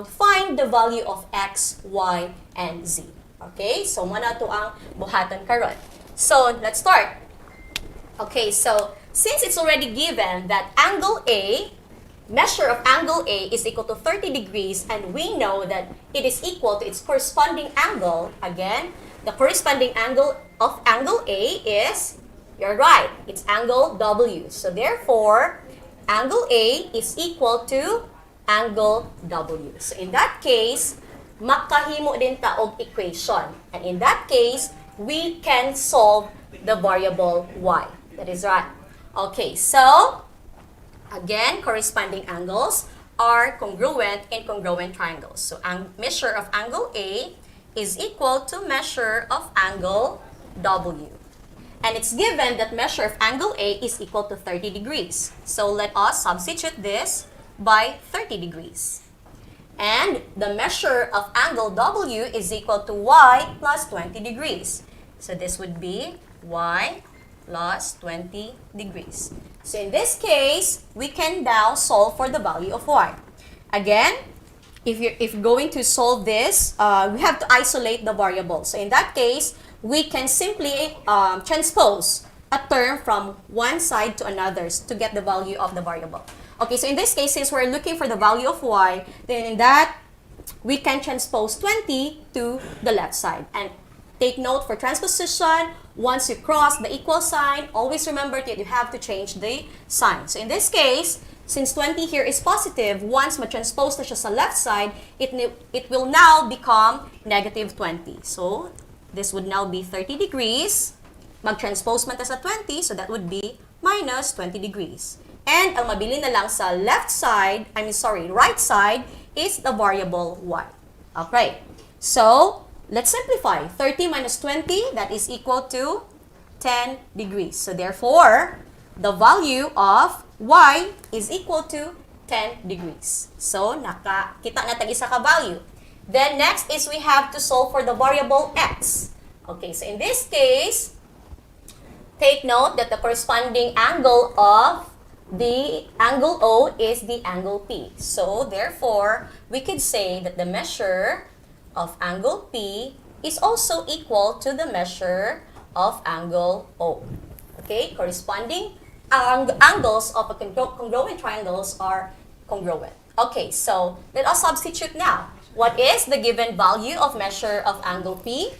find the value of X, Y, and Z. Okay? So, muna to ang buhatan karon. So, let's start. Okay, so, since it's already given that angle A, measure of angle A is equal to 30 degrees, and we know that it is equal to its corresponding angle, again, the corresponding angle of angle A is, you're right, it's angle W. So, therefore, angle A is equal to angle W. So, in that case, makahimo din ta og equation. And in that case, we can solve the variable Y. That is right. Okay, so, again, corresponding angles are congruent in congruent triangles. So, measure of angle A is equal to measure of angle W. And it's given that measure of angle A is equal to 30 degrees. So, let us substitute this by 30 degrees. And the measure of angle W is equal to Y plus 20 degrees. So this would be Y plus 20 degrees. So in this case, we can now solve for the value of Y. Again, if you're going to solve this, we have to isolate the variable. So in that case, we can simply transpose a term from one side to another to get the value of the variable. Okay, so in this case, since we're looking for the value of Y, then in that, we can transpose 20 to the left side. And take note for transposition, once you cross the equal sign, always remember that you have to change the sign. So in this case, since 20 here is positive, once ma-transpose na siya sa left side, it will now become negative 20. So this would now be 30 degrees. Mag-transpose man ta sa 20, so that would be minus 20 degrees. And ang mabili na lang sa right side is the variable Y. Okay. So, let's simplify. 30 minus 20, that is equal to 10 degrees. So, therefore, the value of Y is equal to 10 degrees. So, nakakita na tag-isa ka value. Then, next is we have to solve for the variable X. Okay, so in this case, take note that the corresponding angle of the angle O is the angle P. So, therefore, we could say that the measure of angle P is also equal to the measure of angle O. Okay? Corresponding angles of a congruent triangles are congruent. Okay, so let us substitute now. What is the given value of measure of angle P?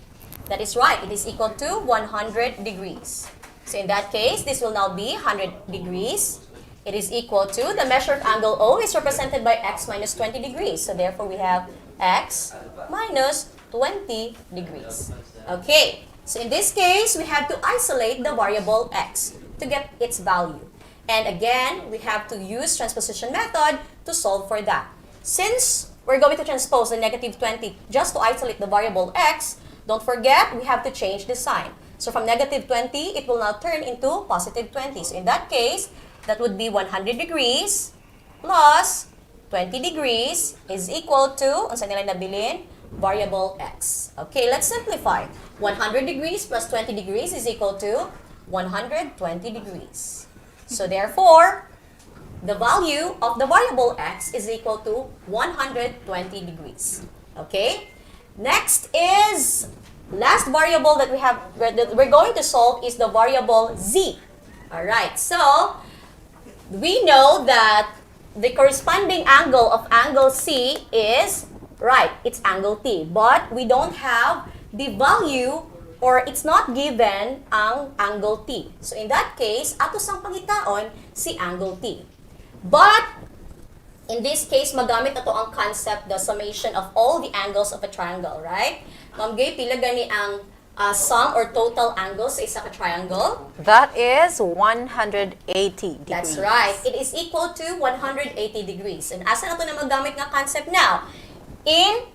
That is right, it is equal to 100 degrees. So in that case, this will now be 100 degrees. It is equal to, the measure of angle O is represented by x minus 20 degrees. So therefore, we have x minus 20 degrees. Okay, so in this case, we have to isolate the variable x to get its value. And again, we have to use transposition method to solve for that. Since we're going to transpose the negative 20 just to isolate the variable x, don't forget, we have to change the sign. So from negative 20, it will now turn into positive 20. So in that case, that would be 100 degrees plus 20 degrees is equal to, ang saan nila nabilin? Variable x. Okay, let's simplify. 100 degrees plus 20 degrees is equal to 120 degrees. So therefore, the value of the variable x is equal to 120 degrees. Okay? Next is, last variable that we're going to solve is the variable z. Alright, so we know that the corresponding angle of angle C is, right, it's angle T. But we don't have the value or it's not given ang angle T. So in that case, ato sang pangitaon si angle T. But in this case, magamit na to ang concept, the summation of all the angles of a triangle, right? Ma'am Gay, pila gani ang sum or total angles sa isa ka triangle? That is 180 degrees. That's right. It is equal to 180 degrees. And asa na to na magamit nga concept now? In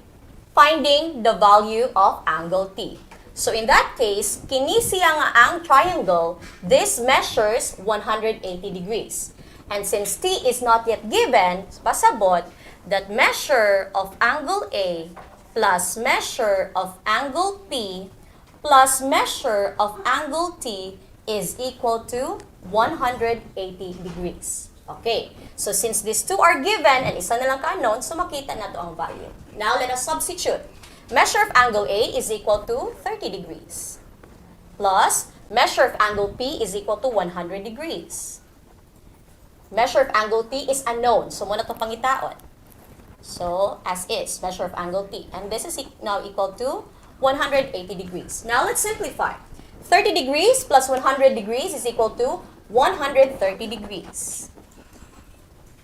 finding the value of angle T. So in that case, kini siya nga ang triangle, this measures 180 degrees. And since T is not yet given, pasabot that measure of angle A plus measure of angle P plus measure of angle T is equal to 180 degrees. Okay, so since these two are given and isa na lang ka-unknown, so makita na to ang value. Now let us substitute. Measure of angle A is equal to 30 degrees plus measure of angle P is equal to 100 degrees. Measure of angle T is unknown, so muna to pangitaon. So, as is, measure of angle T. And this is now equal to 180 degrees. Now, let's simplify. 30 degrees plus 100 degrees is equal to 130 degrees.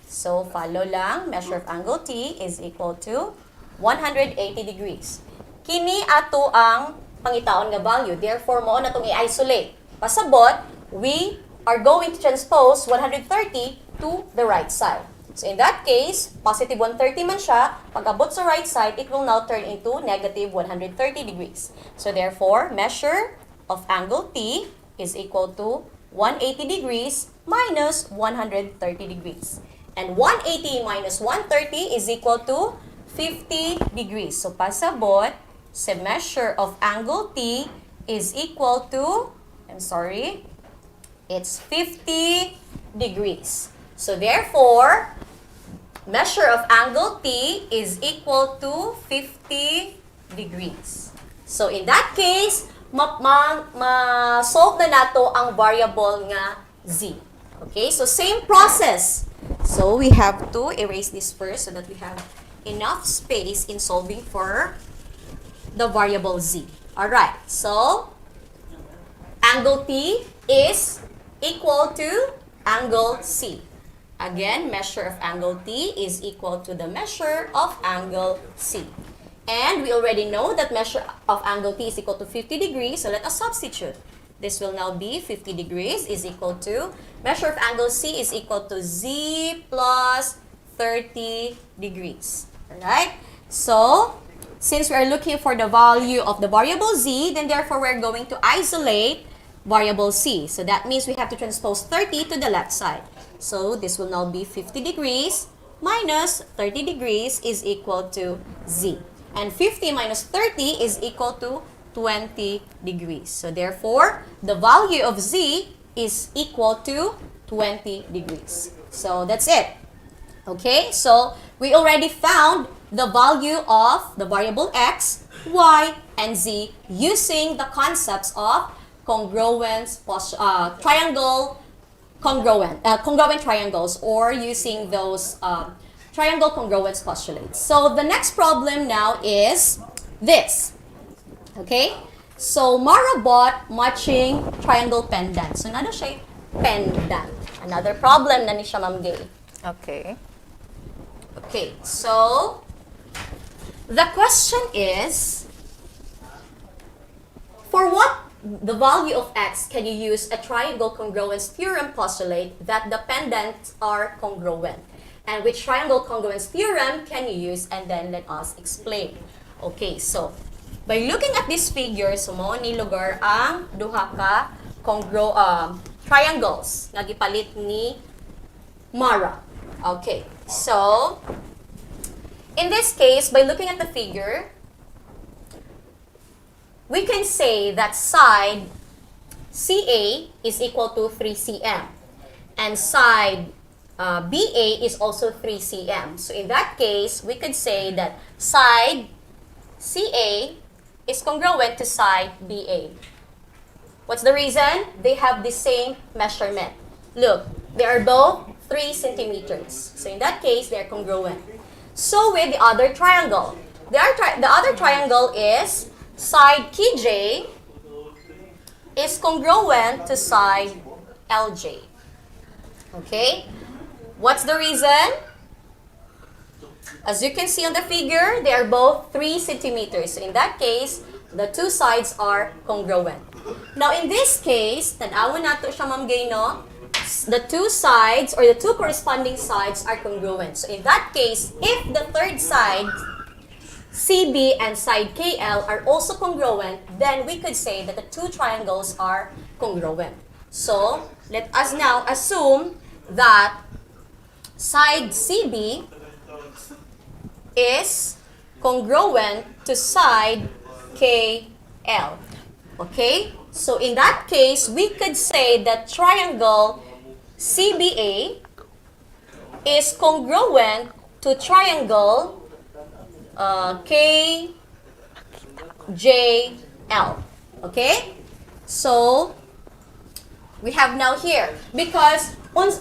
So, follow lang, measure of angle T is equal to 180 degrees. Kini ato ang pangitaon nga value. Therefore, mo na itong i-isolate. Pasabot, we are going to transpose 130 to the right side. So in that case, positive 130 man siya, pag abot sa right side, it will now turn into negative 130 degrees. So therefore, measure of angle T is equal to 180 degrees minus 130 degrees. And 180 minus 130 is equal to 50 degrees. So pasabot, sa measure of angle T is equal to, it's 50 degrees. So therefore, measure of angle T is equal to 50 degrees. So in that case, ma-solve na nato ang variable nga z. Okay, so same process. So we have to erase this first so that we have enough space in solving for the variable z. Alright, so angle T is equal to angle C. Again, measure of angle T is equal to the measure of angle C. And we already know that measure of angle T is equal to 50 degrees, so let us substitute. This will now be 50 degrees is equal to, measure of angle C is equal to Z plus 30 degrees. Alright? So, since we are looking for the value of the variable Z, then therefore we're going to isolate variable C. So that means we have to transpose 30 to the left side. So this will now be 50 degrees minus 30 degrees is equal to Z. And 50 minus 30 is equal to 20 degrees. So therefore, the value of Z is equal to 20 degrees. So that's it. Okay, so we already found the value of the variable x, y, and z using the concepts of congruence, congruent triangles, or using those triangle congruence postulates. So the next problem now is this. Okay? So Mara bought matching triangle pendant. So nado siya pendant. Another problem na ni siya, Ma'am Gay. Okay. Okay, so the question is, for what the value of x can you use a triangle congruence theorem postulate that the pendants are congruent? And which triangle congruence theorem can you use? And then let us explain. Okay, so by looking at this figure, sumo ni lugar ang duha ka triangles nga gipalit ni Mara. Okay, so in this case, by looking at the figure, we can say that side CA is equal to 3 cm and side BA is also 3 cm. So in that case, we could say that side CA is congruent to side BA. What's the reason? They have the same measurement. Look, they are both 3 centimeters. So in that case, they are congruent. So with the other triangle, the other triangle is side KJ is congruent to side LJ. Okay? What's the reason? As you can see on the figure, they are both 3 centimeters. So in that case, the two sides are congruent. Now in this case, tanawan nato siya, Ma'am Gay, no? The two sides or the two corresponding sides are congruent. So in that case, if the third side, CB and side KL are also congruent, then we could say that the two triangles are congruent. So let us now assume that side CB is congruent to side KL. Okay? So in that case, we could say that triangle CBA is congruent to triangle KJL. Okay? So we have now here, because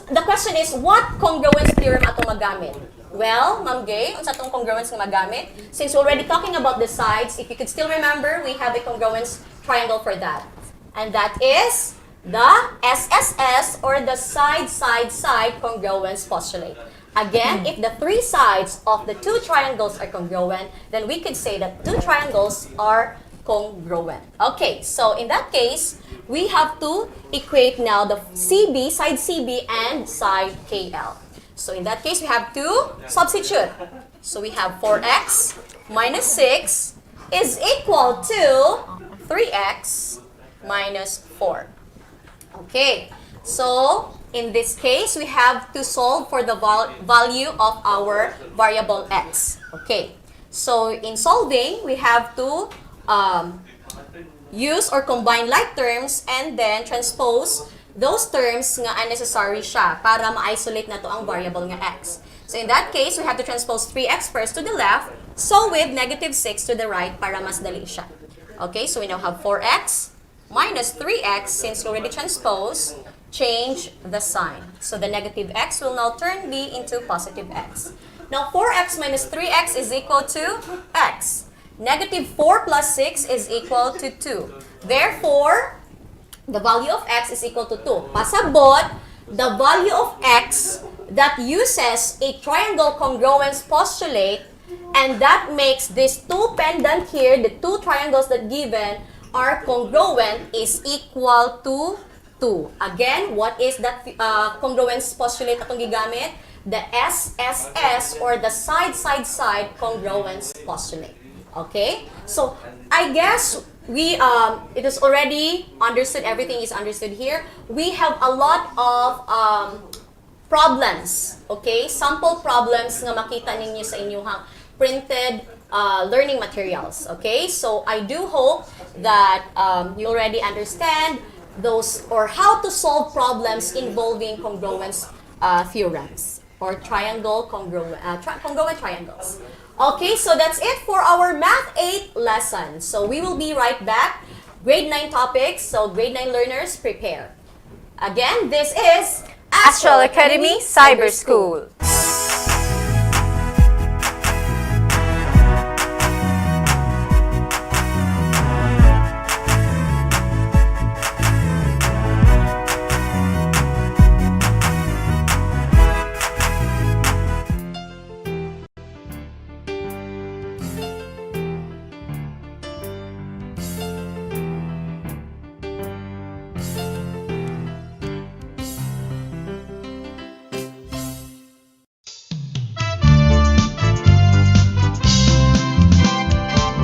the question is, what congruence theorem atong magamit? Well, Ma'am Gay, unsa atong congruence nga magamit? Since we're already talking about the sides, if you could still remember, we have a congruence triangle for that. And that is the SSS, or the side-side-side congruence postulate. Again, if the three sides of the two triangles are congruent, then we could say that two triangles are congruent. Okay, so in that case, we have to equate now the CB, side CB, and side KL. So in that case, we have to substitute. So we have 4x minus 6 is equal to 3x minus 4. Okay, so in this case, we have to solve for the value of our variable x. Okay, so in solving, we have to use or combine like terms and then transpose those terms nga unnecessary siya para ma-isolate na to ang variable nga x. So in that case, we have to transpose 3x first to the left, so with negative 6 to the right para mas dali siya. Okay, so we now have 4x minus 3x. Since we already transposed, change the sign. So the negative x will now turn into positive x. Now 4x minus 3x is equal to x. Negative 4 plus 6 is equal to 2. Therefore, the value of x is equal to 2. Pasabot, the value of x that uses a triangle congruence postulate, and that makes these two pendant here, the two triangles that given are congruent, is equal to 2. Again, what is that congruence postulate atong gigamit? The SSS, or the side-side-side congruence postulate. Okay? So, I guess it is already understood, everything is understood here. We have a lot of problems, okay? Sample problems nga makita ninyo sa inyong printed learning materials, okay? So I do hope that you already understand those or how to solve problems involving congruence theorems or congruent triangles. Okay, so that's it for our Math 8 lesson. So we will be right back. Grade 9 topics, so grade 9 learners, prepare. Again, this is Astral Academy Cyber School.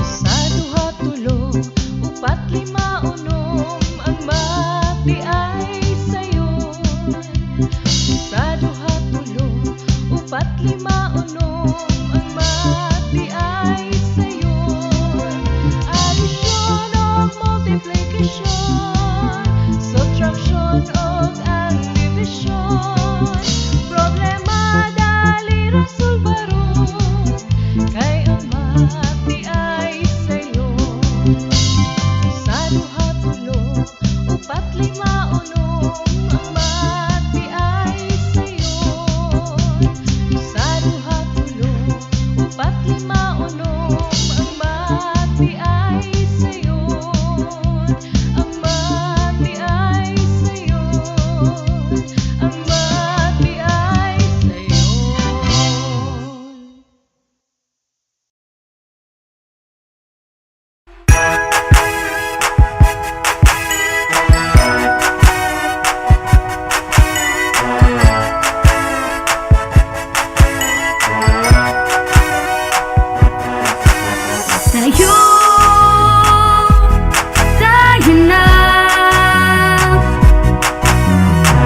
Sa duha tulo, upat lima unom, ang mati ay sayon. Sa duha tulo, upat lima unom, ang mati ay sayon. Addition o multiplication, subtraction o ang division. Problema dali ra sulbaron, kay ang mati ay sayon. Sa duha tulo, upat lima unom, ang mati ay sayon. Sa duha tulo, upat lima unom, ang mati ay sayon. Ang mati ay sayon. Ang mati ay sayon. Tayo, tayo na.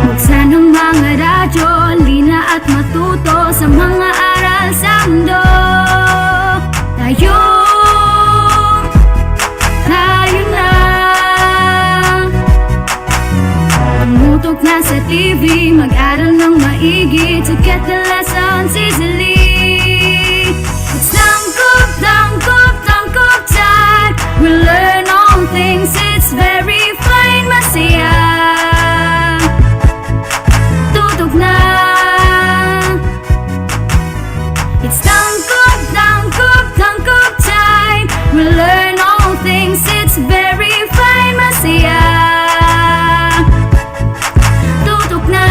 Buksan ang mga radyo, lina at matuto sa mga aral sa mundo. Tayo, tayo na. Tumutok na sa TV, mag-aral ng maigi to get the lessons easily. It's tangkop, tangkop, tangkop time. We learn all things, it's very fine, masaya. Tutok na. It's tangkop, tangkop, tangkop time. We learn all things, it's very fine, masaya. Tutok na.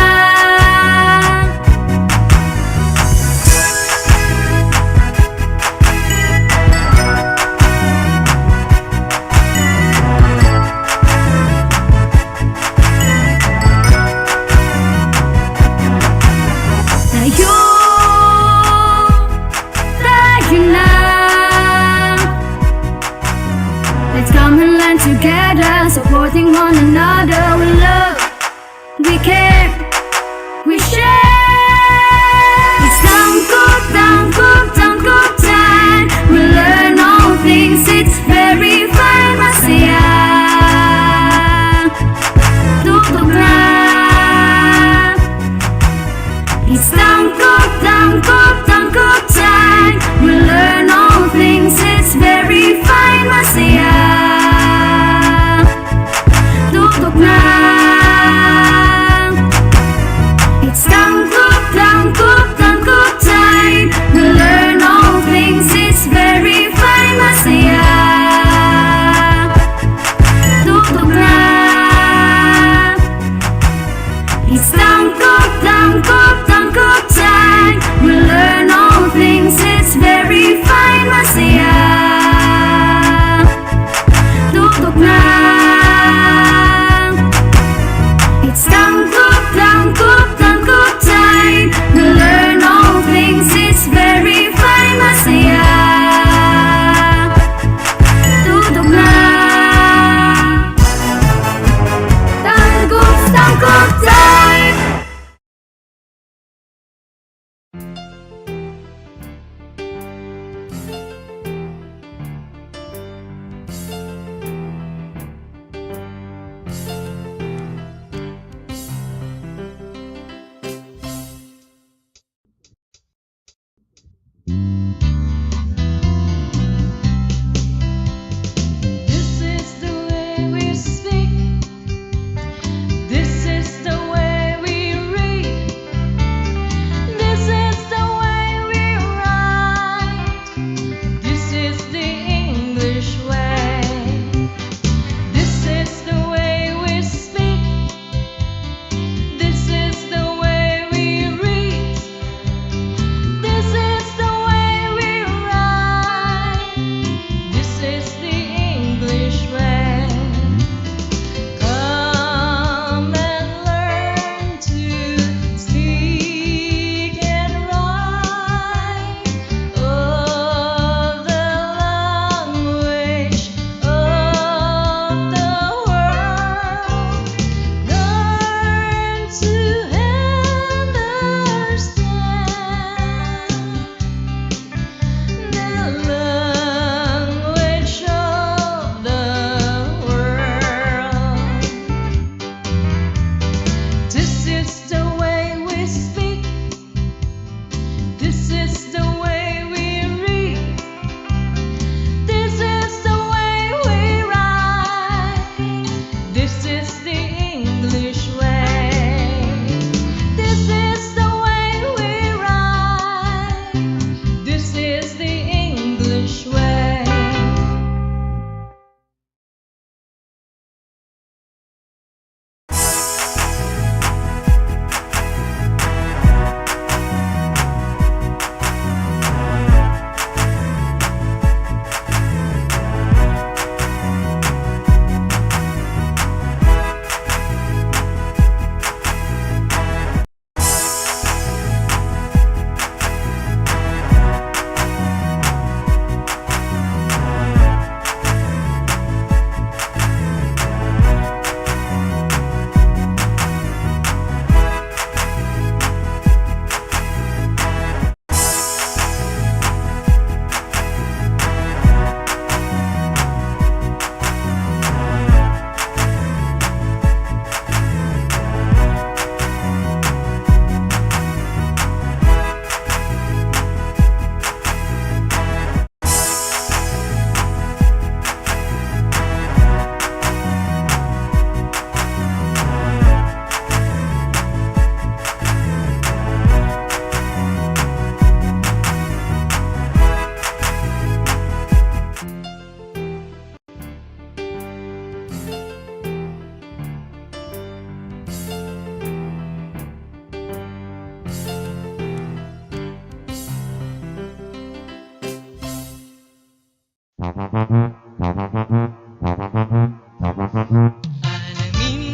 Alamin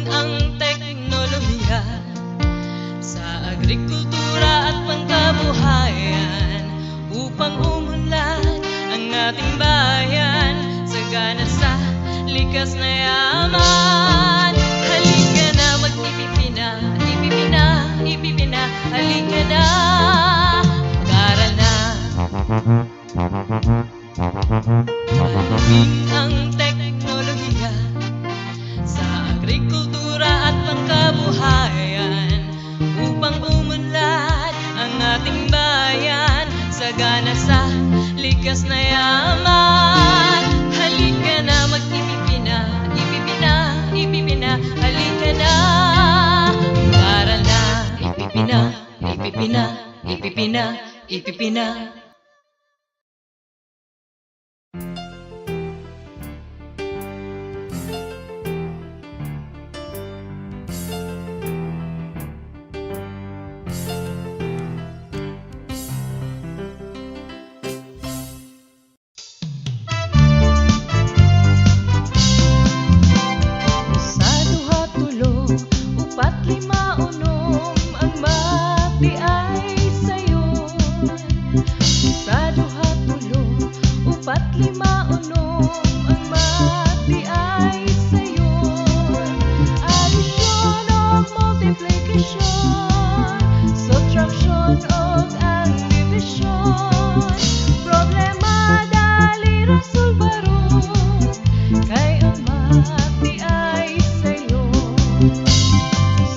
ang teknolohiya sa agrikultura at pangkabuhayan upang umunlad ang ating bayan sagana sa likas na yaman. Halika na mag-ipipina, ipipina, ipipina. Halika na, mag-aral na. Alamin ang teknolohiya sa agrikultura at pangkabuhayan upang umunlad ang ating bayan sagana sa likas na yaman. Halika na mag-ipipina, ipipina, ipipina. Halika na, mag-aral na. Ipipina, ipipina, ipipina, ipipina. Sa duha tulo, upat lima unom, ang mati ay sayon. Sa duha tulo, upat lima unom, ang mati ay sayon. Addition of multiplication, subtraction of ang division. Problema dali resolbaron, kay ang mati ay sayon.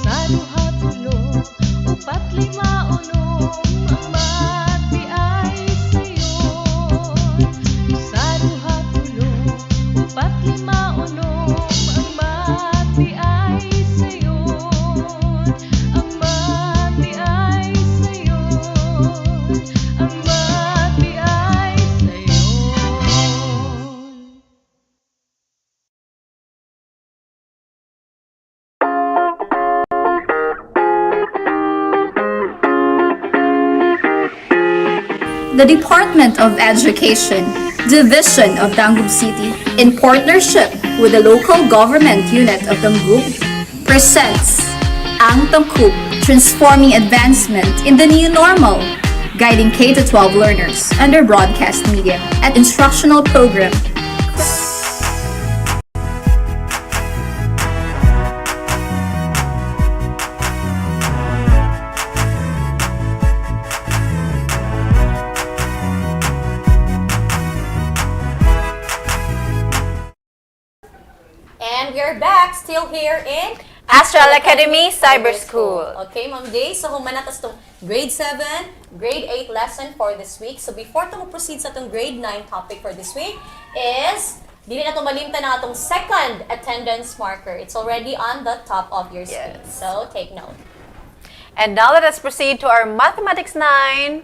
Sa duha tulo, upat lima unom, ang mati ay sayon. Sa duha tulo, upat lima unom, ang mati ay sayon. Ang mati ay sayon. Ang mati ay sayon. The Department of Education, Division of Dangub City, in partnership with the local government unit of Dangub, presents Ang Tangkub, Transforming Advancement in the New Normal, guiding K-12 learners under broadcast media at instructional program. And we're back, still here in Astral Academy Cyber School. Okay, Ma'am Jay, so humanatas tong grade 7, grade 8 lesson for this week. So before to proceed sa tong grade 9 topic for this week is, dili na to malimtan na atong second attendance marker. It's already on the top of your screen. Yes. So take note. And now let us proceed to our Mathematics 9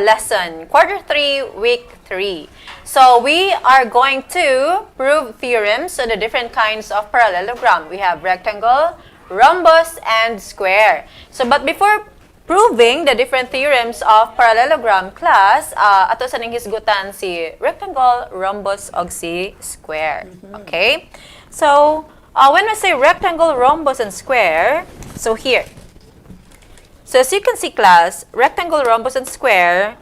lesson, quarter 3, week 3. So we are going to prove theorems on the different kinds of parallelogram. We have rectangle, rhombus, and square. So but before proving the different theorems of parallelogram class, ato sa ning hisgutan si rectangle, rhombus, og si square. Okay? So when we say rectangle, rhombus, and square, so here. So as you can see, class, rectangle, rhombus, and square,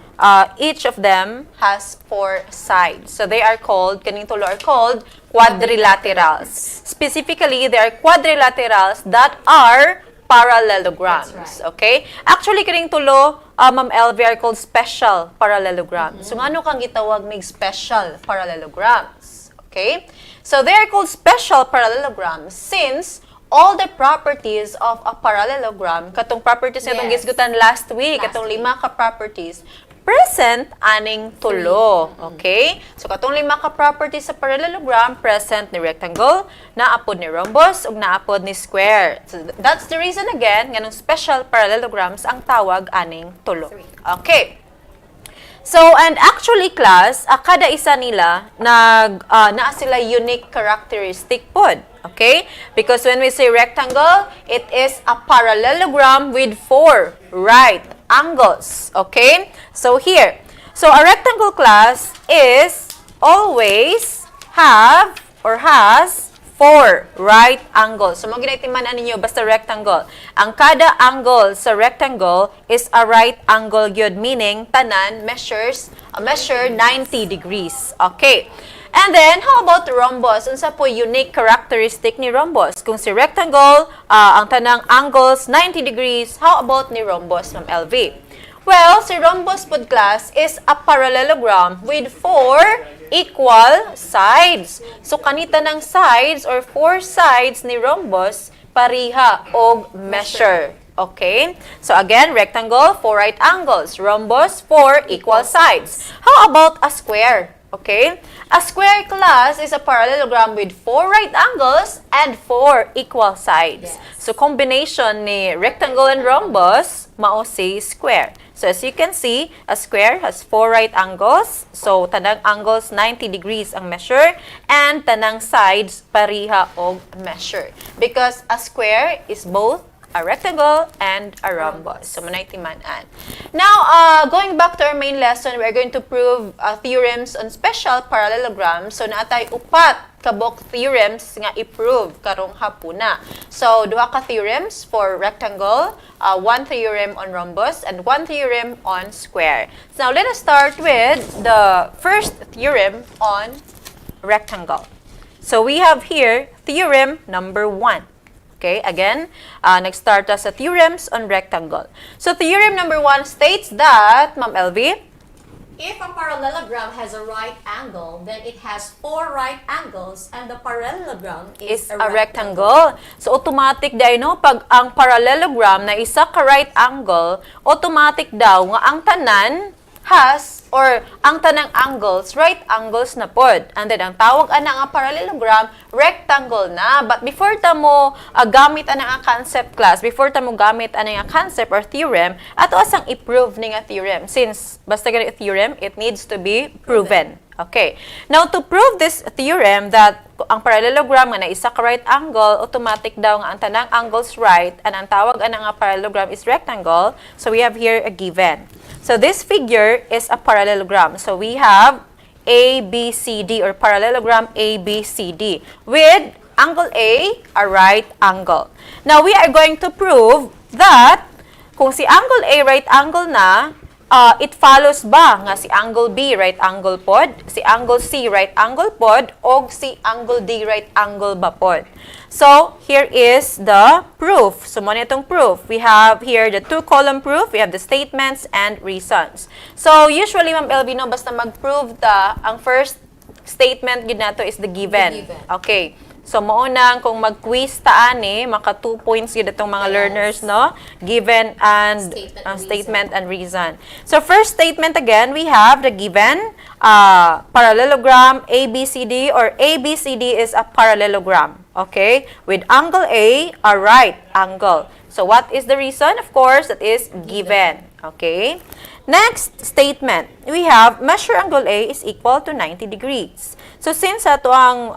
each of them has 4 sides. So they are called, kaning tulo are called quadrilaterals. Specifically, they are quadrilaterals that are parallelograms. That's right. Okay? Actually, kaning tulo, Ma'am LV, are called special parallelograms. So ngano kang gitawag mig special parallelograms? Okay? So they are called special parallelograms since all the properties of a parallelogram, katong properties na itong Yes. gisgutan last week, katong 5 ka properties, present aning tulo. Okay? So katong 5 ka properties sa parallelogram, present ni rectangle, naapod ni rhombus, ug naapod ni square. So that's the reason again, nganong special parallelograms ang tawag aning tulo. Okay. So, and actually, class, kada isa nila, naa sila unique characteristic pod. Okay? Because when we say rectangle, it is a parallelogram with 4 right angles. Okay? So, here. So, a rectangle, class, is, always have or has 4 right angles. So, mga ginatimanan ninyo, basta rectangle. Ang kada angle sa rectangle is a right angle yun, meaning tanan measure 90 degrees. Okay. And then, how about rhombus? Unsa po unique characteristic ni rhombus? Kung si rectangle, ang tanang angles 90 degrees, how about ni rhombus, Ma'am LV? Well, si rhombus pod class is a parallelogram with 4 equal sides. So, kanita ng sides or 4 sides ni rhombus, pariha og measure. Okay? So, again, rectangle, 4 right angles. Rhombus, 4 equal sides. How about a square? Okay? A square class is a parallelogram with 4 right angles and 4 equal sides. So, combination ni rectangle and rhombus, mao si square. So, as you can see, a square has 4 right angles. So, tanang angles 90 degrees ang measure and tanang sides pariha og measure. Because a square is both a rectangle and a rhombus. So, manay timanan. Now, going back to our main lesson, we're going to prove theorems on special parallelograms. So, naatay upat kabok theorems nga i-prove karong hapuna. So, duha ka theorems for rectangle, 1 theorem on rhombus, and 1 theorem on square. So, now, let us start with the first theorem on rectangle. So, we have here theorem number 1. Okay, again, nag-start sa theorems on rectangle. So, theorem number 1 states that, Ma'am LV, If a parallelogram has a right angle, then it has 4 right angles and the parallelogram is a rectangle. So, automatic daw, no? Pag ang parallelogram na isa ka right angle, automatic daw nga ang tanan has or ang tanang angles, right angles na pod. And then, ang tawag ana nga parallelogram, rectangle na. But before ta mo gamit ana nga concept class, before ta mo gamit ana nga concept or theorem, ato asang i-prove ni nga theorem. Since basta gani theorem, it needs to be proven. Okay. Now, to prove this theorem that ang parallelogram nga na isa ka right angle, automatic daw nga ang tanang angles right, and ang tawag ana nga parallelogram is rectangle. So, we have here a given. So, this figure is a parallelogram. So, we have ABCD or parallelogram ABCD with angle A, a right angle. Now, we are going to prove that kung si angle A right angle na, it follows ba nga si angle B right angle pod, si angle C right angle pod, o si angle D right angle ba pod. So, here is the proof. So, muna itong proof. We have here the 2-column proof. We have the statements and reasons. So, usually, Ma'am LV, no, basta mag-prove ang first statement gid nato is the given. Okay. So, maunang kung mag-quiz taani, maka 2 points yun itong mga learners, no? Given and statement and reason. So, first statement again, we have the given parallelogram ABCD or ABCD is a parallelogram, okay? With angle A, a right angle. So, what is the reason? Of course, that is given, okay? Next statement, we have measure angle A is equal to 90 degrees. So, since ato ang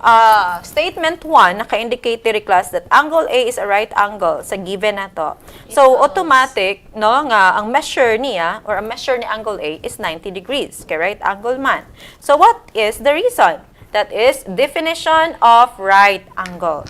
statement 1, naka-indicate diri class that angle A is a right angle sa given nato. So, automatic, no, nga ang measure niya or ang measure ni angle A is 90 degrees, kay right angle man. So, what is the reason? That is definition of right angle.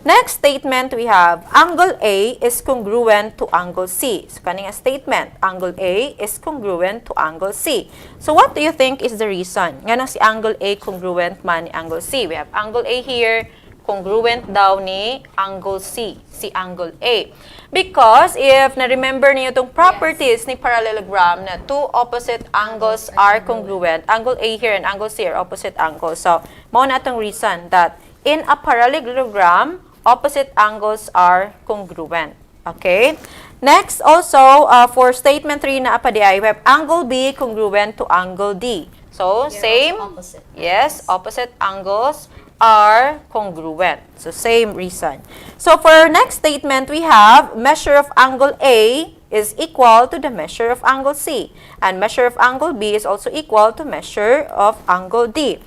Next statement, we have angle A is congruent to angle C. So, kaning statement, angle A is congruent to angle C. So, what do you think is the reason? Nga si angle A congruent man ni angle C. We have angle A here, congruent daw ni angle C, si angle A. Because if na-remember niyo itong properties ni parallelogram na two opposite angles are congruent, angle A here and angle C are opposite angles. So, mao na itong reason that in a parallelogram, opposite angles are congruent. Okay? Next, also, for statement 3 na apadiay, we have angle B congruent to angle D. So, same. Opposite. Yes, opposite angles are congruent. So, same reason. So, for next statement, we have measure of angle A is equal to the measure of angle C. And measure of angle B is also equal to measure of angle D.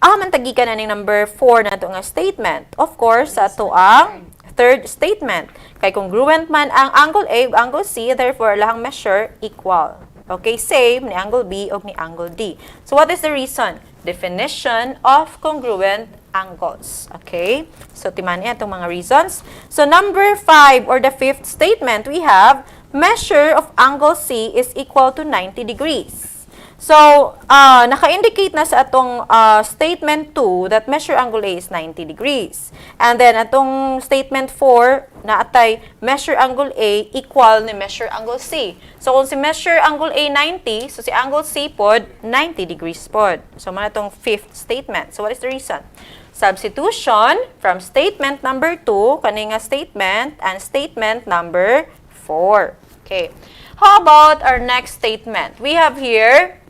Mantagikan na ni number 4 na ito nga statement. Of course, sa ito ang third statement. Kay congruent man ang angle A ug angle C, therefore, lahang measure equal. Okay, same ni angle B o ni angle D. So, what is the reason? definition of congruent angles. Okay? So, timan niya itong mga reasons. So, number 5 or the fifth statement, we have measure of angle C is equal to 90 degrees. So, naka-indicate na sa atong statement 2 that measure angle A is 90 degrees. And then, atong statement 4, na atay measure angle A equal ni measure angle C. So, kung si measure angle A 90, so si angle C pod 90 degrees pod. So, man itong fifth statement. So, what is the reason? Substitution from statement number 2, kaninga statement, and statement number 4. Okay. How about our next statement? We have here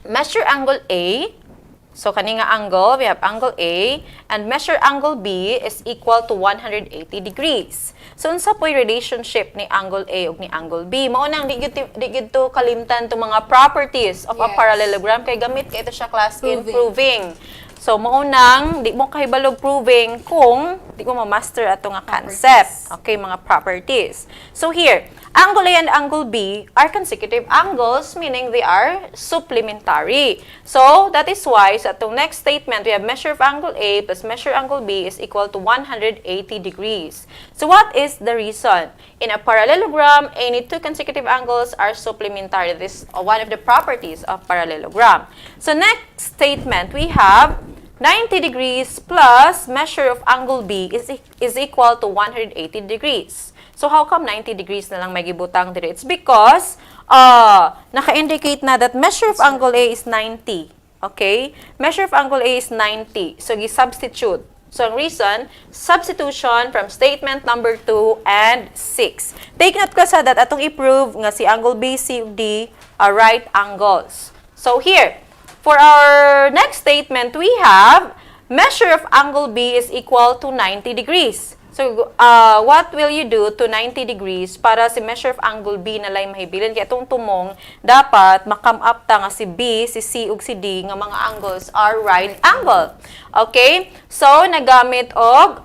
measure angle A. So, kaninga angle, we have angle A, and measure angle B is equal to 180 degrees. So, unsa po'y relationship ni angle A ug ni angle B? Maunang di gyud to kalimtan to mga properties of a parallelogram kay gamit kay ito siya class in proving. So, maunang di mo kahibalog proving kung di mo ma-master ato nga concept. Okay, mga properties. So, here, angle A and angle B are consecutive angles, meaning they are supplementary. So, that is why sa itong next statement, we have measure of angle A plus measure angle B is equal to 180 degrees. So, what is the reason? In a parallelogram, any two consecutive angles are supplementary. This is one of the properties of parallelogram. So, next statement, we have 90 degrees plus measure of angle B is equal to 180 degrees. So, how come 90 degrees na lang may gibutang dito? It's because, naka-indicate na that measure of angle A is 90. Okay? Measure of angle A is 90. So, gi-substitute. So, ang reason, substitution from statement number 2 and 6. Take note ka sa that atong i-prove nga si angle B, C, ug D are right angles. So, here, for our next statement, we have measure of angle B is equal to 90 degrees. So, what will you do to 90 degrees para si measure of angle B na lay mahibilin? Kaya itong tumong, dapat makam up ta nga si B, si C, ug si D nga mga angles are right angle. Okay? So, nagamit og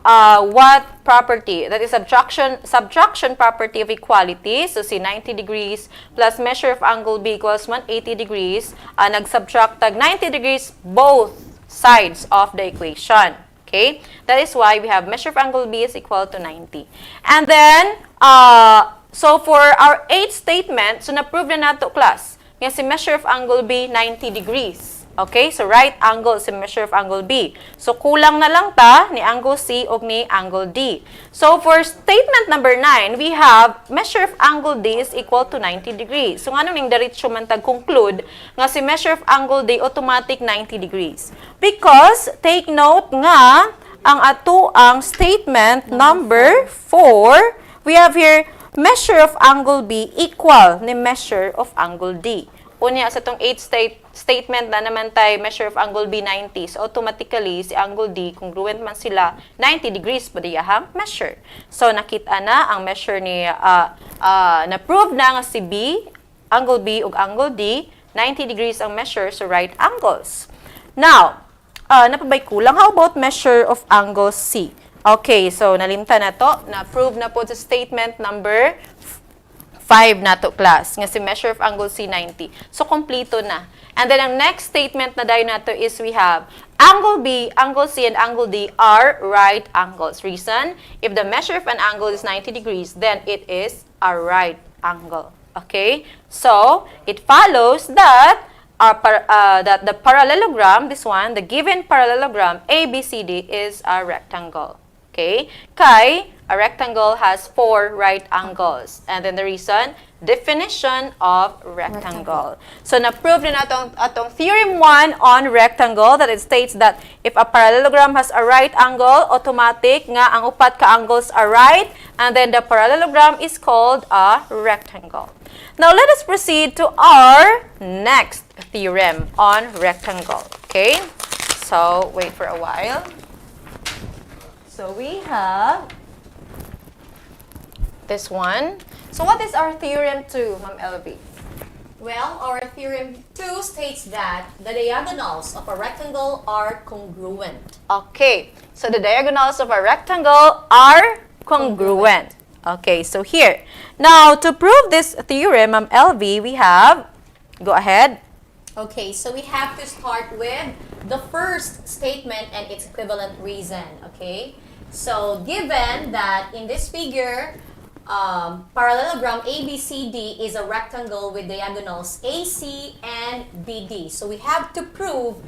what property? That is subtraction property of equality. So, si 90 degrees plus measure of angle B equals 180 degrees. Nag-subtract tag 90 degrees both sides of the equation. Okay? That is why we have measure of angle B is equal to 90. And then, so for our 8th statement, so na-prove na nato class, nga si measure of angle B 90 degrees. Okay? So right angle si measure of angle B. So kulang na lang ta ni angle C o ni angle D. So for statement number 9, we have measure of angle D is equal to 90 degrees. So ngano ning diretso man tag conclude nga si measure of angle D automatic 90 degrees. Because take note nga ang ato ang statement number 4, we have here measure of angle B equal ni measure of angle D. Unya sa itong 8th statement na naman tayo measure of angle B 90. So automatically si angle D congruent man sila 90 degrees pa diyahang measure. So nakita na ang measure ni na-prove na nga si B, angle B ug angle D, 90 degrees ang measure so right angles. Now, napabay kulang. How about measure of angle C? Okay, so nalimta na to. Na-prove na po sa statement number 5 na to class. Nga si measure of angle C 90. So, kompleto na. And then, ang next statement na dayo na to is we have angle B, angle C, and angle D are right angles. Reason, if the measure of an angle is 90 degrees, then it is a right angle. Okay? So, it follows that that the parallelogram, this one, the given parallelogram ABCD is a rectangle. Okay? Kay, a rectangle has 4 right angles. And then the reason, definition of rectangle. So, na-prove na atong theorem 1 on rectangle that it states that if a parallelogram has a right angle, automatic nga ang upat ka angles are right, and then the parallelogram is called a rectangle. Now, let us proceed to our next theorem on rectangle. Okay? So, wait for a while. So, we have this one. So, what is our theorem 2, Ma'am LB? Well, our theorem 2 states that the diagonals of a rectangle are congruent. Okay. So, the diagonals of a rectangle are congruent. Okay. So, here. Now, to prove this theorem, Ma'am LB, we have, go ahead. Okay, so we have to start with the first statement and its equivalent reason, okay? So, given that in this figure, parallelogram ABCD is a rectangle with diagonals AC and BD. So, we have to prove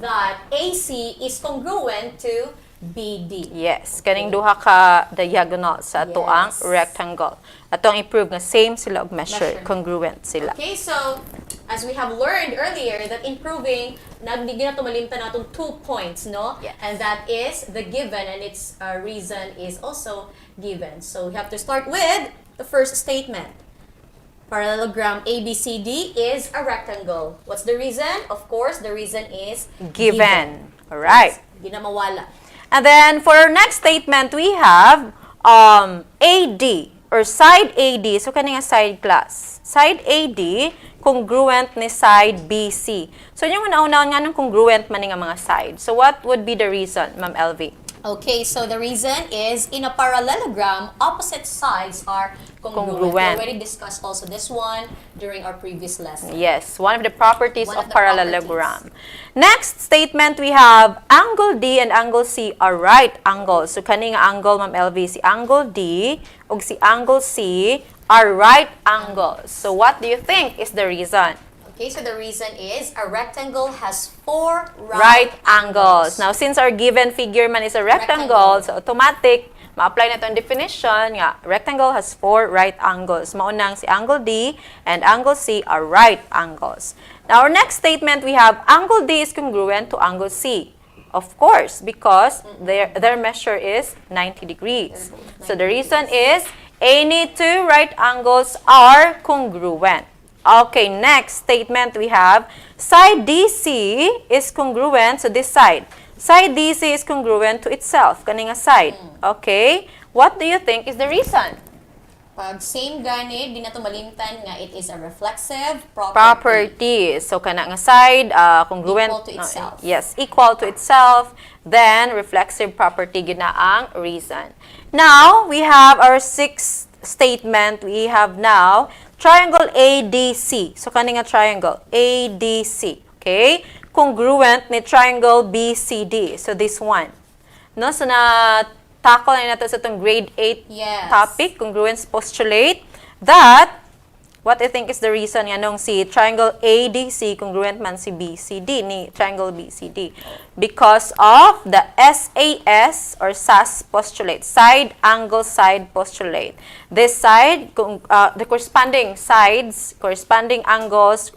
that AC is congruent to BD. Yes, kaning duha ka diagonal sa ato ang Yes. rectangle. Ato ang i-prove nga same sila og measure, Measure. congruent sila. Okay, so as we have learned earlier that in proving, nagdigin na tumalimtan natong 2 points, no? Yes. And that is the given and its reason is also given. So we have to start with the first statement. Parallelogram ABCD is a rectangle. What's the reason? Of course, the reason is Given. All right. Di na mawala. And then for our next statement, we have AD or side AD. So kani nga side class. Side AD congruent ni side BC. So yung una-una nga ng congruent man nga mga side. So what would be the reason, Ma'am LV? Okay, so the reason is in a parallelogram, opposite sides are congruent. We Congruent. already discussed also this one during our previous lesson. Yes, one of the properties One of of the parallelogram. Next statement, we have angle D and angle C are right angles. So kani nga angle, Ma'am LV, si angle D ug si angle C are right angles. So what do you think is the reason? Okay, so the reason is a rectangle has 4 Right angles. Now, since our given figure man is a rectangle, so automatic, ma-apply na itong definition nga, rectangle has 4 right angles. Maunang si angle D and angle C are right angles. Now, our next statement, we have angle D is congruent to angle C. Of course, because their measure is 90 degrees. So, the reason is any two right angles are congruent. Okay, next statement we have side DC is congruent to this side. Side DC is congruent to itself, kani nga side. Okay? What do you think is the reason? Pag same gani, di na tumalimtan nga it is a reflexive Properties. So kana nga side congruent Equal to itself. yes, equal to itself. Then reflexive property gina ang reason. Now, we have our sixth statement. We have now triangle ADC. So, kani nga triangle? ADC. Okay? Congruent ni triangle BCD. So, this one. No? So, na-tackle na natin sa itong grade 8 Yes. topic, congruence postulate, that what I think is the reason nga nung si triangle ADC congruent man si BCD ni triangle BCD because of the SAS or SAS postulate, side angle side postulate. This side the corresponding sides, corresponding angles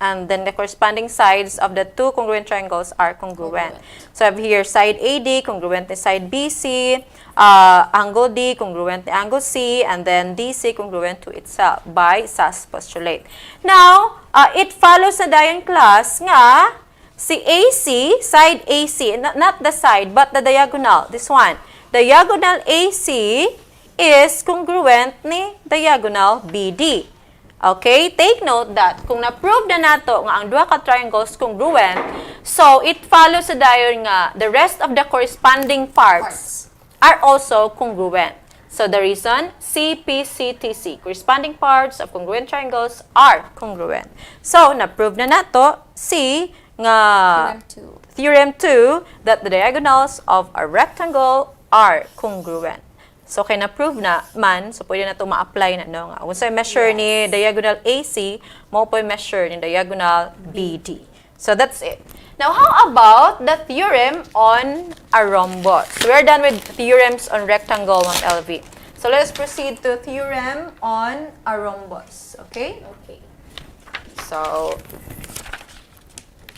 and then the corresponding sides of the two congruent triangles are congruent. So I have here side AD congruent to side BC, angle D congruent to angle C, and then DC congruent to itself by SAS postulate. Now, it follows na dayon class nga si AC, side AC, not the side but the diagonal, this one. Diagonal AC is congruent ni diagonal BD. Okay? Take note that kung na-prove na nato nga ang duha ka triangles congruent, so it follows sa dayon nga the rest of the corresponding parts are also congruent. So the reason, CPCTC, corresponding parts of congruent triangles are congruent. So, na-prove na nato si nga Theorem 2 that the diagonals of a rectangle are congruent. So, kaya na-prove na man, so pwede na ito ma-apply na, no? Kung sa measure ni diagonal AC, mo po measure ni diagonal BD. So, that's it. Now, how about the theorem on a rhombus? So, we're done with theorems on rectangle, Ma'am LV. So, let's proceed to theorem on a rhombus. Okay? Okay. So,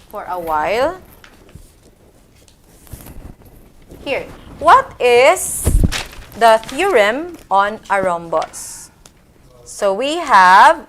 for a while, here, what is the theorem on a rhombus? So, we have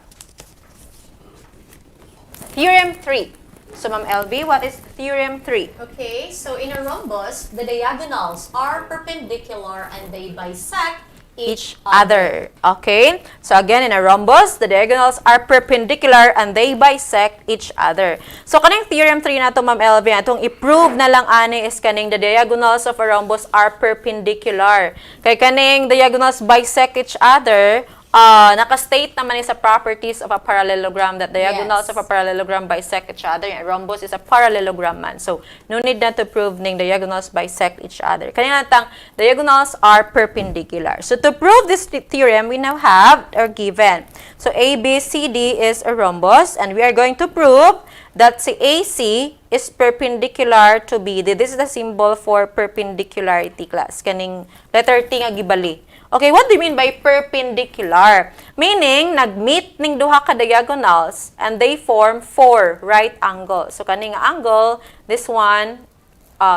theorem 3. So, Ma'am LB, what is theorem 3? Okay, so in a rhombus, the diagonals are perpendicular and they bisect Each other. Okay? So, again, in a rhombus, the diagonals are perpendicular and they bisect each other. So, kaning theorem 3 na ito, Ma'am LV, atong i-prove na lang ani is kaning the diagonals of a rhombus are perpendicular. Kay kaning diagonals bisect each other, Naka-state naman sa properties of a parallelogram that diagonals Yes. of a parallelogram bisect each other. And rhombus is a parallelogram man. So, no need na to prove ning diagonals bisect each other. Kanina natang diagonals are perpendicular. So, to prove this theorem, we now have or given. So, ABCD is a rhombus, and we are going to prove that si AC is perpendicular to BD. This is the symbol for perpendicularity, class. Kaning letter T nga gibali. Okay, what do you mean by perpendicular? Meaning, nag-meet ning duha ka diagonals and they form 4 right angles. So, kaning angle, this one,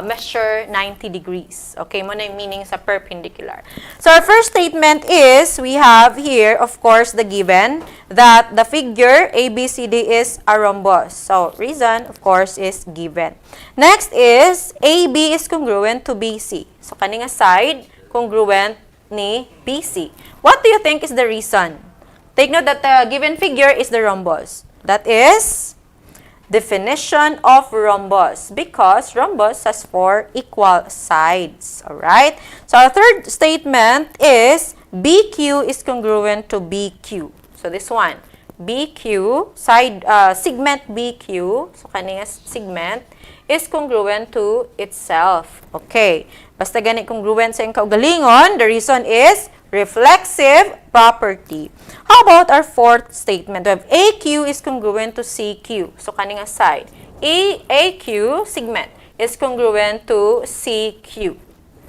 measure 90 degrees. Okay, mo na yung meaning sa perpendicular. So, our first statement is, we have here, of course, the given that the figure ABCD is a rhombus. So, reason, of course, is given. Next is, AB is congruent to BC. So, kaning side, congruent ni BC. What do you think is the reason? Take note that the given figure is the rhombus. That is definition of rhombus because rhombus has 4 equal sides. Alright? So, our third statement is BQ is congruent to BQ. So, this one. BQ, segment BQ, so kanina segment, is congruent to itself. Okay. Basta gani congruent sa iyong kaugalingon, the reason is reflexive property. How about our fourth statement? We have AQ is congruent to CQ. So, kaning side. AQ segment is congruent to CQ.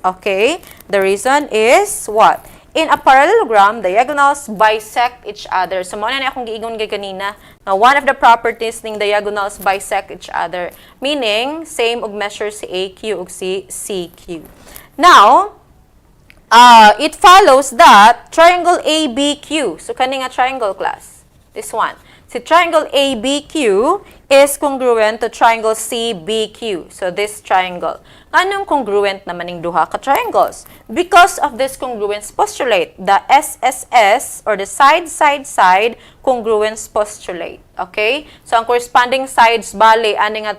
Okay? The reason is what? In a parallelogram, diagonals bisect each other. So, muna na akong giingon kanina na one of the properties ng diagonals bisect each other. Meaning, same og measure si AQ ug si CQ. Now, it follows that triangle ABQ. So, kani nga triangle, class. This one. Si triangle ABQ is congruent to triangle CBQ. So, this triangle. Anong congruent naman ng duha ka triangles? Because of this congruence postulate, the SSS or the side congruence postulate. Okay? So, ang corresponding sides, bali, aning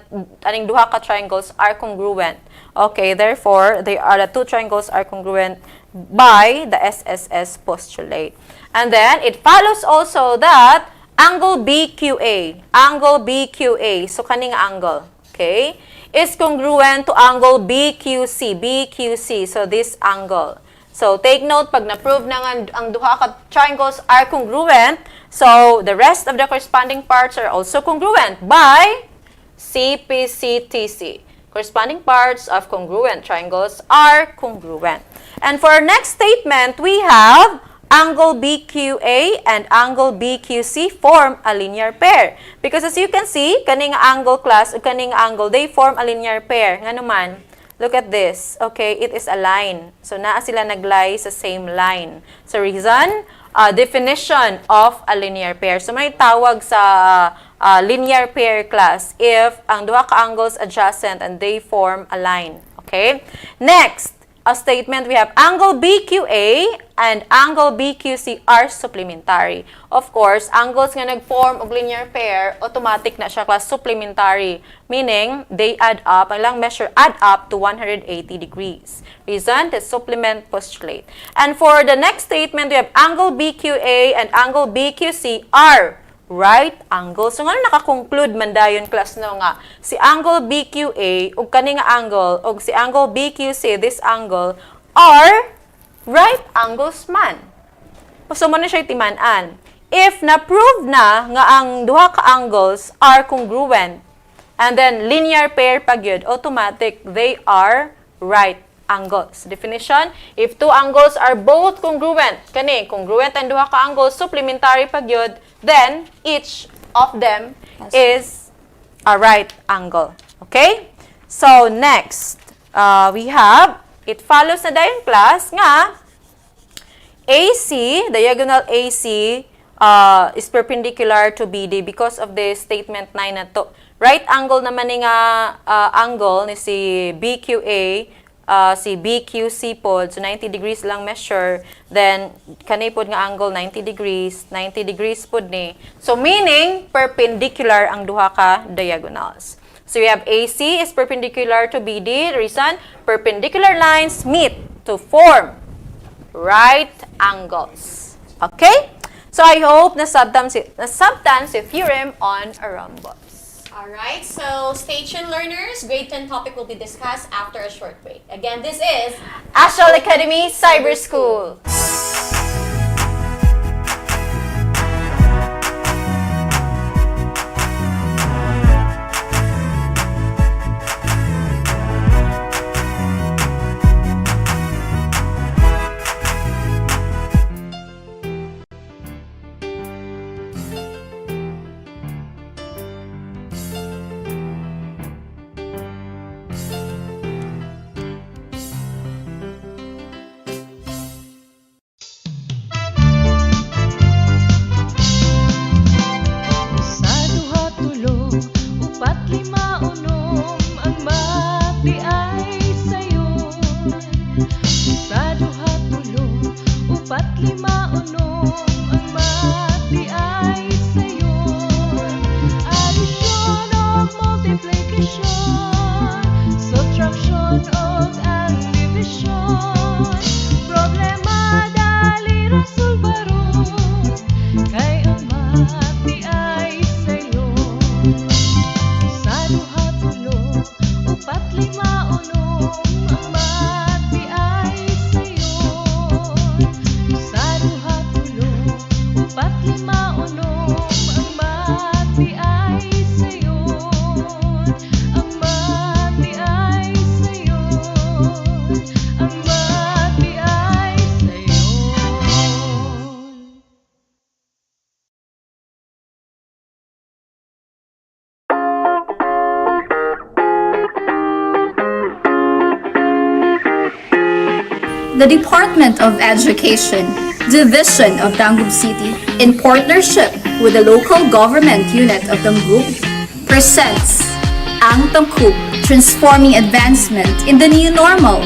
duha ka triangles are congruent. Okay, therefore, the two triangles are congruent by the SSS postulate. And then, it follows also that angle BQA, so kaning angle, okay, is congruent to angle BQC, so this angle. So, take note, pag na-prove na ang duha ka triangles are congruent, so the rest of the corresponding parts are also congruent by CPCTC. Corresponding parts of congruent triangles are congruent. And for our next statement, we have angle BQA and angle BQC form a linear pair. Because as you can see, kaning angle, class, o kaning angle, they form a linear pair. Nga naman, look at this. Okay, it is a line. So, naa sila naglay sa same line. So, reason, definition of a linear pair. So, may tawag sa linear pair, class if ang duha ka angles adjacent and they form a line. Okay? Next, a statement, we have angle BQA and angle BQC are supplementary. Of course, angles nga nag-form og linear pair, automatic na siya, class, supplementary. Meaning, they add up, ang lang measure add up to 180 degrees. Reason, the supplement postulate. And for the next statement, we have angle BQA and angle BQC are right angle. So, nga nakakonclude man dayon, class, no nga, si angle BQA, ug kani nga angle, ug si angle BQC, this angle, are right angles man. So, mo na siya timan-an. If na-prove na nga ang duha ka angles are congruent, and then linear pair pa gyud, automatic, they are right angles. Definition, if two angles are both congruent, kani, congruent ang duha ka angles, supplementary pa gyud, then each of them is a right angle. Okay? So, next, we have, it follows na dayon, class, nga, AC, diagonal AC, is perpendicular to BD because of the statement 9 na to. Right angle naman ni nga angle ni si BQA, si BQC pod, so 90 degrees lang measure, then kanay pod nga angle 90 degrees pod ni. So meaning perpendicular ang duha ka diagonals. So we have AC is perpendicular to BD. The reason, perpendicular lines meet to form right angles. Okay? So I hope na-substance si theorem on a rhombus. Alright, so stay tuned, learners. Grade 10 topic will be discussed after a short break. Again, this is Astral Academy Cyber School. Sa duha tulo, upat lima unom, ang mati ay sayon. Sa duha tulo, upat lima unom, ang mati ay sayon. Addition of multiplication, subtraction of and division. Problema dali rasulbaron, kay ang mati ay sayon. Sa duha tulo, upat lima unom, ang mati ay sayon. Sa duha tulo, upat lima unom, ang mati ay sayon. Ang mati ay sayon. Ang mati ay sayon. The Department of Education, Division of Dangub City, in partnership with the local government unit of Damgub, presents Ang Tangkub, Transforming Advancement in the New Normal,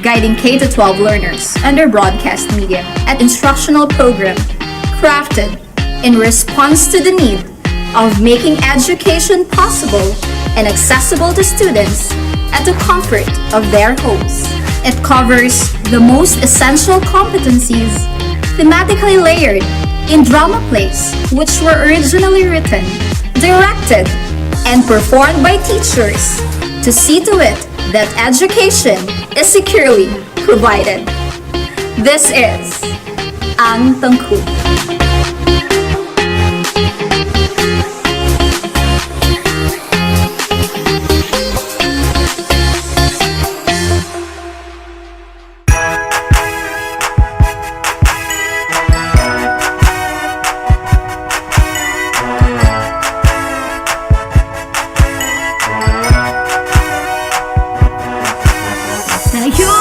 guiding K-12 learners under broadcast media at instructional program crafted in response to the need of making education possible and accessible to students at the comfort of their homes. It covers the most essential competencies, thematically layered in drama plays which were originally written, directed, and performed by teachers to see to it that education is securely provided. This is Ang Tangkub. Tayo,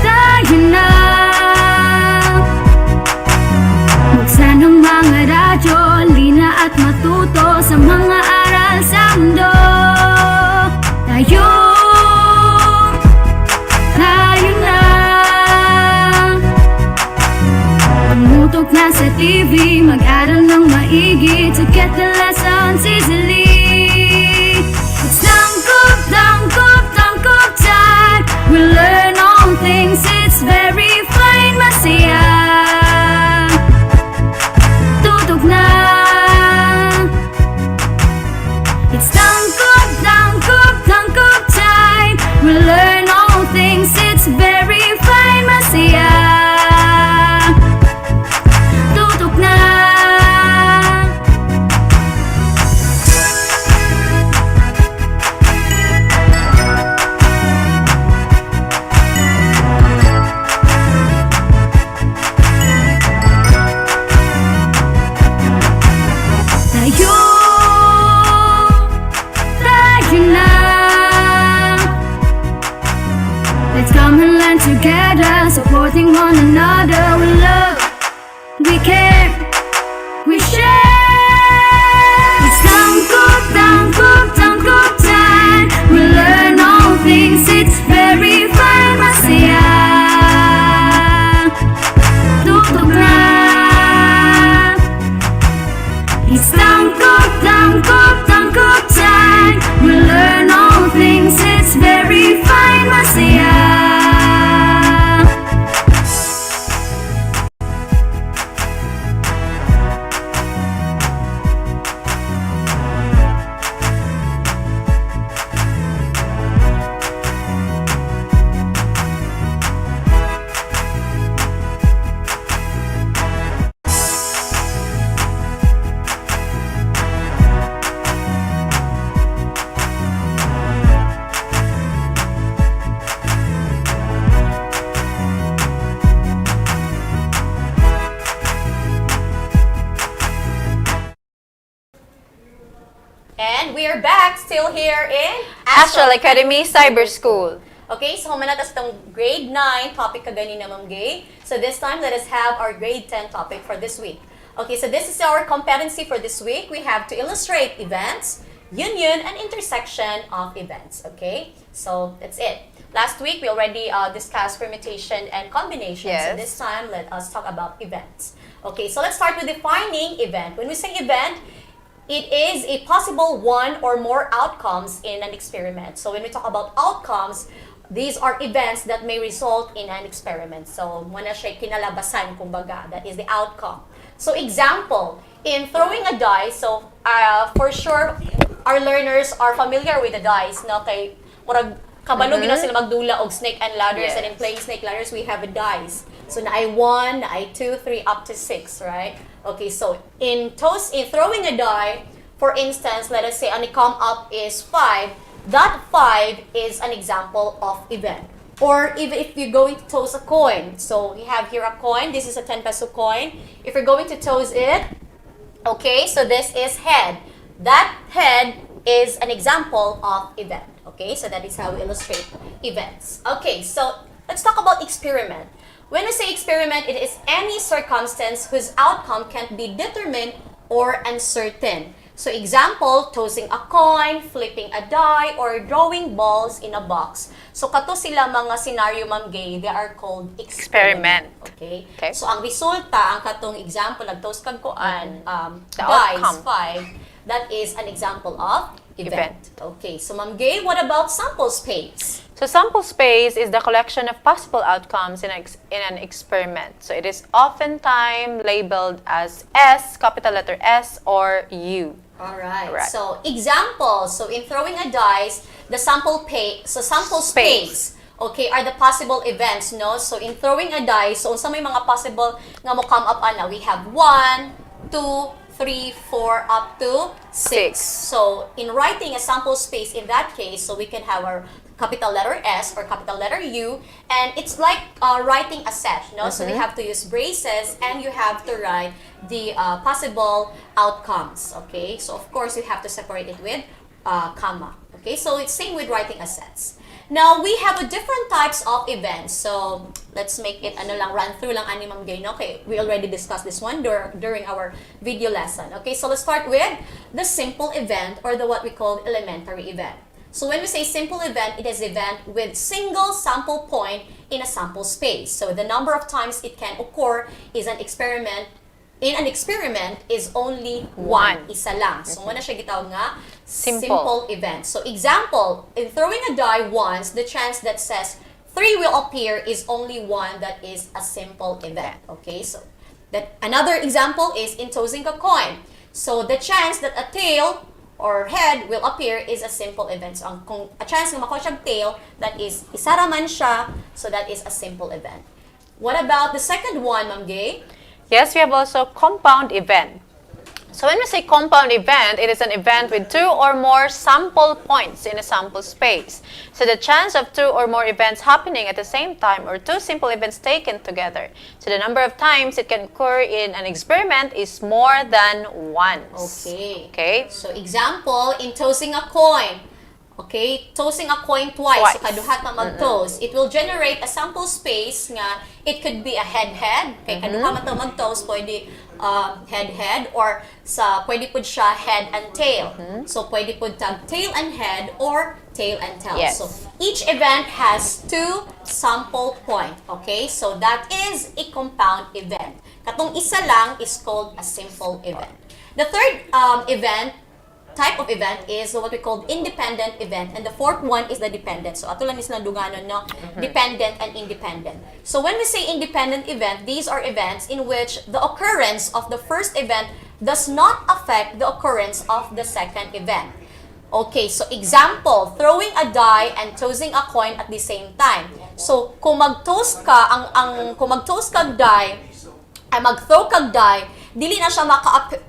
tayo na. Buksan ang mga radyo, lina at matuto sa mga aral sa mundo. Tayo, tayo na. Tumutok na sa TV, mag-aral ng maigi to get the lessons easily. It's tangkop, tangkop, tangkop time. We learn all things, it's very fine, masaya. Tutok na. It's tangkop, tangkop, tangkop time. We learn all things, it's very fine, masaya. Tutok na. Tayo, tayo na. Let's come and learn together, supporting one another. We love, we care, we share. It's tangkop, tangkop, tangkop time. We learn all things, it's very fine, masaya. Tutok na. It's tangkop, tangkop, tangkop time. We learn all things, it's very fine, masaya. And we are back still here in Astral Academy Cyber School. Okay, so humanat as itong grade 9 topic kaganina, Ma'am Gay. So this time, let us have our grade 10 topic for this week. Okay, so this is our competency for this week. We have to illustrate events, union, and intersection of events. Okay, so that's it. Last week, we already discussed permutation and combination. Yes. So this time, let us talk about events. Okay, so let's start with defining event. When we say event, it is a possible one or more outcomes in an experiment. So when we talk about outcomes, these are events that may result in an experiment. So muna siya kinalabasan, kumbaga, that is the outcome. So example, in throwing a dice, so for sure, our learners are familiar with the dice, no? Kay, murag, kabalo gina sila magdula og snake and ladders, and in playing snake ladders, we have a dice. So na I 1, na I 2, 3, up to 6, right? Okay, so in throwing a die, for instance, let us say an come up is 5. That 5 is an example of event. Or even if you're going to toss a coin, so we have here a coin. This is a 10 peso coin. If you're going to toss it, okay, so this is head. That head is an example of event. Okay, so that is how we illustrate events. Okay, so let's talk about experiment. When we say experiment, it is any circumstance whose outcome can't be determined or uncertain. So example, tossing a coin, flipping a die, or drawing balls in a box. So kato sila mga scenario, Ma'am Gay, they are called experiment. Okay? So ang resulta, ang katong example, nag-toss kag kuan, dice, outcome. 5, that is an example of event. Okay, so Ma'am Gay, what about sample space? So sample space is the collection of possible outcomes in an experiment. So it is oftentimes labeled as S, capital letter S, or U. Alright, so example, so in throwing a dice, the sample space, okay, are the possible events, no? So in throwing a dice, so sa may mga possible nga mo come up ana, we have 1, 2, 3, 4, up to 6. So in writing a sample space in that case, so we can have our capital letter S or capital letter U, and it's like writing a set, no? So we have to use braces, and you have to write the possible outcomes, okay? So of course, you have to separate it with comma, okay? So it's same with writing a sets. Now, we have a different types of events. So let's make it run through lang ani Ma'am Gay, no? Okay, we already discussed this one during our video lesson. Okay, so let's start with the simple event, or the what we call elementary event. So when we say simple event, it is event with single sample point in a sample space. So the number of times it can occur is an experiment. In an experiment is only one, isa lang. So muna siya gitawag nga simple event. So example, in throwing a die once, the chance that says 3 will appear is only one, that is a simple event. Okay, so that another example is in tossing a coin. So the chance that a tail or head will appear is a simple event. So kung a chance na makuha siyang tail, that is isa raman siya, so that is a simple event. What about the second one, Ma'am Gay? Yes, we have also compound event. So when we say compound event, it is an event with 2 or more sample points in a sample space. So the chance of 2 or more events happening at the same time, or 2 simple events taken together. So the number of times it can occur in an experiment is more than once. Okay. So example, in tossing a coin. Okay, tossing a coin twice. So kaduhat na mag-toss. It will generate a sample space nga it could be a head-head. Okay, kaduha man to mag-toss, pwede head-head, or pwede po siya head and tail. So pwede po tag tail and head, or tail and tail. Yes. So each event has 2 sample point. Okay, so that is a compound event. Katong isa lang is called a simple event. The third type of event is what we call independent event, and the fourth one is the dependent. So ato lang is nadunganon, no? Dependent and independent. So when we say independent event, these are events in which the occurrence of the first event does not affect the occurrence of the second event. Okay, so example, throwing a die and tossing a coin at the same time. So kung mag-toss ka, kung mag-toss kag die, ay mag-throw kag die, dili na siya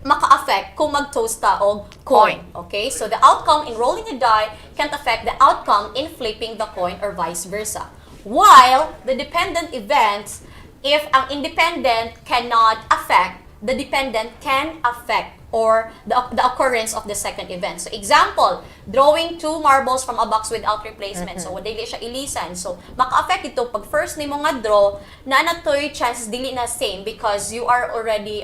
maka-affect kung mag-toss ta og coin. Okay? So the outcome in rolling a die can't affect the outcome in flipping the coin, or vice versa. While the dependent events, if ang independent cannot affect, the dependent can affect or the occurrence of the second event. So example, drawing 2 marbles from a box without replacement. So dili siya ilisan. So maka-affect ito pag first nimo nga draw na natoy chances dili na same because you are already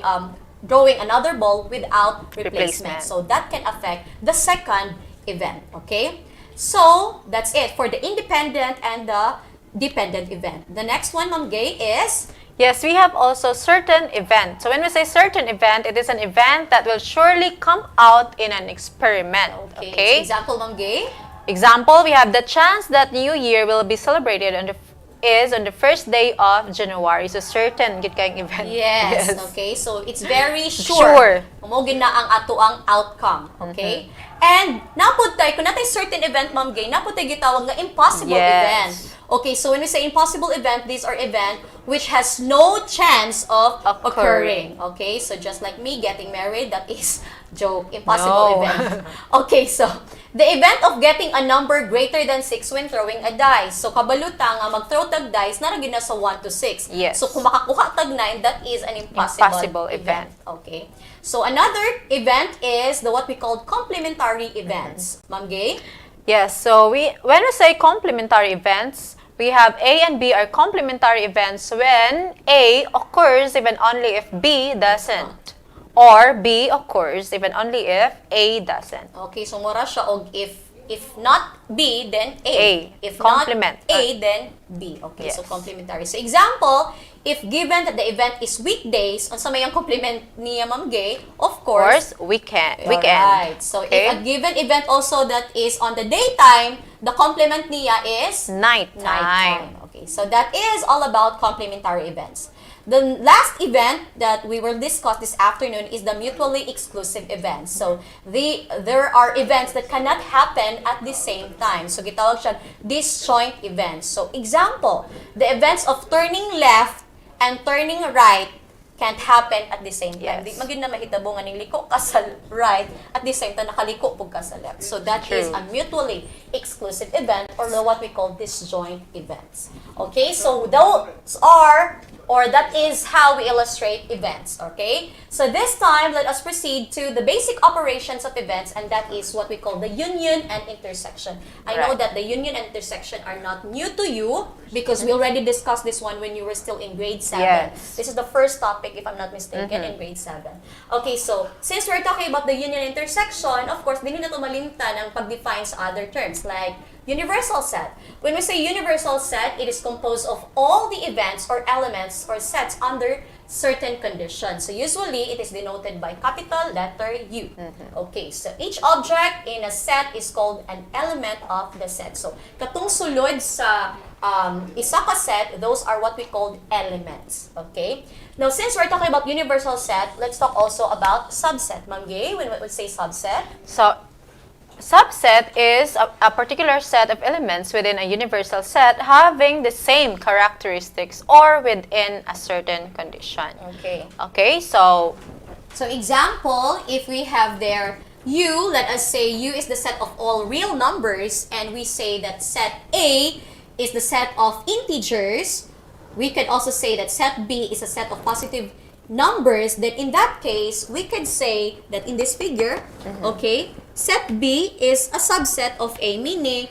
drawing another ball without replacement. So that can affect the second event, okay? So that's it for the independent and the dependent event. The next one, Ma'am Gay, is Yes, we have also certain event. So when we say certain event, it is an event that will surely come out in an experiment. Okay. Example, Ma'am Gay. Example, we have the chance that New Year will be celebrated on the first day of January. So certain gid kayong event. Yes. Okay. So it's very sure. Umugin na ang ato ang outcome. Okay. And napud tay kung natay certain event, Ma'am Gay, napud tay gitawag nga impossible event. Okay, so when we say impossible event, these are event which has no chance of occurring. Okay, so just like me getting married, that is joke, impossible event. Okay, so the event of getting a number greater than 6 when throwing a dice. So kabaluta nga mag-throw tag dice, naragin na sa 1 to 6. Yes. So kung makakuha tag 9, that is an impossible event. Okay. So another event is the what we call complementary events. Ma'am Gay? Yes, so when we say complementary events, we have A and B are complementary events when A occurs even only if B doesn't. Or B occurs even only if A doesn't. Okay, so mura siya og if not B, then A. A. If Complement. not A, then B. Okay, Yes. so complementary. So example, if given that the event is weekdays, unsa may ang complement niya, Ma'am Gay? Of course, Weekend. Right. So if a given event also that is on the daytime, the complement niya is Nighttime. Okay, so that is all about complementary events. The last event that we will discuss this afternoon is the mutually exclusive events. So there are events that cannot happen at the same time. So gitawag siya disjoint events. So example, the events of turning left and turning right can't happen at the same time. Di Yes. magin na mahitabo nga ning liko ka sa right at the same time nakaliko pug ka sa left. So that is True. a mutually exclusive event or what we call disjoint events. Okay? So those are or that is how we illustrate events, okay? So this time, let us proceed to the basic operations of events, and that is what we call the union and intersection. I know Right. that the union and intersection are not new to you because we already discussed this one when you were still in grade 7. Yes. This is the first topic, if I'm not mistaken, in grade 7. Okay, so since we're talking about the union and intersection, of course, din na tumalimtan ang pag-define sa other terms like universal set. When we say universal set, it is composed of all the events or elements or sets under certain conditions. So usually, it is denoted by capital letter U. Okay, so each object in a set is called an element of the set. So katong sulod sa isa ka set, those are what we call elements. Okay? Now, since we're talking about universal set, let's talk also about subset. Ma'am Gay, when we say subset, So subset is a particular set of elements within a universal set having the same characteristics or within a certain condition. okay. Okay, so So example, if we have there U, let us say U is the set of all real numbers, and we say that set A is the set of integers, we could also say that set B is a set of positive numbers. Then in that case, we could say that in this figure, okay, set B is a subset of A, meaning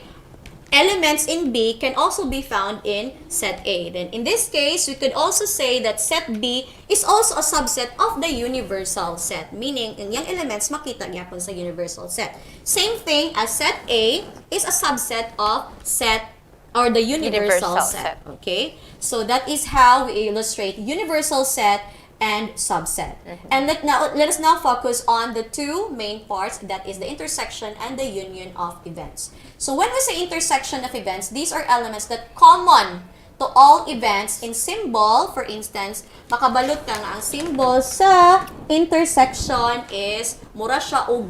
elements in B can also be found in set A. Then in this case, we could also say that set B is also a subset of the universal set, meaning ang yung elements makita gyapon sa universal set. Same thing as set A is a subset of set or the universal set. Okay? So that is how we illustrate universal set and subset. And let us now focus on the two main parts, that is the intersection and the union of events. So when we say intersection of events, these are elements that common to all events in symbol. For instance, makabalot ka nga ang symbol sa intersection is mura siya og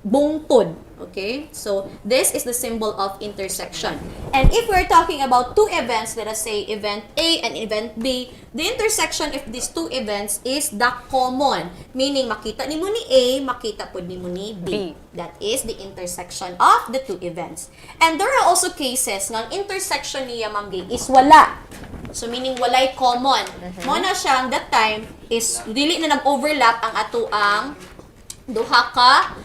bungtod. Okay? So, this is the symbol of intersection. And if we're talking about two events, let us say event A and event B, the intersection of these two events is the common. Meaning, makita ni mo ni A, makita po ni mo ni B. That is the intersection of the two events. And there are also cases ng intersection niya, Ma'am Gay, is wala. So, meaning walay common. Mo na siyang that time is dili na nag-overlap ang ato ang duha ka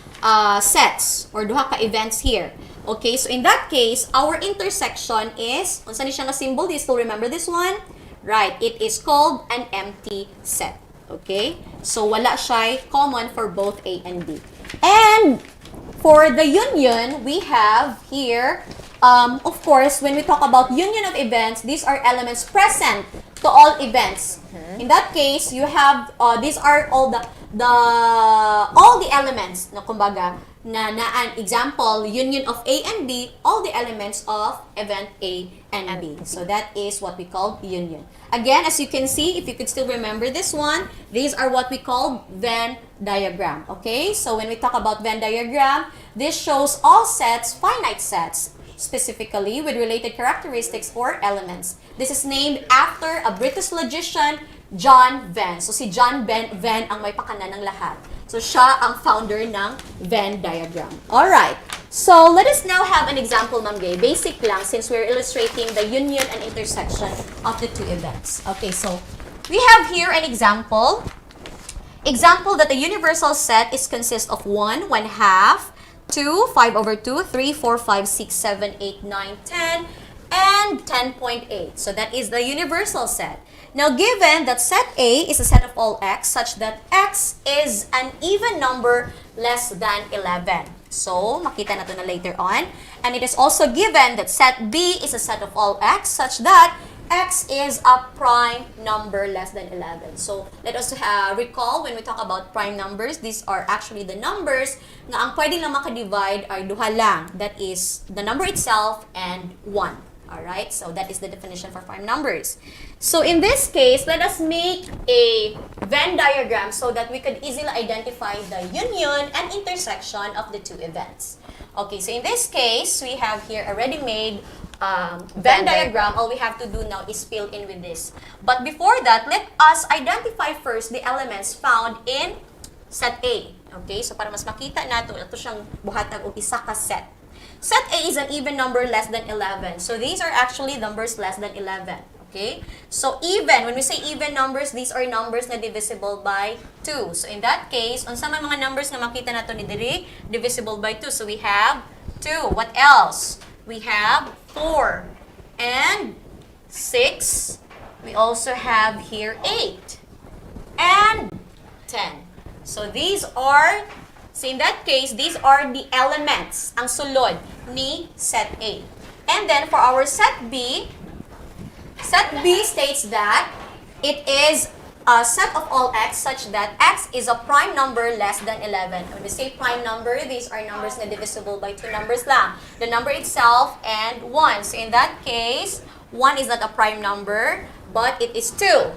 sets or duha ka events here. Okay, so in that case, our intersection is, unsa ni siya nga symbol? Do you still remember this one? Right, it is called an empty set. Okay, so wala siya common for both A and B. And for the union, we have here, of course, when we talk about union of events, these are elements present to all events. In that case, you have, these are all the elements, na kumbaga, na an example, union of A and B, all the elements of event A and B. So that is what we call union. Again, as you can see, if you could still remember this one, these are what we call Venn diagram. Okay, so when we talk about Venn diagram, this shows all sets, finite sets, specifically with related characteristics or elements. This is named after a British logician, John Venn. So si John Venn ang may pakana ng lahat. So siya ang founder ng Venn diagram. Alright, so let us now have an example, Ma'am Gay. Basic lang since we're illustrating the union and intersection of the two events. Okay, so we have here an example. Example that the universal set is consist of 1, 1/2, 2, 5/2, 3, 4, 5, 6, 7, 8, 9, 10, and 10.8. So that is the universal set. Now, given that set A is a set of all x such that x is an even number less than 11. So, makita na ito na later on. And it is also given that set B is a set of all x such that x is a prime number less than 11. So, let us recall when we talk about prime numbers, these are actually the numbers na ang pwede lang makadivide ay duha lang. That is the number itself and 1. Alright, so that is the definition for prime numbers. So in this case, let us make a Venn diagram so that we could easily identify the union and intersection of the two events. Okay, so in this case, we have here a ready-made Venn diagram. All we have to do now is fill in with this. But before that, let us identify first the elements found in set A. Okay, so para mas makita nato, ito siyang buhatag o isa ka set. Set A is an even number less than 11. So these are actually numbers less than 11. Okay? So even, when we say even numbers, these are numbers na divisible by 2. So in that case, unsa man mga numbers na makita nato ni diri, divisible by 2. So we have 2. What else? We have 4 and 6. We also have here 8 and 10. So these are, so in that case, these are the elements, ang sulod ni set A. And then for our set B states that it is a set of all x such that x is a prime number less than 11. When we say prime number, these are numbers na divisible by two numbers lang. The number itself and 1. So in that case, 1 is not a prime number, but it is 2.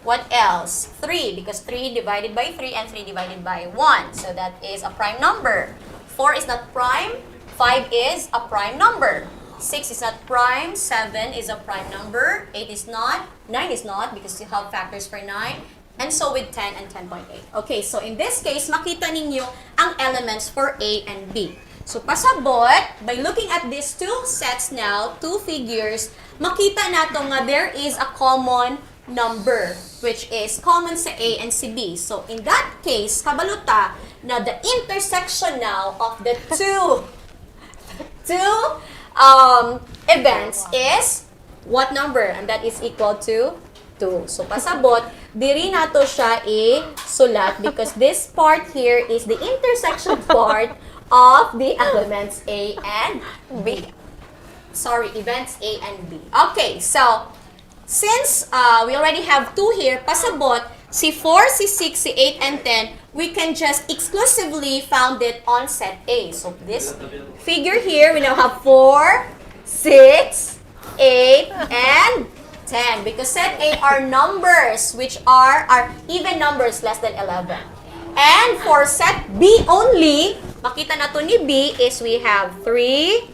What else? 3, because 3 divided by 3 and 3 divided by 1. So that is a prime number. 4 is not prime. 5 is a prime number. 6 is not prime. 7 is a prime number. 8 is not. 9 is not because you have factors for 9. And so with 10 and 10.8. Okay, so in this case, makita ninyo ang elements for A and B. So pasabot, by looking at these two sets now, two figures, makita nato nga there is a common number which is common sa A and sa B. So in that case, kabaluta na the intersection now of the two events is what number? And that is equal to 2. So pasabot, diri nato siya i-sulat because this part here is the intersection part of the elements A and B. Sorry, events A and B. Okay, so since we already have 2 here, pasabot, si 4, si 6, si 8, and 10, we can just exclusively found it on set A. So this figure here, we now have 4, 6, 8, and 10. Because set A are numbers which are even numbers less than 11. And for set B only, makita na to ni B is we have 3,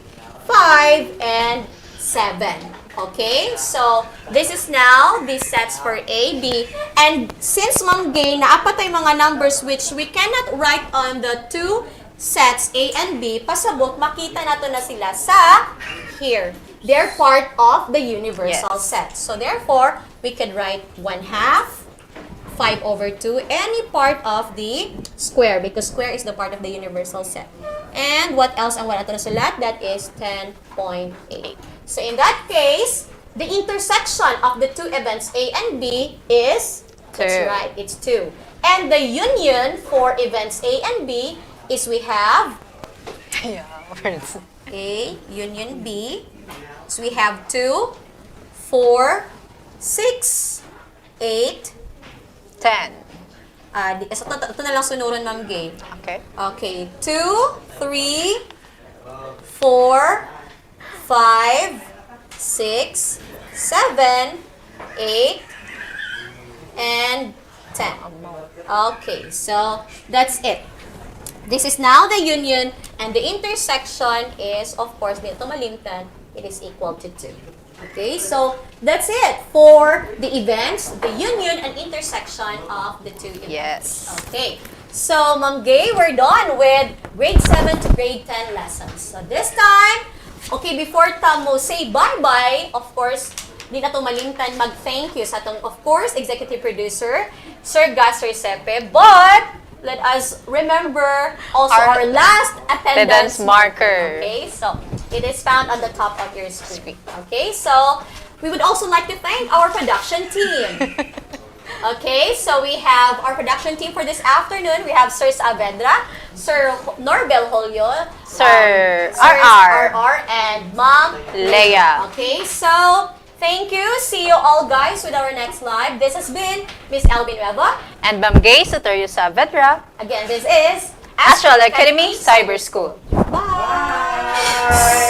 5, and 7. Okay, so this is now the sets for A, B. And since Ma'am Gay, naapat ay mga numbers which we cannot write on the two sets A and B, pasabot, makita nato na sila sa here. They're part of the universal set. So therefore, we could write 1/2, 5 over 2, any part of the square because square is the part of the universal set. And what else ang wala ito nasulat? That is 10.8. So in that case, the intersection of the two events A and B is, that's 2. right, it's 2. And the union for events A and B is we have Yeah, words. A union B. So we have 2, 4, 6, 8. 10. Ito na lang sunuran, Ma'am Gay. Okay. Okay, 2, 3, 4, 5, 6, 7, 8, and 10. Okay, so that's it. This is now the union, and the intersection is, of course, dito malimtan, it is equal to 2. Okay, so that's it for the events, the union and intersection of the two events. Yes. Okay, so Ma'am Gay, we're done with grade 7 to grade 10 lessons. So this time, okay, before tamo say bye-bye, of course, di na to malimtan mag-thank you sa atong, of course, executive producer, Sir Gas Sepe, but let us remember also our last attendance marker. Okay, so it is found on the top of your screen. Okay, so we would also like to thank our production team. Okay, so we have our production team for this afternoon. We have Sir Saavedra, Sir Norbel Holyo, Sir Sir RR. RR, and Ma'am Leia. Okay, so thank you. See you all guys with our next live. This has been Miss Elvin Nueva. And Ma'am Gay Soterio Saavedra, Again, this is Astral Academy Cyber School. Bye!